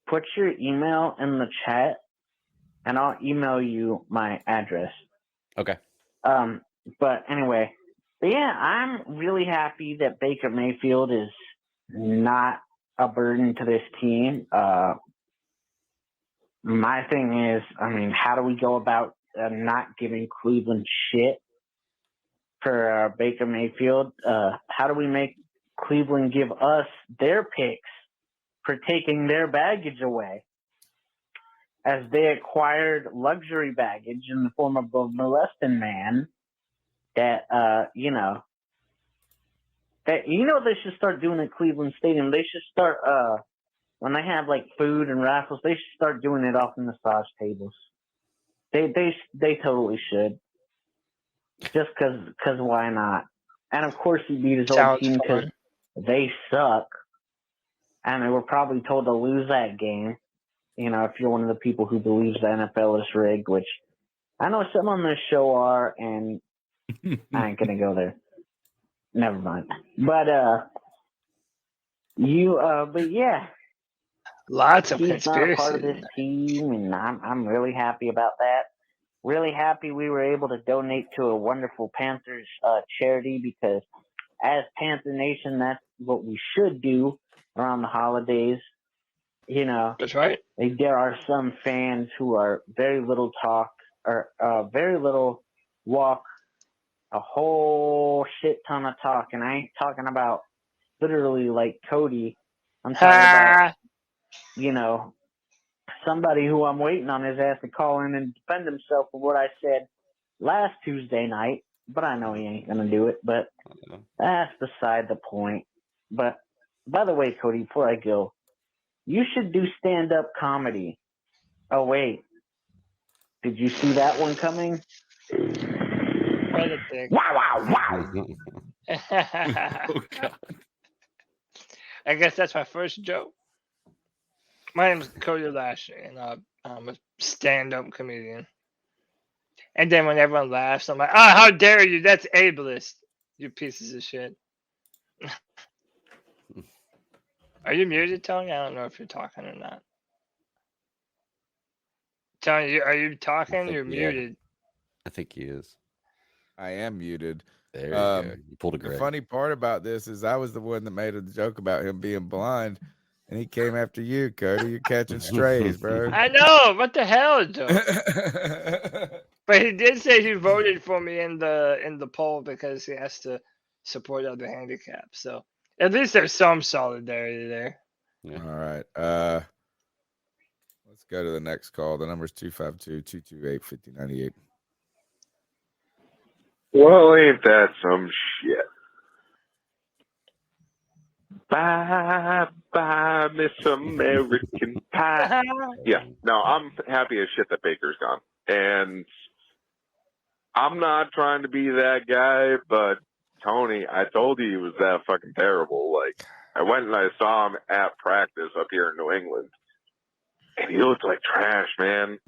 put your email in the chat, and I'll email you my address. Okay. But anyway, yeah, I'm really happy that Baker Mayfield is not a burden to this team. My thing is, how do we go about not giving Cleveland shit for Baker Mayfield? How do we make Cleveland give us their picks for taking their baggage away, as they acquired luxury baggage in the form of a molesting man that, they should start doing at Cleveland Stadium. They should start, when they have like food and raffles, they should start doing it off the massage tables. They totally should. Just cause why not? And of course he beat his old team because they suck. And they were probably told to lose that game. You know, if you're one of the people who believes the NFL is rigged, which I know some on this show are, and I ain't gonna go there. Never mind. But yeah. Lots of He's not a part of conspiracy. this team, and I'm really happy about that. Really happy we were able to donate to a wonderful Panthers charity, because as Panther Nation, that's what we should do around the holidays. You know, That's right. There are some fans who are very little talk or very little walk, a whole shit ton of talk, and I ain't talking about literally like Cody. I'm talking about, you know, somebody who I'm waiting on his ass to call in and defend himself for what I said last Tuesday night, but I know he ain't going to do it, but that's beside the point. But by the way, Cody, before I go, you should do stand-up comedy. Oh, wait. Did you see that one coming? Wow. Oh, God. I guess that's my first joke. My name is Cody Lashley, and I'm a stand-up comedian. And then when everyone laughs, I'm like, "Oh, how dare you? That's ableist, you pieces of shit." Are you muted, Tony? I don't know if you're talking or not. Tony, are you talking? You're muted. I think he is. I am muted. There you go. You pulled a The Greg. funny part about this is I was the one that made a joke about him being blind, and he came after you, Cody. You're catching strays, bro. I know. What the hell, Joe? But he did say he voted for me in the poll because he has to support other handicaps. So at least there's some solidarity there. Yeah. All right. Let's go to the next call. The number is 252-228-5098. Well, ain't that some shit? Bye, bye, Miss American Pie. Yeah, no, I'm happy as shit that Baker's gone. And I'm not trying to be that guy, but Tony, I told you he was that fucking terrible. Like, I went and I saw him at practice up here in New England, and he looked like trash, man.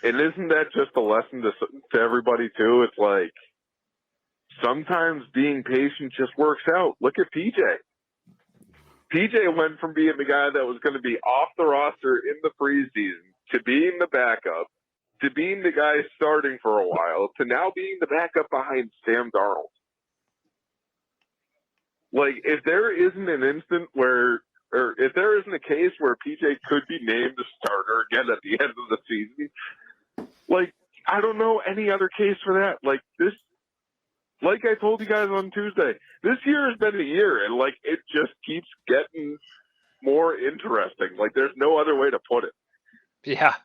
And isn't that just a lesson to everybody, too? It's like, sometimes being patient just works out. Look at PJ. PJ went from being the guy that was going to be off the roster in the preseason to being the backup, to being the guy starting for a while, to now being the backup behind Sam Darnold. Like, if there isn't an instant where, or if there isn't a case where PJ could be named the starter again at the end of the season, like, I don't know any other case for that. Like, this, like I told you guys on Tuesday, this year has been a year, and, like, it just keeps getting more interesting. Like, there's no other way to put it. Yeah.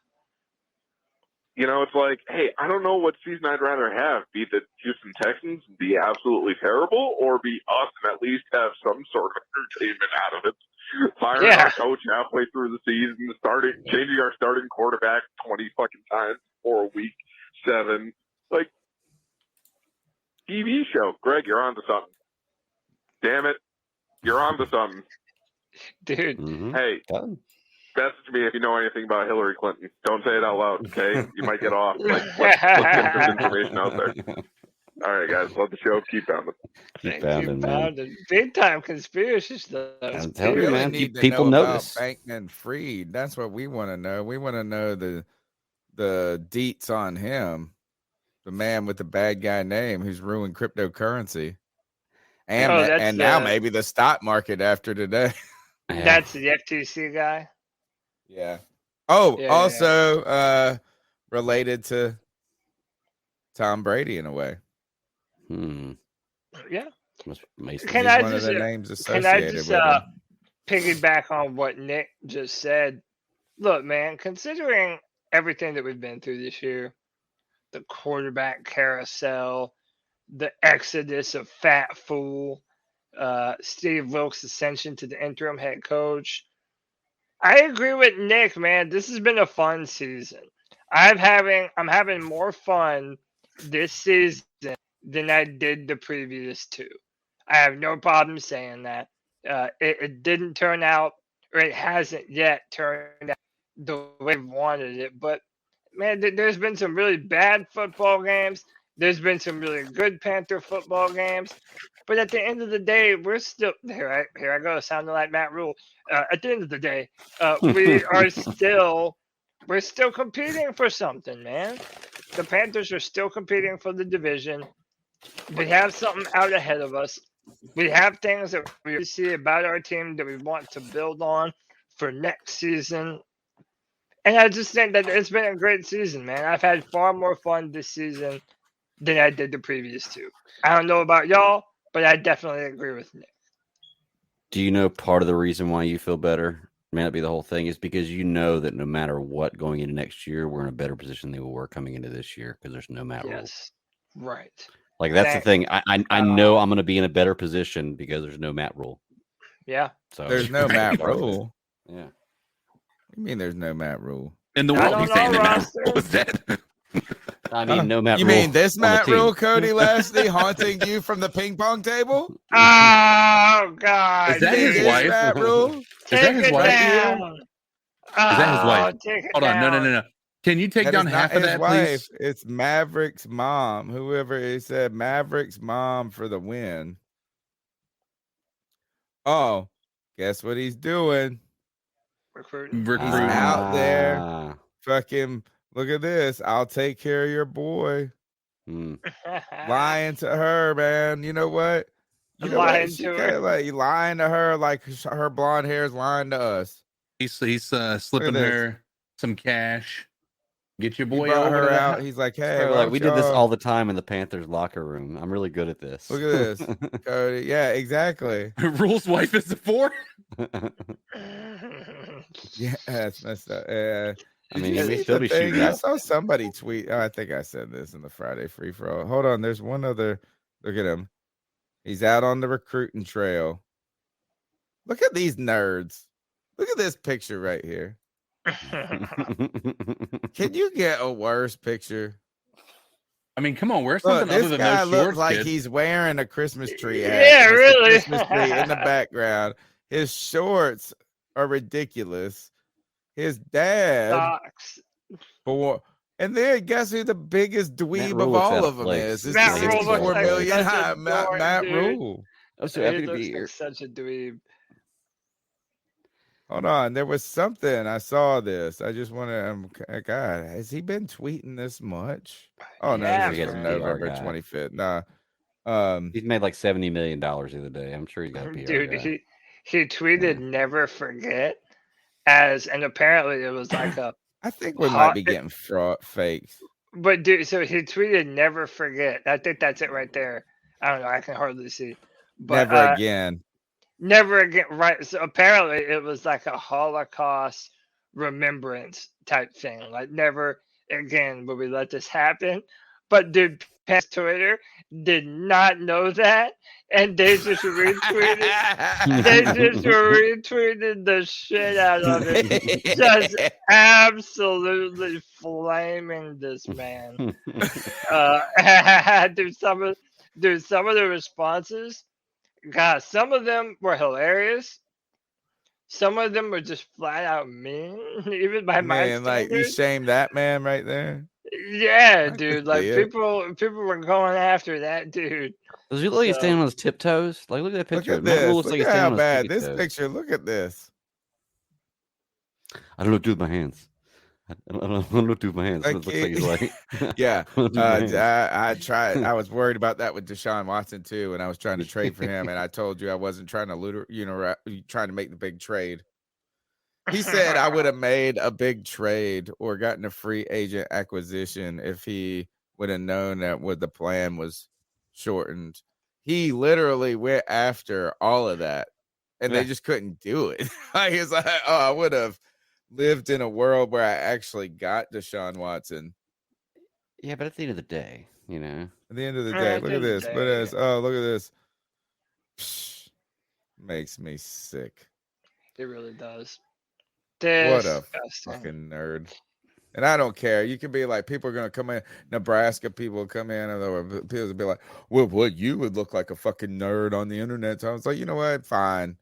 You know, it's like, hey, I don't know what season I'd rather have. Be the Houston Texans, be absolutely terrible, or be us and at least have some sort of entertainment out of it. Firing our coach halfway through the season, changing our starting quarterback 20 fucking times for a week 7. Like, TV show. Greg, you're on to something. Damn it. You're on to something. Dude. Hey, message me if you know anything about Hillary Clinton. Don't say it out loud, okay? You might get off. Like, let's get this information out there. All right, guys. Let the show keep pounding. Keep pounding, man. Big time conspiracy stuff. I'm telling you, man. Need to People know notice. about Bankman Fried. That's what we want to know. We want to know the deets on him, the man with the bad guy name who's ruined cryptocurrency, and now maybe the stock market after today. That's the FTC guy. Yeah. Oh, also related to Tom Brady in a way. Yeah. Can I just piggyback on what Nick just said? Look, man, considering everything that we've been through this year, the quarterback carousel, the exodus of Fat Fool, Steve Wilkes' ascension to the interim head coach, I agree with Nick, man. This has been a fun season. I'm having more fun this season than I did the previous 2. I have no problem saying that. It didn't turn out, or it hasn't yet turned out the way we wanted it. But man, there's been some really bad football games. There's been some really good Panther football games. But at the end of the day, we're still here. I go, sounding like Matt Rule. At the end of the day, we're still competing for something, man. The Panthers are still competing for the division. We have something out ahead of us. We have things that we see about our team that we want to build on for next season. And I just think that it's been a great season, man. I've had far more fun this season than I did the previous two. I don't know about y'all, but I definitely agree with Nick. Do you know part of the reason why you feel better? May not be the whole thing, is because you know that no matter what going into next year, we're in a better position than we were coming into this year because there's no Matt Rule. Yes, right. Like that's the thing. I know I'm going to be in a better position because there's no Matt Rule. Yeah. So there's no Matt Rule. Yeah. You mean there's no Matt Rule? In the world, he's saying that Matt Rule was dead. I mean, no Matt You Rule. mean this on the Matt team. Rule, Cody Lashley, haunting you from the ping pong table? Oh God! Is that his This wife? Matt Rule? Is that his wife? Down. Is that his wife? Take it Hold on, down. no. Can you take That down is half not of his that, wife. please? It's Maverick's mom. Whoever he said, Maverick's mom for the win. Oh, guess what he's doing? Recruiting. He's out there. Fucking look at this. I'll take care of your boy. Lying to her, man. You know what? You know Lying what? She to her. kinda like lying to her like her blonde hair is lying to us. He's slipping this. her some cash. Get your He boy brought over her to the out. house. He's like, hey, Bro, why like don't we did this y'all- all the time in the Panthers locker room. I'm really good at this. Look at this, Cody. Yeah, exactly. Rule's wife is the 4. Yeah, that's messed up. Yeah. I mean, Did he may you see still the be thing? shooting I up. saw somebody tweet. Oh, I think I said this in the Friday free for all. Hold on, there's one other. Look at him. He's out on the recruiting trail. Look at these nerds. Look at this picture right here. Can you get a worse picture? I mean, come on, wear Look, something this other than guy those looks shorts, like kid. he's wearing a Christmas tree hat. Yeah, and it's a really. Christmas tree in the background. His shorts are ridiculous. His dad, Socks. and then guess who the biggest dweeb Rule of looks all out of of them place. is? It's Matt the Rule looks 64 like million such a high dork, Matt dude. Rule. I'm so He happy to be looks here. like such a dweeb. Hold on, there was something I saw this. I just want to. God, has he been tweeting this much? Oh no, Yeah, this is from man. November PR guy. 25th. Nah, He's made like $70 million the other day. I'm sure he's got a PR Dude, guy. he tweeted "Never forget," and apparently it was like a. I think we might hot- be getting fraud fakes. But dude, so he tweeted "Never forget." I think that's it right there. I don't know. I can hardly see. But, Never again. Never again. Right. So apparently it was like a Holocaust remembrance type thing. Like never again will we let this happen. But dude, past Twitter did not know that, and they just retweeted. They just retweeted the shit out of it, just absolutely flaming this man. Dude, some of the responses. God, some of them were hilarious. Some of them were just flat out mean, even by my Man, like you standards. shame that man right there. Yeah, I dude. can Like see it. people were going after that dude. Does he look like he's So- standing on his tiptoes? Like, look at that Look picture. at Matt Rule this. looks Look like he's at how standing on his bad tippy this toes. picture. Look at this. I don't know what to do with my hands. I don't know what to do with my hands. Like, It looks like he's like, Yeah, I don't know what to do with my hands. I tried. I was worried about that with Deshaun Watson too, and I was trying to trade for him. And I told you I wasn't trying to trying to make the big trade. He said I would have made a big trade or gotten a free agent acquisition if he would have known that what the plan was shortened. He literally went after all of that, and they Yeah. just couldn't do it. He was like, "Oh, I would have lived in a world where I actually got Deshaun Watson." Yeah, but at the end of the day, you know. At the end of the day, look at this. Look at this. Oh, look at this. Psh, makes me sick. It really does. What a Disgusting. fucking nerd. And I don't care. You can be like, people are going to come in. Nebraska people will come in, and people will be like, well, what? You would look like a fucking nerd on the internet. So I was like, you know what? Fine.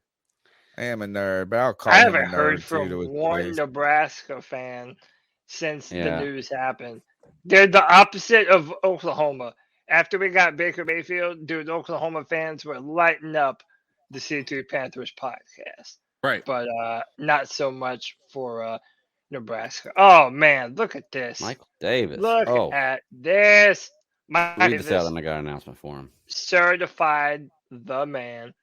I am a nerd, but I'll call I him a haven't heard nerd from too. one Nebraska fan since the Yeah. news happened. They're the opposite of Oklahoma. After we got Baker Mayfield, dude, Oklahoma fans were lighting up the C3 Panthers podcast. Right. But not so much for Nebraska. Oh, man, look at this. Michael Davis. Look Oh, at this. Michael read this out, Davis, and I got an announcement for him. certified the man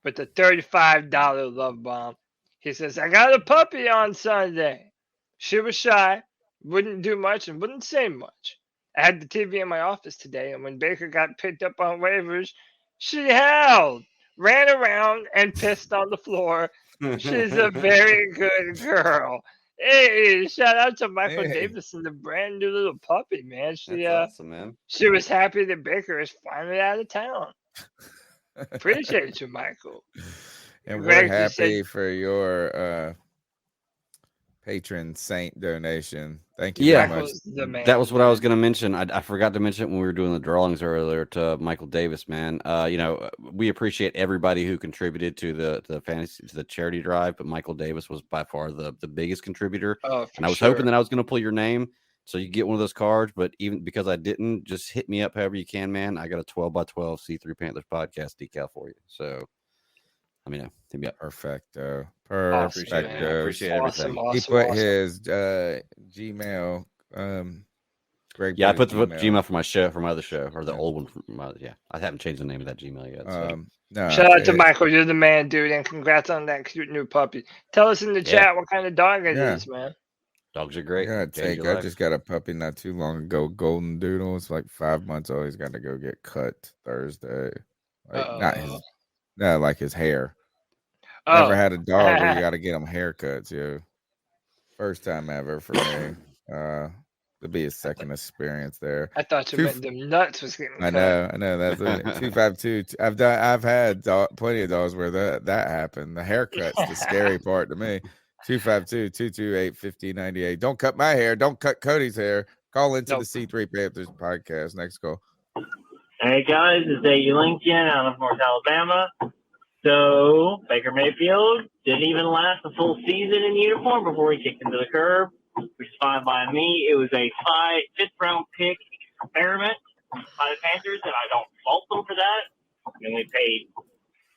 with a $35 love bomb. He says, I got a puppy on Sunday. She was shy, wouldn't do much, and wouldn't say much. I had the TV in my office today, and when Baker got picked up on waivers, she howled, ran around, and pissed on the floor. She's a very good girl. Hey, shout out to Michael Davis and the brand new little puppy, man. That's awesome, man. She was happy that Baker is finally out of town. Appreciate you, Michael. And Greg we're just said- happy for your patron saint donation. Thank you Yeah, very much. The man. that was what I was going to mention. I forgot to mention it when we were doing the drawings earlier to Michael Davis, man. We appreciate everybody who contributed to the charity drive, but Michael Davis was by far the biggest contributor. Oh, and I was hoping that I was going to pull your name so you get one of those cards, but even because I didn't, just hit me up however you can, man. I got a 12x12 C3 Panthers podcast decal for you. So let me know. Hit me up. Perfecto. Appreciate everything. He put his Gmail. Greg. Yeah, I put the Gmail for my show, for my other show, or the old one. I haven't changed the name of that Gmail yet. So. No, shout out to Michael. You're the man, dude, and congrats on that cute new puppy. Tell us in the chat what kind of dog it is, man. Dogs are great. I just got a puppy not too long ago. Golden Doodle. It's like 5 months old. He's got to go get cut Thursday. Not like his hair. Never had a dog where you got to get him haircuts. Yeah, first time ever for me. To be a second experience there. I thought you meant them nuts was getting cut. I know. That's 252. I've had plenty of dogs where that happened. The haircut's the scary part to me. 252-228-5098. Don't cut my hair. Don't cut Cody's hair. Call into the C3 Panthers podcast. Next call. Hey guys, it's A.U. Lincoln out of North Alabama. So Baker Mayfield didn't even last a full season in uniform before he kicked into the curb, which is fine by me. It was a fifth-round pick experiment by the Panthers, and I don't fault them for that. I mean, we paid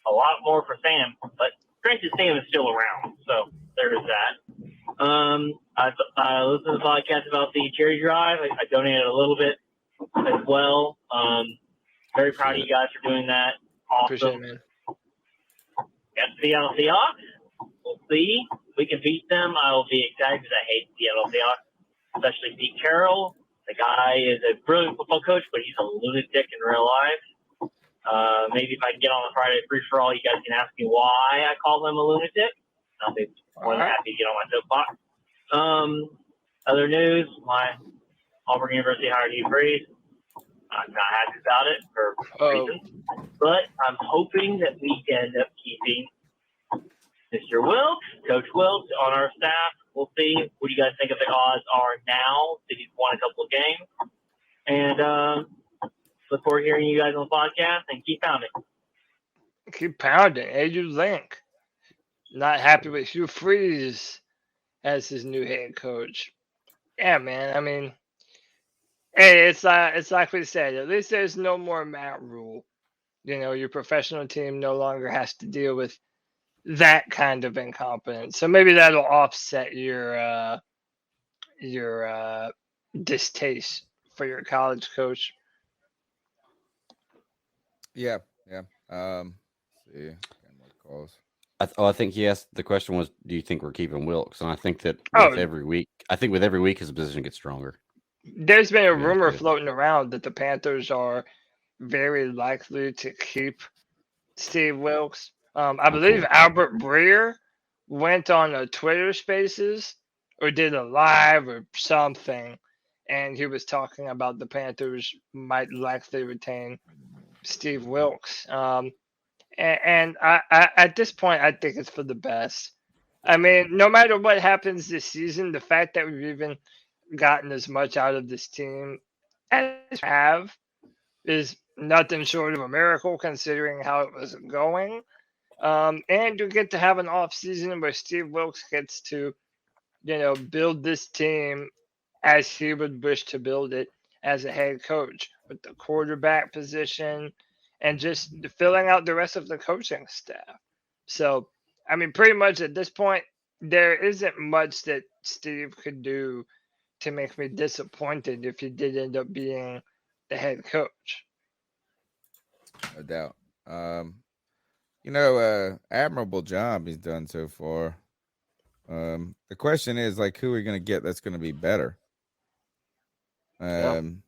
a lot more for Sam, but granted, Sam is still around, so there is that. I listened to the podcast about the charity drive. I donated a little bit as well. Very proud of you guys for doing that. Awesome. Appreciate it, man. Got the Seattle Seahawks. We'll see. If we can beat them, I will be excited because I hate the Seattle Seahawks, especially Pete Carroll. The guy is a brilliant football coach, but he's a lunatic in real life. Maybe if I can get on the Friday free-for-all, you guys can ask me why I call him a lunatic. I'll be more than happy to get on my soapbox. Other news, my Auburn University hired Hugh Freeze. I'm not happy about it for reasons. But I'm hoping that we end up keeping Mr. Wilkes, Coach Wilkes, on our staff. We'll see. What do you guys think of the odds are now that he's won a couple of games? And look forward to hearing you guys on the podcast, and keep pounding. Keep pounding. A.U. Link. Not happy with Hugh Freeze as his new head coach. Yeah, man. I mean, hey, it's like we said. At least there's no more Matt Rule. Your professional team no longer has to deal with that kind of incompetence. So maybe that'll offset your distaste for your college coach. Yeah. See, more calls. I think he asked, the question was, do you think we're keeping Wilkes? And I think that with every week his position gets stronger. There's been a rumor floating around that the Panthers are very likely to keep Steve Wilkes. I believe Albert Breer went on a Twitter Spaces or did a live or something, and he was talking about the Panthers might likely retain Steve Wilkes. And I at this point, I think it's for the best. I mean, no matter what happens this season, the fact that we've even gotten as much out of this team as we have is nothing short of a miracle considering how it was going. And you get to have an off season where Steve Wilks gets to, build this team as he would wish to build it as a head coach, with the quarterback position and just filling out the rest of the coaching staff. So, I mean, pretty much at this point, there isn't much that Steve could do to make me disappointed if he did end up being the head coach. No doubt. Admirable job he's done so far. The question is, like, who are we going to get that's going to be better? And,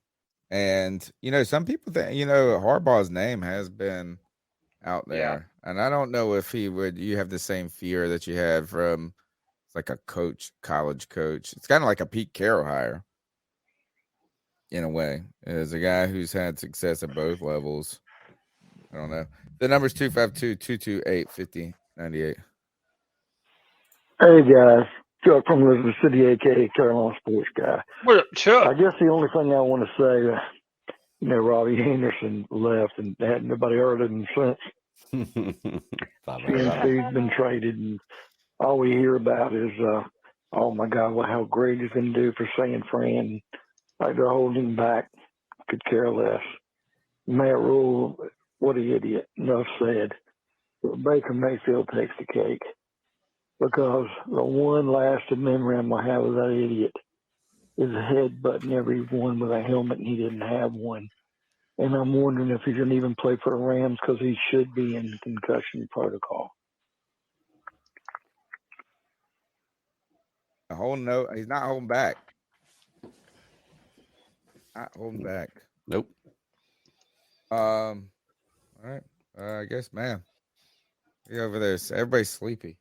some people think, Harbaugh's name has been out there. Yeah. And I don't know if you have the same fear that you had from like a college coach. It's kind of like a Pete Carroll hire in a way. As a guy who's had success at both levels. I don't know. The number's 252-228-5098. Hey guys, Chuck from Elizabeth City, aka Carolina Sports Guy. What up, Chuck? I guess the only thing I want to say, Robbie Henderson left and hadn't nobody heard of him since. CMC's been traded, and all we hear about is, oh my God, how great he's going to do for San Fran. Like they're holding him back. Could care less. Matt Rule, what an idiot. Enough said. But Baker Mayfield takes the cake. Because the one lasting memory I'm going to have of that idiot is headbutting everyone with a helmet, and he didn't have one. And I'm wondering if he can even play for the Rams because he should be in concussion protocol. He's not holding back. Not holding back. Nope. All right. I guess, man. Yeah, over there. Everybody's sleepy.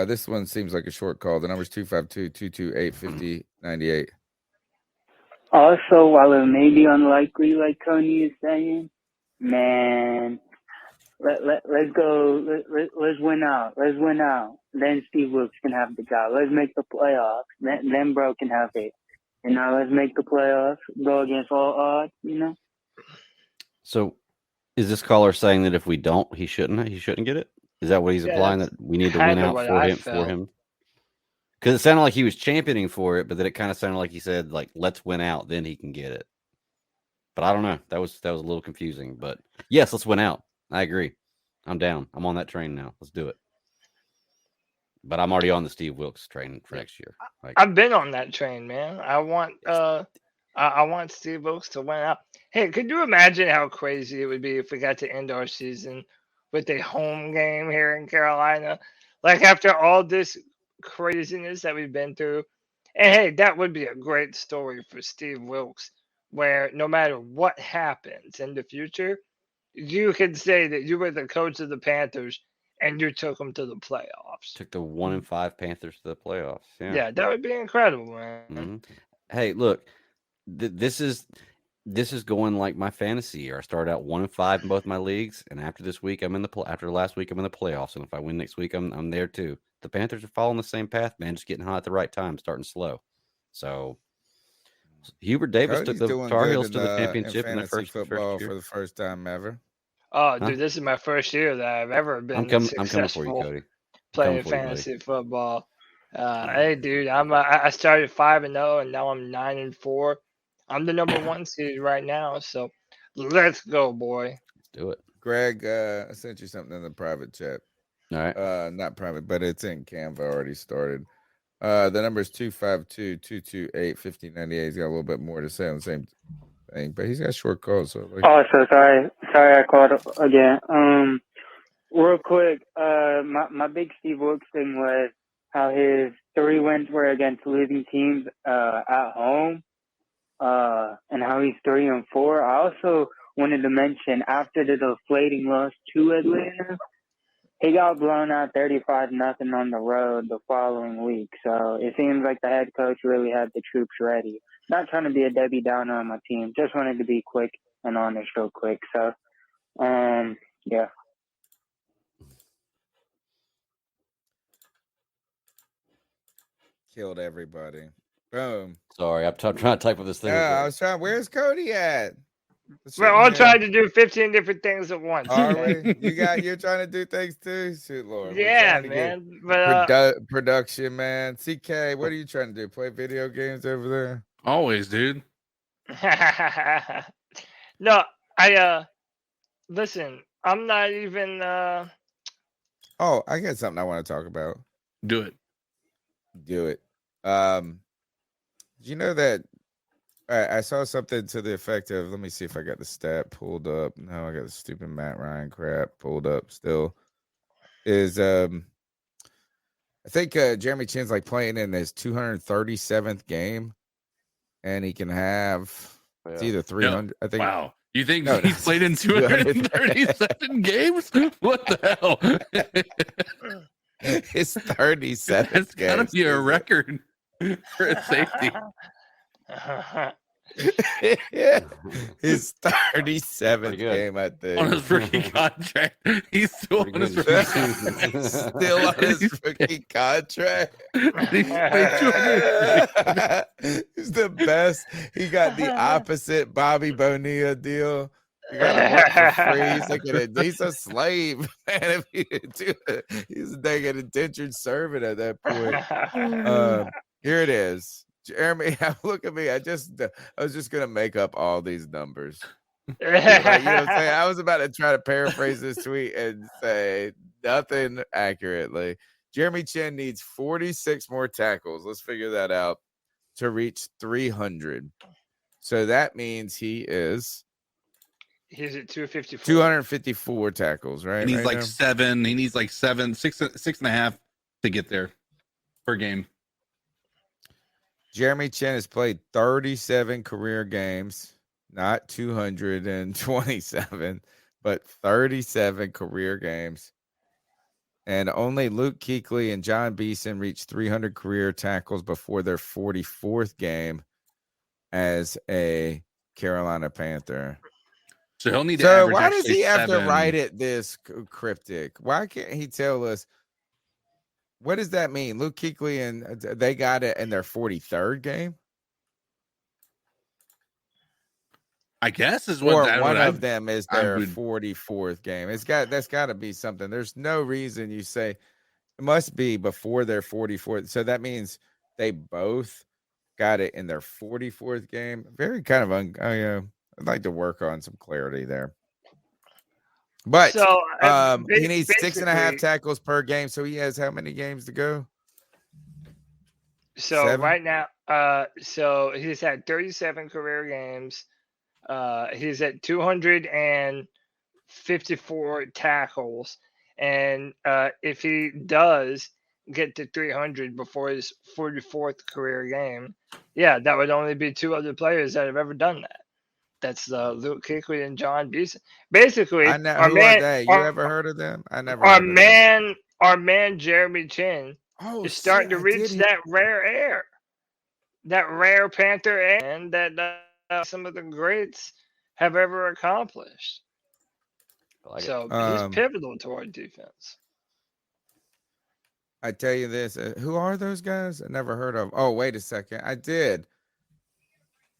This one seems like a short call. The number's 252-228-5098. Also, while it may be unlikely, like Cody is saying, man, let's go. Let's win out. Let's win out. Then Steve Wilks can have the job. Let's make the playoffs. Then bro can have it. Let's make the playoffs. Go against all odds. So, is this caller saying that if we don't, he shouldn't get it? Is that what he's implying, that we need to win out for him? Because it sounded like he was championing for it, but then it kind of sounded like he said, like, let's win out, then he can get it. But I don't know. That was a little confusing. But yes, let's win out. I agree. I'm down. I'm on that train now. Let's do it. But I'm already on the Steve Wilks train for next year. I've been on that train, man. I want Steve Wilks to win out. Hey, could you imagine how crazy it would be if we got to end our season with a home game here in Carolina? Like, after all this craziness that we've been through. And hey, that would be a great story for Steve Wilks, where no matter what happens in the future, you can say that you were the coach of the Panthers and you took them to the playoffs. Took the 1-5 Panthers to the playoffs. Yeah, that would be incredible, man. Mm-hmm. Hey, look, this is going like my fantasy year. I started out 1-5 in both my leagues, and after this week, after last week, I'm in the playoffs. And if I win next week, I'm there too. The Panthers are following the same path, man. Just getting hot at the right time, starting slow. So Hubert Davis took the Tar Heels to the championship in their first football year. for the first time ever. Oh, dude, this is my first year that I've ever been I'm coming for you, Cody. Playing fantasy football. Hey, dude, I started 5-0, and now I'm 9-4. I'm the number 1 seed right now, so let's go, boy. Let's do it. Greg, I sent you something in the private chat. All right. Not private, but it's in Canva already started. The number is 252-228-5098. He's got a little bit more to say on the same thing, but he's got short calls. So so sorry I called up again. Real quick, my big Steve Wilks thing was how his 3 wins were against losing teams at home, and how he's 3-4. I also wanted to mention, after the deflating loss to Atlanta, he got blown out 35-0 on the road the following week. So it seems like the head coach really had the troops ready. Not trying to be a Debbie Downer on my team. Just wanted to be quick and honest real quick. So, yeah. Killed everybody. Boom. Sorry, I'm trying to type with this thing. Yeah, I was trying. Where's Cody at? We're all trying to do 15 different things at once. Are Okay? we? You're trying to do things too? Shoot, Lord. We're Yeah, trying to get man. But production, man. CK, what are you trying to do? Play video games over there? Always, dude. no, I listen. I'm not even. Oh, I got something I want to talk about. Do it. Do it. You know that I saw something to the effect of, let me see if I got the stat pulled up. No, I got the stupid Matt Ryan crap pulled up still. Is I think Jeremy Chin's like playing in his 237th game, and he can have it's either 300. I think. Wow. You think he's played in 237 games? What the hell? It's 37. It's gotta be a record for a safety. His 37th game, I think. On his rookie contract. He's still on his rookie contract. Still on his rookie contract. He's the best. He got the opposite Bobby Bonilla deal. You gotta work for free. He's like he's a slave, man. If he didn't do it, he's a dang indentured servant at that point. Here it is. Jeremy, look at me. I was just gonna make up all these numbers. You know what I'm saying? I was about to try to paraphrase this tweet and say nothing accurately. Jeremy Chin needs 46 more tackles. Let's figure that out to reach 300. So that means he's at 254. 254 tackles, right? He needs right like now? 7. He needs like 6.5 to get there per game. Jeremy Chin has played 37 career games, not 227, but 37 career games. And only Luke Kuechly and John Beeson reached 300 career tackles before their 44th game as a Carolina Panther. So he'll need to average why does he have 7. to write it this cryptic? Why can't he tell us? What does that mean? Luke Kuechly and they got it in their 43rd game? I guess is what one of them is their 44th game. That's got to be something. There's no reason you say it must be before their 44th. So that means they both got it in their 44th game. Very kind of I'd like to work on some clarity there. But So, he needs 6.5 tackles per game. So he has how many games to go? So 7? right now, so he's had 37 career games. He's at 254 tackles, and if he does get to 300 before his 44th career game, yeah, that would only be 2 other players that have ever done that. That's Luke Kuechly and John Beeson. Basically, Who are they? You ever heard of them? I never. Our man Jeremy Chin is starting to reach that rare air, that rare Panther air, and that some of the greats have ever accomplished. He's pivotal to our defense. I tell you this, who are those guys? I never heard of. Oh, wait a second, I did.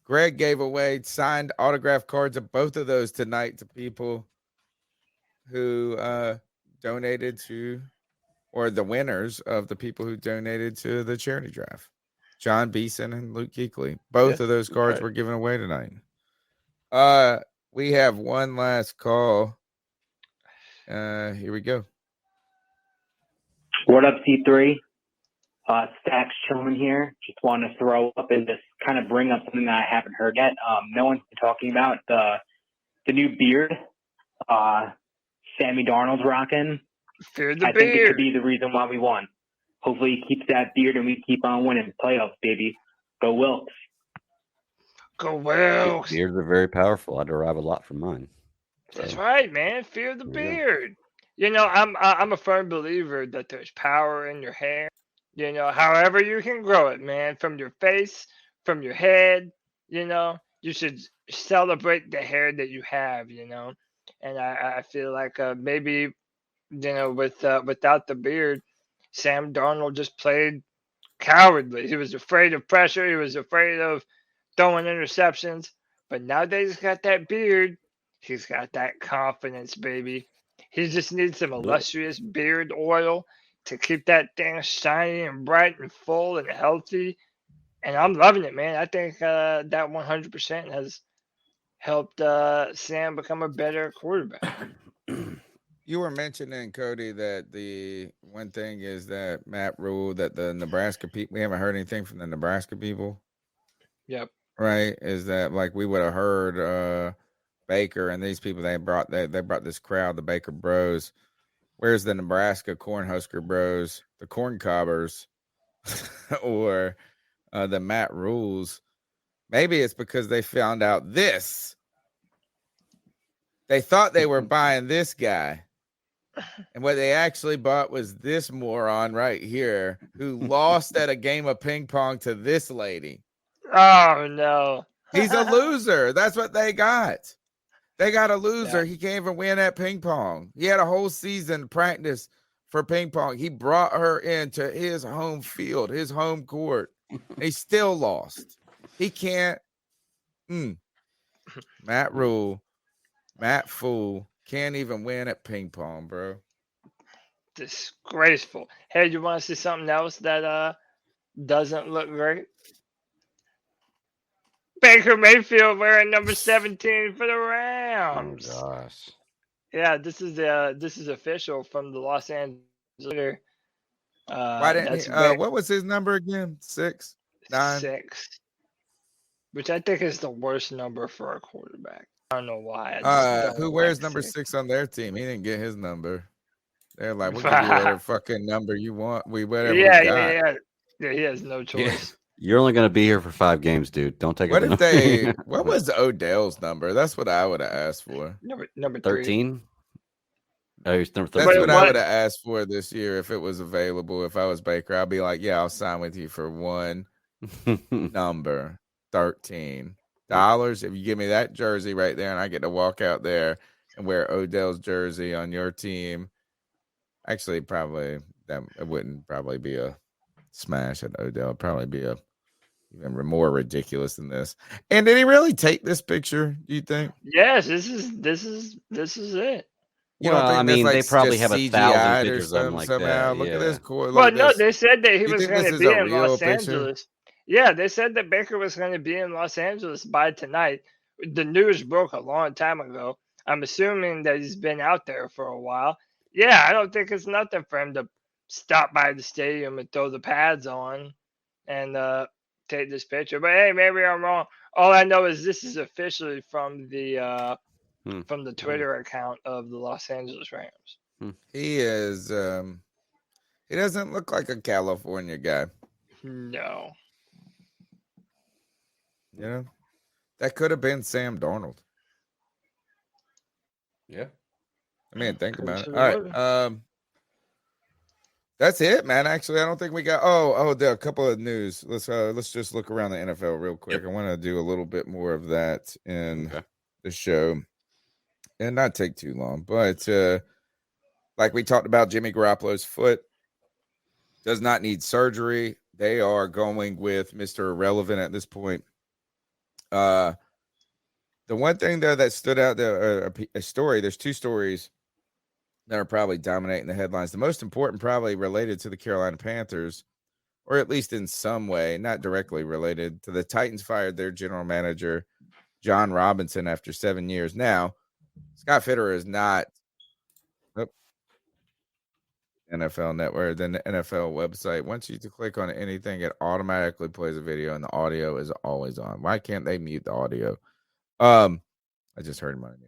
Greg gave away signed autograph cards of both of those tonight to people who donated to, or the winners of the people who donated to the charity draft. John Beeson and Luke Kuechly. Both of those cards were given away tonight. We have one last call. Here we go. What up, C3? Stacks chilling here. Just want to throw up and just kind of bring up something that I haven't heard yet. No one's been talking about the new beard. Sammy Darnold's rocking. Fear the I think it beard. could be the reason why we won. Hopefully he keeps that beard and we keep on winning playoffs, baby. Go Wilkes. Go Wilkes. Beards are very powerful. I derive a lot from mine. That's right, man. Fear the beard. You know, I'm a firm believer that there's power in your hair. You know, however you can grow it, man, from your face, from your head, you know, you should celebrate the hair that you have, you know. And I feel like maybe, you know, without the beard, Sam Darnold just played cowardly. He was afraid of pressure. He was afraid of throwing interceptions. But now that he's got that beard, he's got that confidence, baby. He just needs some illustrious beard oil to keep that thing shiny and bright and full and healthy. And I'm loving it, man. I think that 100% has helped Sam become a better quarterback. You were mentioning, Cody, that the one thing is that Matt ruled that the Nebraska people, we haven't heard anything from the Nebraska people. Yep. Right? Is that like we would have heard Baker and these people they brought this crowd, the Baker Bros. Where's the Nebraska Cornhusker Bros, the Corn Cobbers, or the Matt Rules? Maybe it's because they found out this. They thought they were buying this guy. And what they actually bought was this moron right here who lost at a game of ping pong to this lady. Oh, no. He's a loser. That's what they got. They got a loser. Yeah. He can't even win at ping pong. He had a whole season practice for ping pong. He brought her into his home field, his home court. He still lost. He can't. Matt Rule, Matt Fool can't even win at ping pong, bro. Disgraceful. Hey, you want to see something else that doesn't look great? Baker Mayfield wearing number 17 for the Rams. Oh gosh. Yeah, this is official from the Los Angeles. Why didn't he, what was his number again? 6, 9, 6. Which I think is the worst number for a quarterback. I don't know why. Who wears number 6 on their team? He didn't get his number. They're like, we'll give you whatever fucking number you want. Whatever. Yeah. He has no choice. Yeah. You're only going to be here for 5 games, dude. Don't take it. What was Odell's number? That's what I would have asked for. Number 13. Oh, he's number 13. That's what I would have asked for this year if it was available. If I was Baker, I'd be like, yeah, I'll sign with you for one number, $13. If you give me that jersey right there and I get to walk out there and wear Odell's jersey on your team. Actually, probably it wouldn't probably be a smash at Odell. It'd probably be even more ridiculous than this. And did he really take this picture, do you think? Yes, this is it. You don't think they probably have 1,000 pictures of him like somehow? that. Look at this. Well, no, they said that he was going to be in Los picture? Angeles. Yeah, they said that Baker was going to be in Los Angeles by tonight. The news broke a long time ago. I'm assuming that he's been out there for a while. Yeah, I don't think it's nothing for him to stop by the stadium and throw the pads on and take this picture. But hey, maybe I'm wrong. All I know is this is officially from the Twitter account of the Los Angeles Rams. He is. He doesn't look like a California guy. No. You know, that could have been Sam Darnold. Yeah. I mean, think about it. All right. That's it, man. Actually, I don't think we got. There are a couple of news. Let's just look around the NFL real quick. I want to do a little bit more of that in the show, and not take too long. But like we talked about, Jimmy Garoppolo's foot does not need surgery. They are going with Mr. Irrelevant at this point. The one thing though that stood out there, a story. There's 2 stories that are probably dominating the headlines. The most important probably related to the Carolina Panthers, or at least in some way, not directly related to the Titans fired their general manager, John Robinson, after 7 years. Now, Scott Fitterer is not NFL Network, then the NFL website. Once you click on anything, it automatically plays a video and the audio is always on. Why can't they mute the audio? I just heard him on it.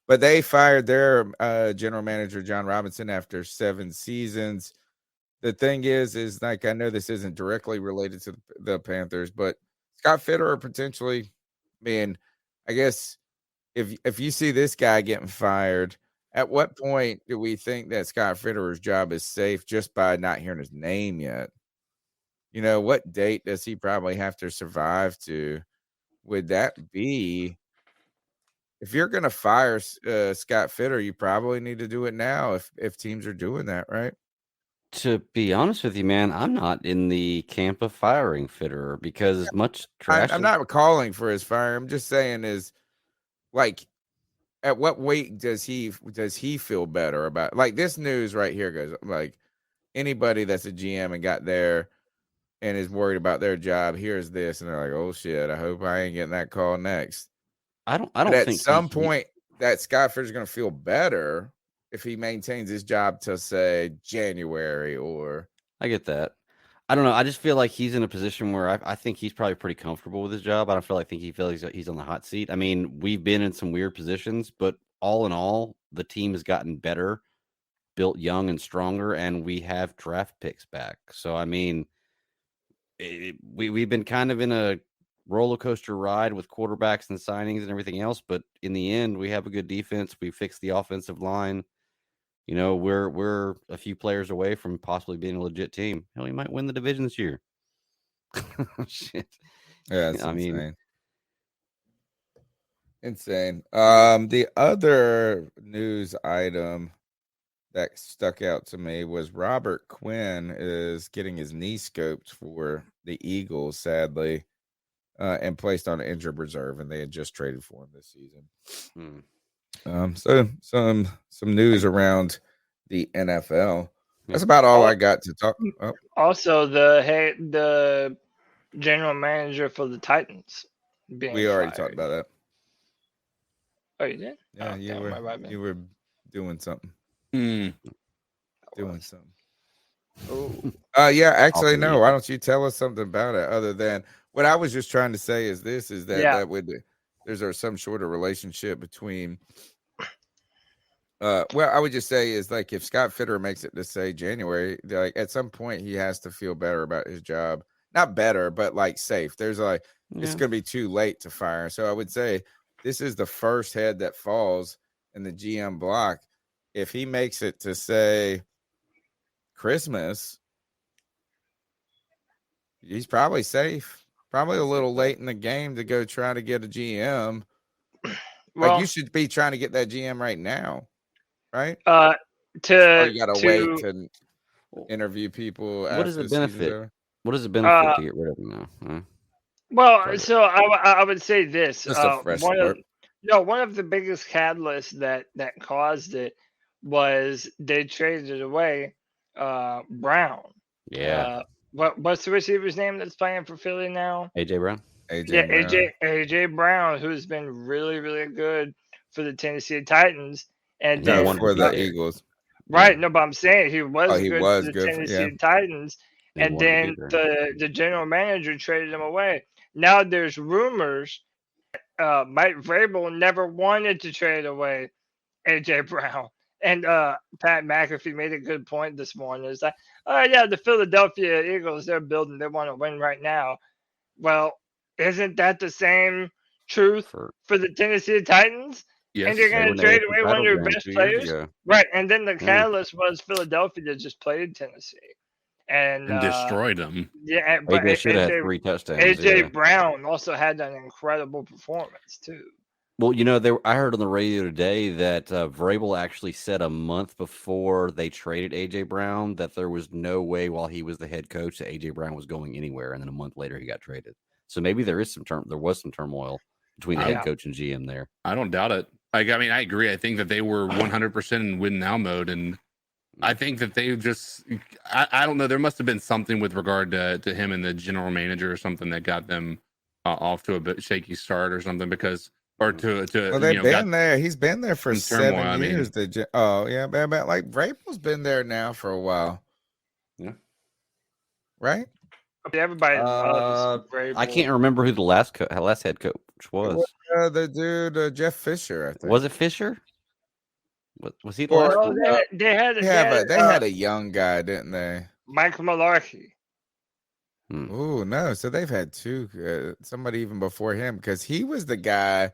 But they fired their general manager, John Robinson, after 7 seasons. The thing is like, I know this isn't directly related to the Panthers, but Scott Fitterer potentially, I guess if you see this guy getting fired, at what point do we think that Scott Fitterer's job is safe just by not hearing his name yet? You know, what date does he probably have to survive to? Would that be? If you're going to fire Scott Fitterer, you probably need to do it now if teams are doing that, right? To be honest with you, man, I'm not in the camp of firing Fitterer because as much trash. I'm not calling for his fire. I'm just saying is like, at what weight does he feel better about like this news right here goes like anybody that's a GM and got there and is worried about their job hears this and they're like, oh shit, I hope I ain't getting that call next. I don't But at think some point that Scott Fitterer's going to feel better if he maintains his job till say January or. I get that. I don't know. I just feel like he's in a position where I think he's probably pretty comfortable with his job. I don't feel like he feels he's on the hot seat. I mean, we've been in some weird positions, but all in all, the team has gotten better, built young and stronger, and we have draft picks back. So, I mean, we've been kind of in a roller coaster ride with quarterbacks and signings and everything else, but in the end, we have a good defense. We fixed the offensive line. You know, we're a few players away from possibly being a legit team. Hell, we might win the division this year. Shit. Yeah, I mean, mean, insane. The other news item that stuck out to me was Robert Quinn is getting his knee scoped for the Eagles, sadly, and placed on injured reserve, and they had just traded for him this season. So some news around the NFL. That's about all I got to talk about. Also, the general manager for the Titans being We already fired. talked about that. Oh, you did? Yeah, Oh, you were doing something. Mm. Doing something. Oh. Yeah, actually, no. Why don't you tell us something about it other than what I was just trying to say is that would there's some sort of relationship between well, I would just say is like if Scott Fitterer makes it to say January, like at some point he has to feel better about his job. Not better, but like safe. There's like it's gonna be too late to fire. So I would say this is the first head that falls in the GM block. If he makes it to say Christmas, he's probably safe. Probably a little late in the game to go try to get a GM. Like you should be trying to get that GM right now, right? Or you gotta wait to interview people. What does it benefit? What does it benefit to get rid of him now? Huh? Well, so I would say this. Just a fresh start. One of the biggest catalysts that caused it was they traded away Brown. Yeah. What's the receiver's name that's playing for Philly now? AJ Brown. AJ Brown, who's been really, really good for the Tennessee Titans, and then for the Eagles. Right? No, but I'm saying he was good for the Tennessee Titans, and then the general manager traded him away. Now there's rumors Mike Vrabel never wanted to trade away AJ Brown. And Pat McAfee made a good point this morning. It's like, oh, yeah, the Philadelphia Eagles, they're building. They want to win right now. Well, isn't that the same truth for the Tennessee Titans? Yes. And you're going to trade away one of your best players? Right. And then the catalyst was Philadelphia just played Tennessee. And destroyed them. Yeah, but AJ should have had 3 touchdowns. AJ Brown also had an incredible performance, too. Well, you know, I heard on the radio today that Vrabel actually said a month before they traded A.J. Brown that there was no way while he was the head coach that A.J. Brown was going anywhere, and then a month later he got traded. So maybe there was some turmoil between the head coach and GM there. I don't doubt it. Like, I mean, I agree. I think that they were 100% in win now mode, and I think that they just I don't know. There must have been something with regard to him and the general manager or something that got them off to a bit shaky start or something because. Or to well, they've been there. He's been there for 7 years. But like Vrabel's been there now for a while. Yeah, right. Everybody loves Vrabel. I can't remember who the last head coach was. The dude Jeff Fisher. I think. Was it Fisher? Was he the last? Well, they had a young guy, didn't they? Mike Mularkey. Oh no! So they've had 2. Somebody even before him because he was the guy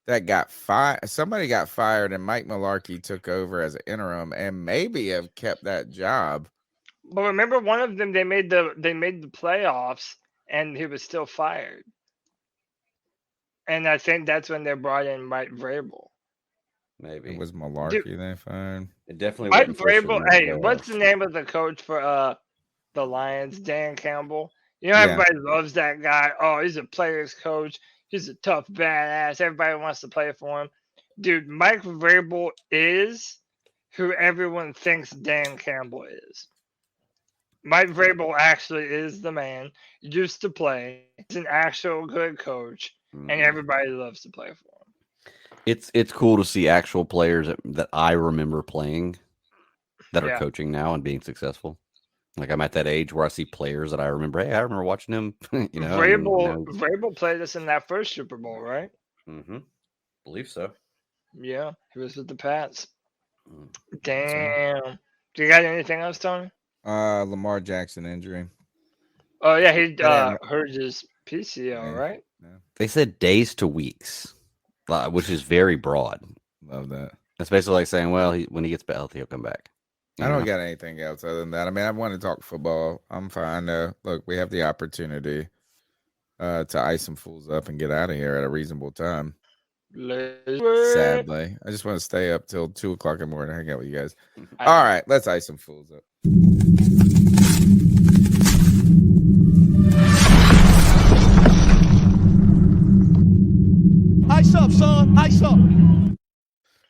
that got fired. Somebody got fired, and Mike Mularkey took over as an interim, and maybe have kept that job. But remember, one of them they made the playoffs, and he was still fired. And I think that's when they brought in Mike Vrabel. Maybe it was Mularkey they fired. It definitely Mike wasn't first Vrabel. Hey, what's the name of the coach for the Lions? Dan Campbell. You know, Yeah. everybody loves that guy. Oh, he's a player's coach. He's a tough badass. Everybody wants to play for him. Dude, Mike Vrabel is who everyone thinks Dan Campbell is. Mike Vrabel actually is the man. Used to play. He's an actual good coach, and everybody loves to play for him. It's cool to see actual players that I remember playing that are coaching now and being successful. Like I'm at that age where I see players that I remember. Hey, I remember watching him. You know, Vrabel played us in that first Super Bowl, right? Mm-hmm. Believe so. Yeah, he was with the Pats. Damn. Do you got anything else, Tony? Lamar Jackson injury. Oh yeah, he hurt his PCL, right? They said days to weeks, which is very broad. Love that. That's basically like saying, well, when he gets healthy, he'll come back. I don't got anything else other than that. I mean, I want to talk football. I'm fine. Look, we have the opportunity to ice some fools up and get out of here at a reasonable time. Sadly, I just want to stay up till 2 o'clock in the morning and hang out with you guys. All right, let's ice some fools up. Ice up, son. Ice up.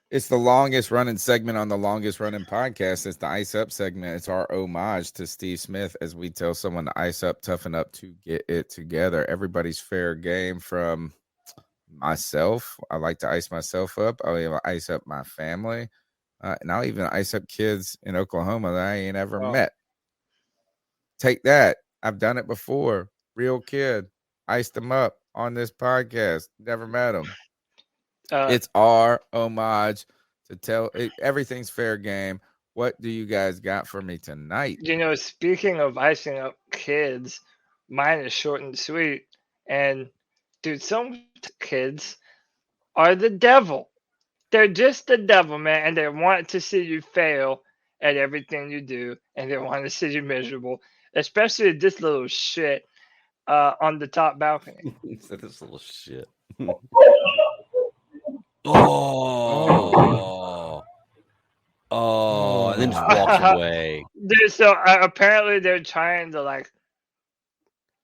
It's the longest running segment on the longest running podcast. It's the Ice Up segment. It's our homage to Steve Smith as we tell someone to ice up, toughen up to get it together. Everybody's fair game from myself. I like to ice myself up. I'll even ice up my family. And I'll even ice up kids in Oklahoma that I ain't ever met. Take that. I've done it before. Real kid. Iced them up on this podcast. Never met them. It's our homage to tell everything's fair game. What do you guys got for me tonight? You know, speaking of icing up kids, mine is short and sweet. And dude, some kids are the devil. They're just the devil, man, and they want to see you fail at everything you do, and they want to see you miserable, especially this little shit on the top balcony. This little shit. And then just walks away. Dude, so apparently they're trying to like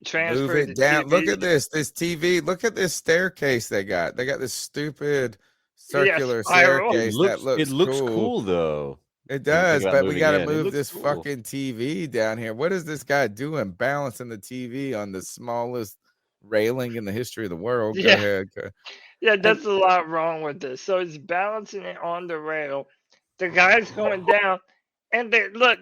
transfer Move it down. Look at this TV. Look at this staircase they got. They got this stupid circular staircase that looks cool though. It does, but we got to move this fucking TV down here. What is this guy doing? Balancing the TV on the smallest railing in the history of the world. Go ahead. Yeah, that's a lot wrong with this. So it's balancing it on the rail. The guy's going down, and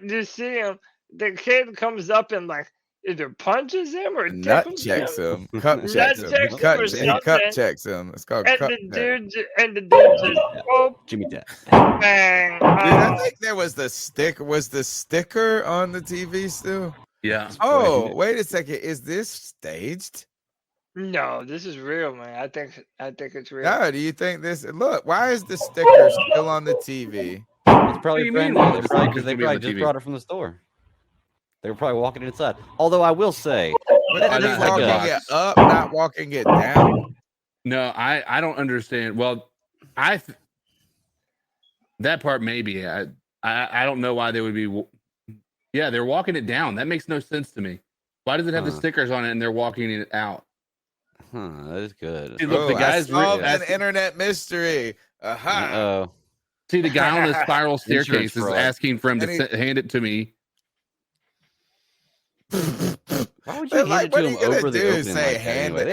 you see him. The kid comes up and like either punches him or nut checks him. Cup checks him. Cup checks him. It's called cup check. And the dude just Jimmy Dad. Bang. Dude, I think there was the sticker. Was the sticker on the TV still? Yeah. Oh, wait a second. Is this staged? No, this is real, man. I think it's real. No, do you think this? Look, why is the sticker still on the TV? It's probably brand new. They probably just brought it from the store. They were probably walking inside. Although I will say, walking it up, not walking it down. No, I don't understand. Well, that part maybe. I don't know why they would be. Yeah, they're walking it down. That makes no sense to me. Why does it have the stickers on it and they're walking it out? That is good. See, look, the guy's solved an internet mystery. Aha. See, the guy on the spiral staircase is asking for him to hand it to me. Why would you hand it to him over the opening? Say hand it.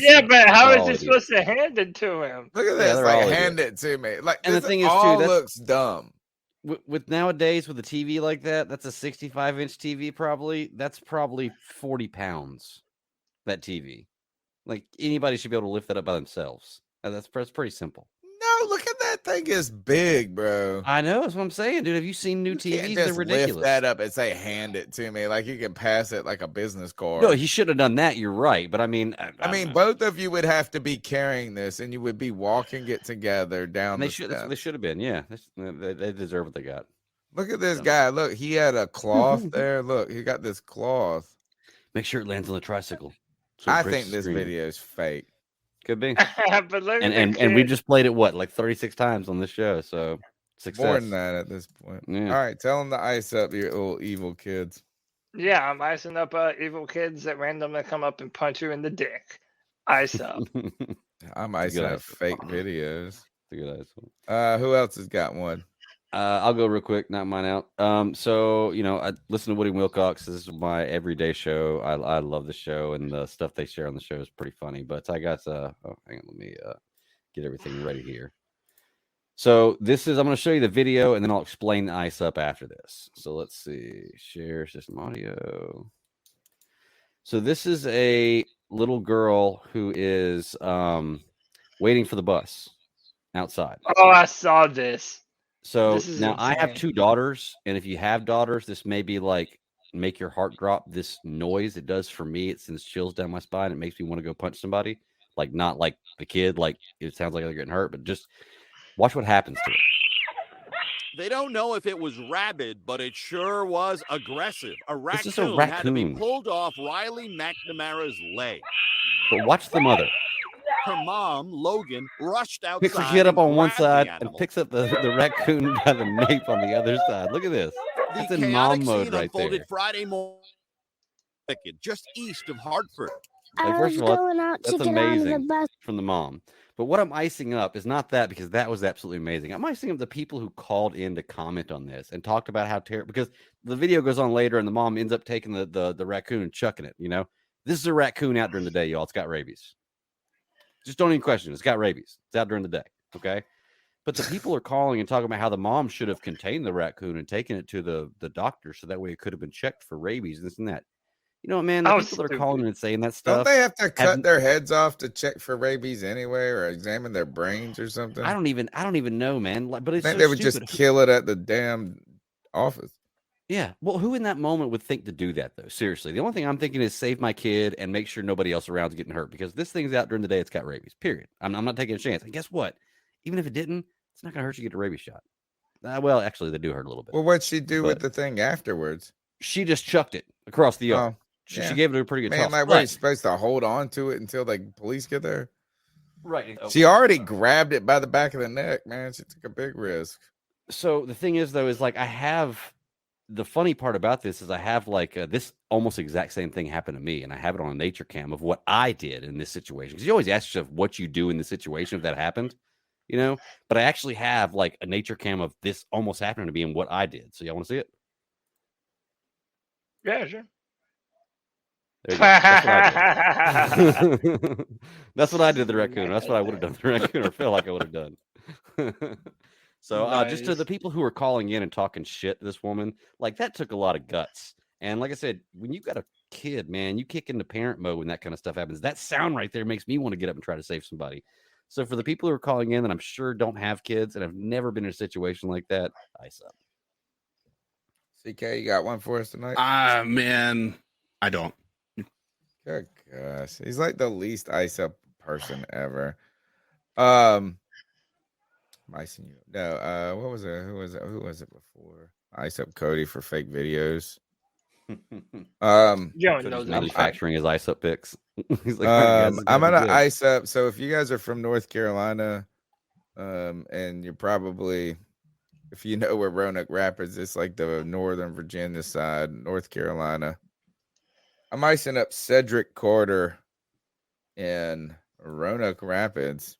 Yeah, but how is he supposed to hand it to him? Look at this. Like, hand it to me. Like, and the thing is, too, that looks dumb. With nowadays with a TV like that, that's a 65-inch TV. Probably that's probably 40 pounds. That TV, like anybody should be able to lift that up by themselves. That's pretty simple. No, look at that thing is big, bro. I know, that's what I'm saying, dude. Have you seen new TVs? They're ridiculous. Lift that up and say, hand it to me. Like you can pass it like a business card. No, he should have done that. You're right. But I mean, both of you would have to be carrying this and you would be walking it together down the steps. They should have been. Yeah. They deserve what they got. Look at this guy. Look, he had a cloth there. Look, he got this cloth. Make sure it lands on the tricycle. So I think this video is fake. Could be. But look and we just played it like 36 times on this show. So More than that at this point. Yeah. All right, tell them to ice up, your little evil kids. Yeah, I'm icing up evil kids that randomly come up and punch you in the dick. Ice up. I'm icing up fake videos. It's a good ice. Who else has got one? I'll go real quick, knock mine out. So, I listen to Woody Wilcox. This is my everyday show. I love the show, and the stuff they share on the show is pretty funny. But I got hang on, let me get everything ready here. So I'm going to show you the video, and then I'll explain the ice up after this. So let's see, share system audio. So this is a little girl who is waiting for the bus outside. Oh, I saw this. So This is now I have insane. 2 daughters, and if you have daughters, this may be like make your heart drop. This noise it does for me, it sends chills down my spine. It makes me want to go punch somebody, like not like the kid, like it sounds like they're getting hurt, but just watch what happens to it. They don't know if it was rabid, but it sure was aggressive. A This is a raccoon had to be raccoon. pulled off Riley McNamara's leg. But watch the mother. Her mom, Logan, rushed outside. Picks the kid up and on one grabbed the side animal. and picks up the raccoon by the nape on the other side. Look at this. That's The in chaotic mom mode scene right unfolded there. Friday morning, just east of Hartford. Like, first of all, that's amazing from the mom. But what I'm icing up is not that, because that was absolutely amazing. I'm icing up the people who called in to comment on this and talked about how terrible, because the video goes on later and the mom ends up taking the raccoon and chucking it. This is a raccoon out during the day, y'all. It's got rabies. Just don't even question it. It's got rabies. It's out during the day. Okay. But the people are calling and talking about how the mom should have contained the raccoon and taken it to the doctor so that way it could have been checked for rabies and this and that. You know what, man? The How people that are stupid. calling and saying that stuff. Don't they have to cut their heads off to check for rabies anyway, or examine their brains or something? I don't even know, man. But I it's think so they would stupid. just kill it at the damn office. Yeah. Well, who in that moment would think to do that, though? Seriously. The only thing I'm thinking is save my kid and make sure nobody else around is getting hurt, because this thing's out during the day. It's got rabies, period. I'm not taking a chance. And guess what? Even if it didn't, it's not going to hurt you to get a rabies shot. Well, actually, they do hurt a little bit. Well, what'd she do with But- the thing afterwards? She just chucked it across the yard. Oh, She yeah. gave it a pretty good Man, toss. like, But- what, you supposed to hold on to it until the police get there? Right. She already grabbed it by the back of the neck, man. She took a big risk. So the thing is, though, is like the funny part about this is I have this almost exact same thing happened to me, and I have it on a nature cam of what I did in this situation. Because you always ask yourself what you do in the situation if that happened, But I actually have like a nature cam of this almost happening to me and what I did. So y'all want to see it? Yeah, sure. There you go. That's what I did. That's what I did to the raccoon. That's what I would have done to the raccoon, or felt like I would have done. So just to Nice. the people who are calling in and talking shit to this woman, like, that took a lot of guts. And like I said, when you got a kid, man, you kick into parent mode when that kind of stuff happens. That sound right there makes me want to get up and try to save somebody. So for the people who are calling in that I'm sure don't have kids and have never been in a situation like that, ice up. CK, you got one for us tonight? Man, I don't. Good gosh. He's like the least ice up person ever. Icing you. No, what was it? Who was it before? Ice up Cody for fake videos. You don't know Cody's that. manufacturing his ice up picks. He's like, I'm gonna ice up. So if you guys are from North Carolina, and you're probably, if you know where Roanoke Rapids is, like the Northern Virginia side, North Carolina, I'm icing up Cedric Carter in Roanoke Rapids.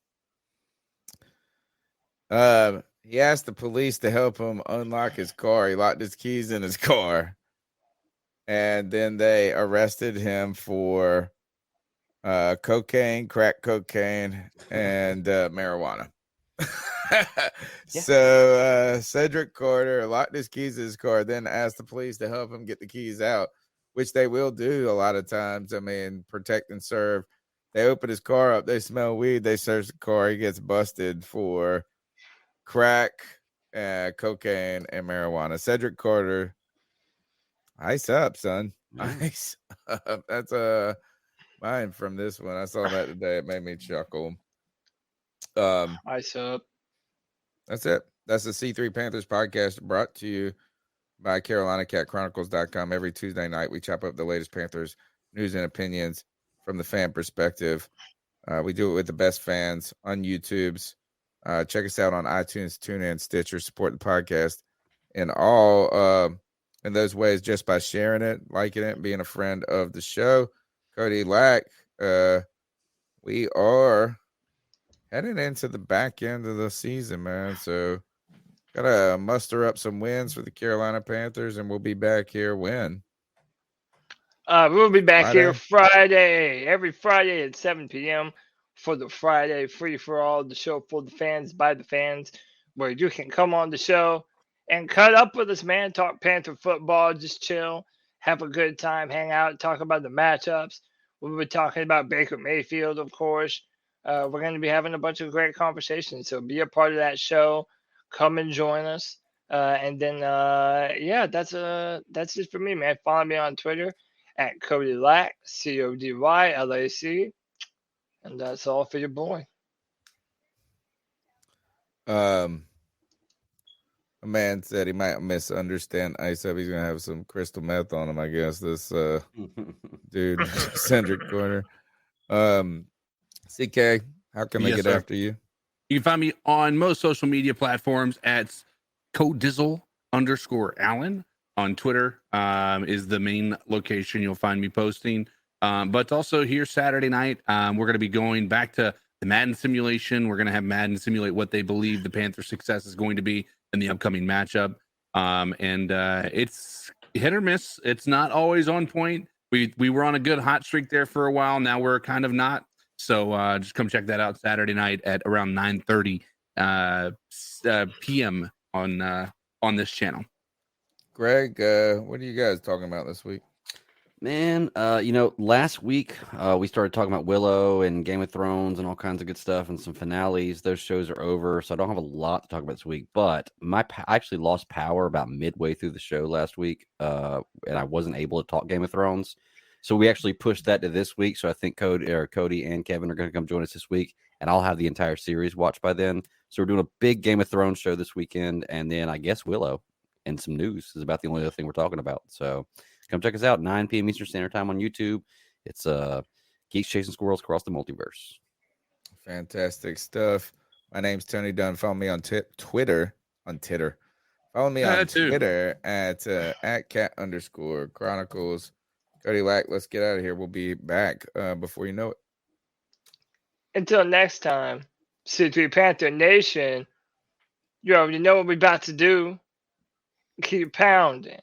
He asked the police to help him unlock his car. He locked his keys in his car, and then they arrested him for cocaine, crack cocaine, and marijuana. So Cedric Carter locked his keys in his car, then asked the police to help him get the keys out, which they will do a lot of times. I mean, protect and serve. They open his car up, they smell weed, they search the car, he gets busted for crack, cocaine, and marijuana. Cedric Carter, ice up, son. Ice up. That's mine from this one. I saw that today. It made me chuckle. Ice up. That's it. That's the C3 Panthers podcast, brought to you by CarolinaCatChronicles.com. Every Tuesday night, we chop up the latest Panthers news and opinions from the fan perspective. We do it with the best fans on YouTube's Check us out on iTunes, TuneIn, Stitcher. Support the podcast in all in those ways just by sharing it, liking it, being a friend of the show. Cody Lack, we are heading into the back end of the season, man. So gotta muster up some wins for the Carolina Panthers, and we'll be back here when? We'll be back here Friday, every Friday at 7 p.m. for the Friday Free for All, the show for the fans, by the fans, where you can come on the show and cut up with us, man. Talk Panther football, just chill, have a good time, hang out, talk about the matchups. We'll be talking about Baker Mayfield, of course. We're going to be having a bunch of great conversations, so be a part of that show. Come and join us. And then, that's it for me, man. Follow me on Twitter at Cody Lack, CODYLAC. And that's all for your boy. A man said he might misunderstand Ice Up. He's going to have some crystal meth on him, I guess, this dude, Cedric Corner. CK, how can they get after you? You can find me on most social media platforms at Codizzle_Allen. On Twitter is the main location you'll find me posting. But also here Saturday night, we're going to be going back to the Madden simulation. We're going to have Madden simulate what they believe the Panthers' success is going to be in the upcoming matchup. It's hit or miss. It's not always on point. We were on a good hot streak there for a while. Now we're kind of not. So just come check that out Saturday night at around 9:30 p.m. on this channel. Greg, what are you guys talking about this week? Man, last week we started talking about Willow and Game of Thrones and all kinds of good stuff and some finales. Those shows are over, so I don't have a lot to talk about this week. But I actually lost power about midway through the show last week, and I wasn't able to talk Game of Thrones. So we actually pushed that to this week. So I think Cody and Kevin are going to come join us this week, and I'll have the entire series watched by then. So we're doing a big Game of Thrones show this weekend, and then I guess Willow and some news is about the only other thing we're talking about. So come check us out, 9 p.m. Eastern Standard Time on YouTube. It's Geeks Chasing Squirrels Across the Multiverse. Fantastic stuff. My name's Tony Dunn. Follow me on Twitter. Follow me on Twitter at @cat_chronicles. Cody Lack, let's get out of here. We'll be back before you know it. Until next time, C3 Panther Nation, you already know what we're about to do. Keep pounding.